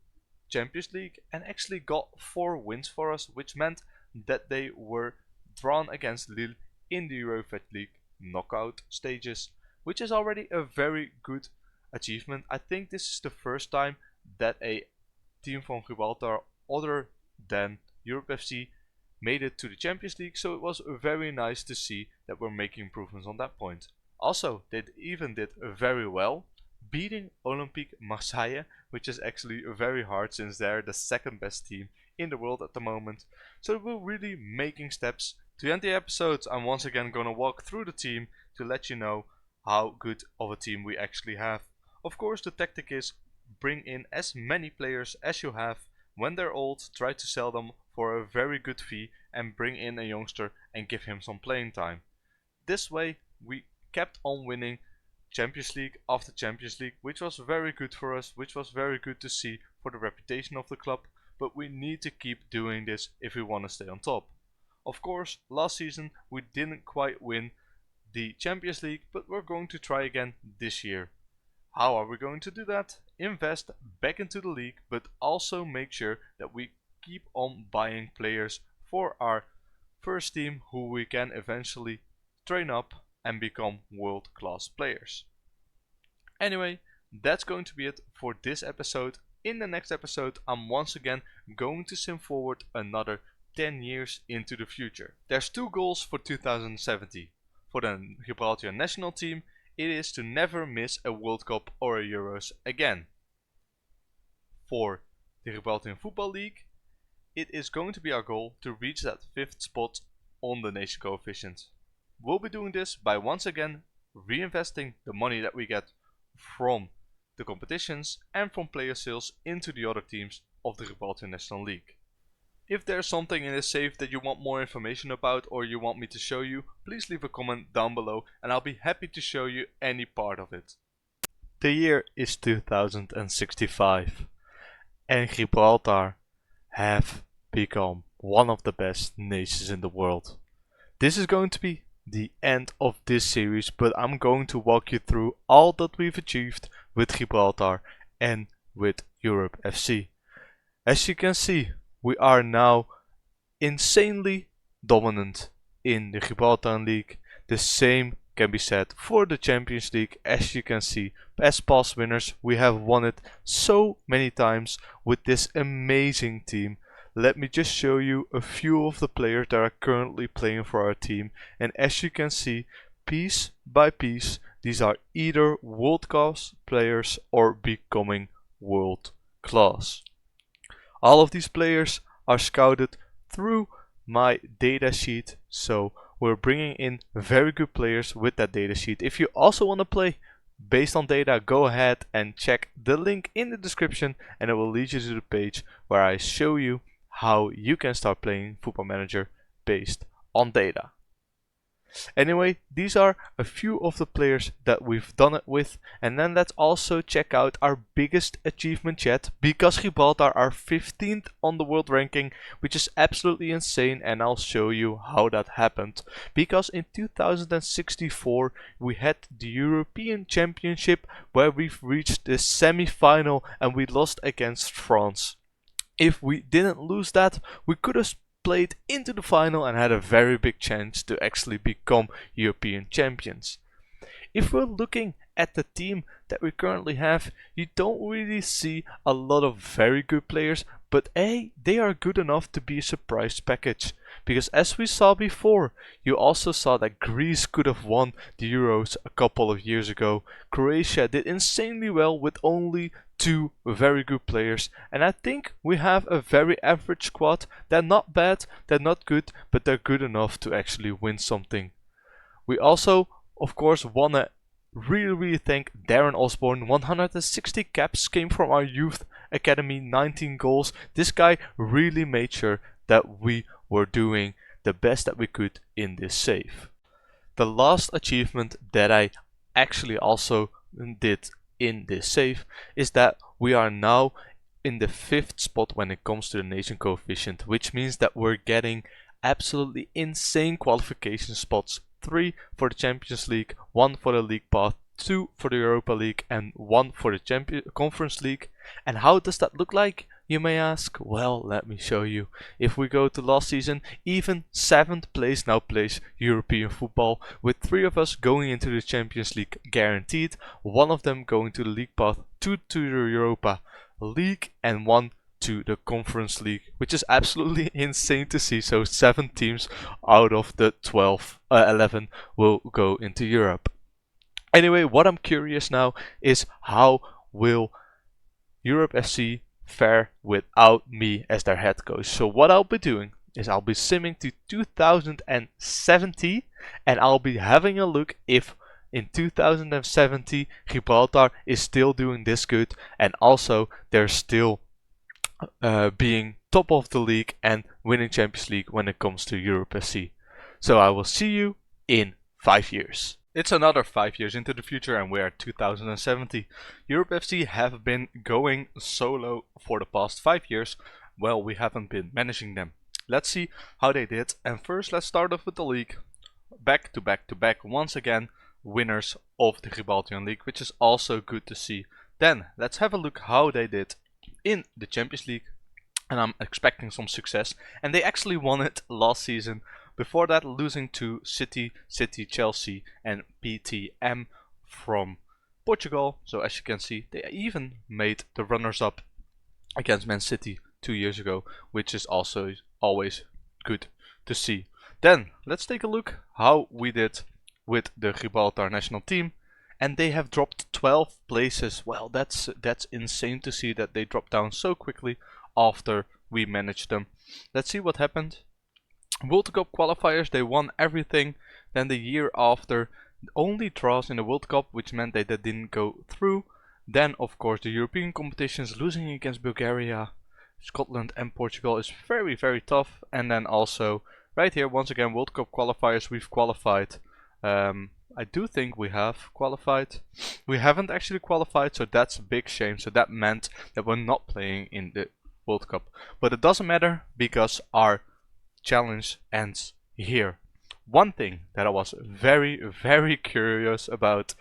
Speaker 1: Champions League and actually got 4 wins for us, which meant that they were drawn against Lille in the Europa League knockout stages, which is already a very good achievement. I think this is the first time that a team from Gibraltar other than Europe FC made it to the Champions League, so it was very nice to see that we're making improvements on that point. Also, they even did very well, beating Olympique Marseille, which is actually very hard since they're the second best team in the world at the moment. So we're really making steps. To end the episode, I'm once again gonna walk through the team to let you know how good of a team we actually have. Of course, the tactic is bring in as many players as you have. When they're old, try to sell them for a very good fee and bring in a youngster and give him some playing time. This way we kept on winning Champions League after Champions League, which was very good for us, which was very good to see for the reputation of the club, but we need to keep doing this if we want to stay on top. Of course, last season we didn't quite win the Champions League, but we're going to try again this year. How are we going to do that? Invest back into the league, but also make sure that we keep on buying players for our first team who we can eventually train up and become world-class players. Anyway, that's going to be it for this episode. In the next episode, I'm once again going to sim forward another 10 years into the future. There's 2 goals for 2070. For the Gibraltar national team, it is to never miss a World Cup or a Euros again. For the Gibraltar Football League, it is going to be our goal to reach that 5th spot on the nation coefficient. We'll be doing this by once again reinvesting the money that we get from the competitions and from player sales into the other teams of the Gibraltar National League. If there's something in this save that you want more information about or you want me to show you, please leave a comment down below and I'll be happy to show you any part of it. The year is 2065 and Gibraltar have become one of the best nations in the world. This is going to be the end of this series, but I'm going to walk you through all that we've achieved with Gibraltar and with Europe FC. As you can see, we are now insanely dominant in the Gibraltar League. The same can be said for the Champions League. As you can see, as past winners, we have won it so many times with this amazing team. Let me just show you a few of the players that are currently playing for our team, and as you can see, piece by piece, these are either world class players or becoming world class. All of these players are scouted through my data sheet, so we're bringing in very good players with that data sheet. If you also want to play based on data, go ahead and check the link in the description and it will lead you to the page where I show you how you can start playing Football Manager based on data. Anyway, these are a few of the players that we've done it with, and then let's also check out our biggest achievement yet, because Gibraltar are 15th on the world ranking, which is absolutely insane, and I'll show you how that happened. Because in 2064 we had the European Championship where we've reached the semi-final and we lost against France. If we didn't lose that, we could have played into the final and had a very big chance to actually become European champions. If we're looking at the team that we currently have, you don't really see a lot of very good players, but they are good enough to be a surprise package. Because as we saw before, you also saw that Greece could have won the Euros a couple of years ago. Croatia did insanely well with only 2 very good players, and I think we have a very average squad. They're not bad, they're not good, but they're good enough to actually win something. We also, of course, want to really thank Darren Osborne. 160 caps came from our youth academy, 19 goals. This guy really made sure that we were doing the best that we could in this save. The last achievement that I actually also did in this save is that we are now in the 5th spot when it comes to the nation coefficient, which means that we're getting absolutely insane qualification spots. 3 for the Champions League, 1 for the League Path, 2 for the Europa League and 1 for the Conference League. And how does that look like, you may ask? Well, let me show you. If we go to last season, even 7th place now plays European football, with 3 of us going into the Champions League guaranteed, 1 of them going to the League Path, 2 to the Europa League and 1 to the Conference League, which is absolutely insane to see. So 7 teams out of the 11 will go into Europe. Anyway, what I'm curious now is how will Europe FC fare without me as their head coach. So what I'll be doing is I'll be simming to 2070 and I'll be having a look if in 2070 Gibraltar is still doing this good and also they're still being top of the league and winning Champions League when it comes to Europe FC. So I will see you in 5 years. It's another 5 years into the future and we're at 2070. Europe FC have been going solo for the past 5 years. Well, we haven't been managing them. Let's see how they did, and first let's start off with the league. Back to back once again winners of the Gibraltar League, which is also good to see. Then let's have a look how they did in the Champions League, and I'm expecting some success, and they actually won it last season. Before that, losing to City, Chelsea and PTM from Portugal. So as you can see, they even made the runners-up against Man City 2 years ago, which is also always good to see. Then let's take a look how we did with the Gibraltar national team. And they have dropped 12 places. Well, that's insane to see that they dropped down so quickly after we managed them. Let's see what happened. World Cup qualifiers, they won everything. Then the year after, only draws in the World Cup, which meant they didn't go through. Then of course the European competitions, losing against Bulgaria, Scotland and Portugal is very, very tough. And then also right here, once again, World Cup qualifiers, we've qualified. I do think we have qualified. We haven't actually qualified, so that's a big shame. So that meant that we're not playing in the World Cup. But it doesn't matter because our challenge ends here. One thing that I was very, very curious about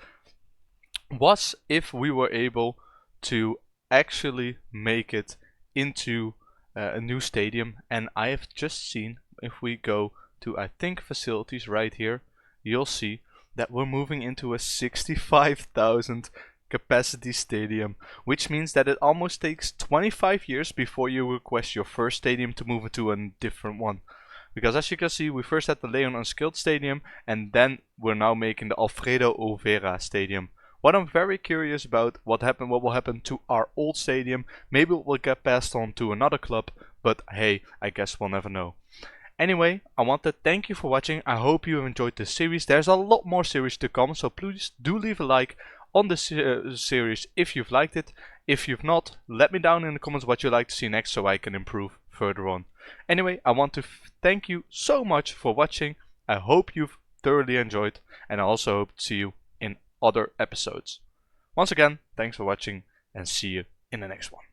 Speaker 1: was if we were able to actually make it into a new stadium. And I have just seen, if we go to, I think, facilities right here, you'll see that we're moving into a 65,000 capacity stadium, which means that it almost takes 25 years before you request your first stadium to move into a different one. Because as you can see, we first had the Leon Unskilled Stadium, and then we're now making the Alfredo Overa Stadium. What I'm very curious about, what will happen to our old stadium. Maybe it will get passed on to another club, but hey, I guess we'll never know. Anyway, I want to thank you for watching. I hope you have enjoyed this series. There's a lot more series to come, so please do leave a like on this series if you've liked it. If you've not, let me down in the comments what you'd like to see next so I can improve further on. Anyway, I want to thank you so much for watching. I hope you've thoroughly enjoyed, and I also hope to see you in other episodes. Once again, thanks for watching, and see you in the next one.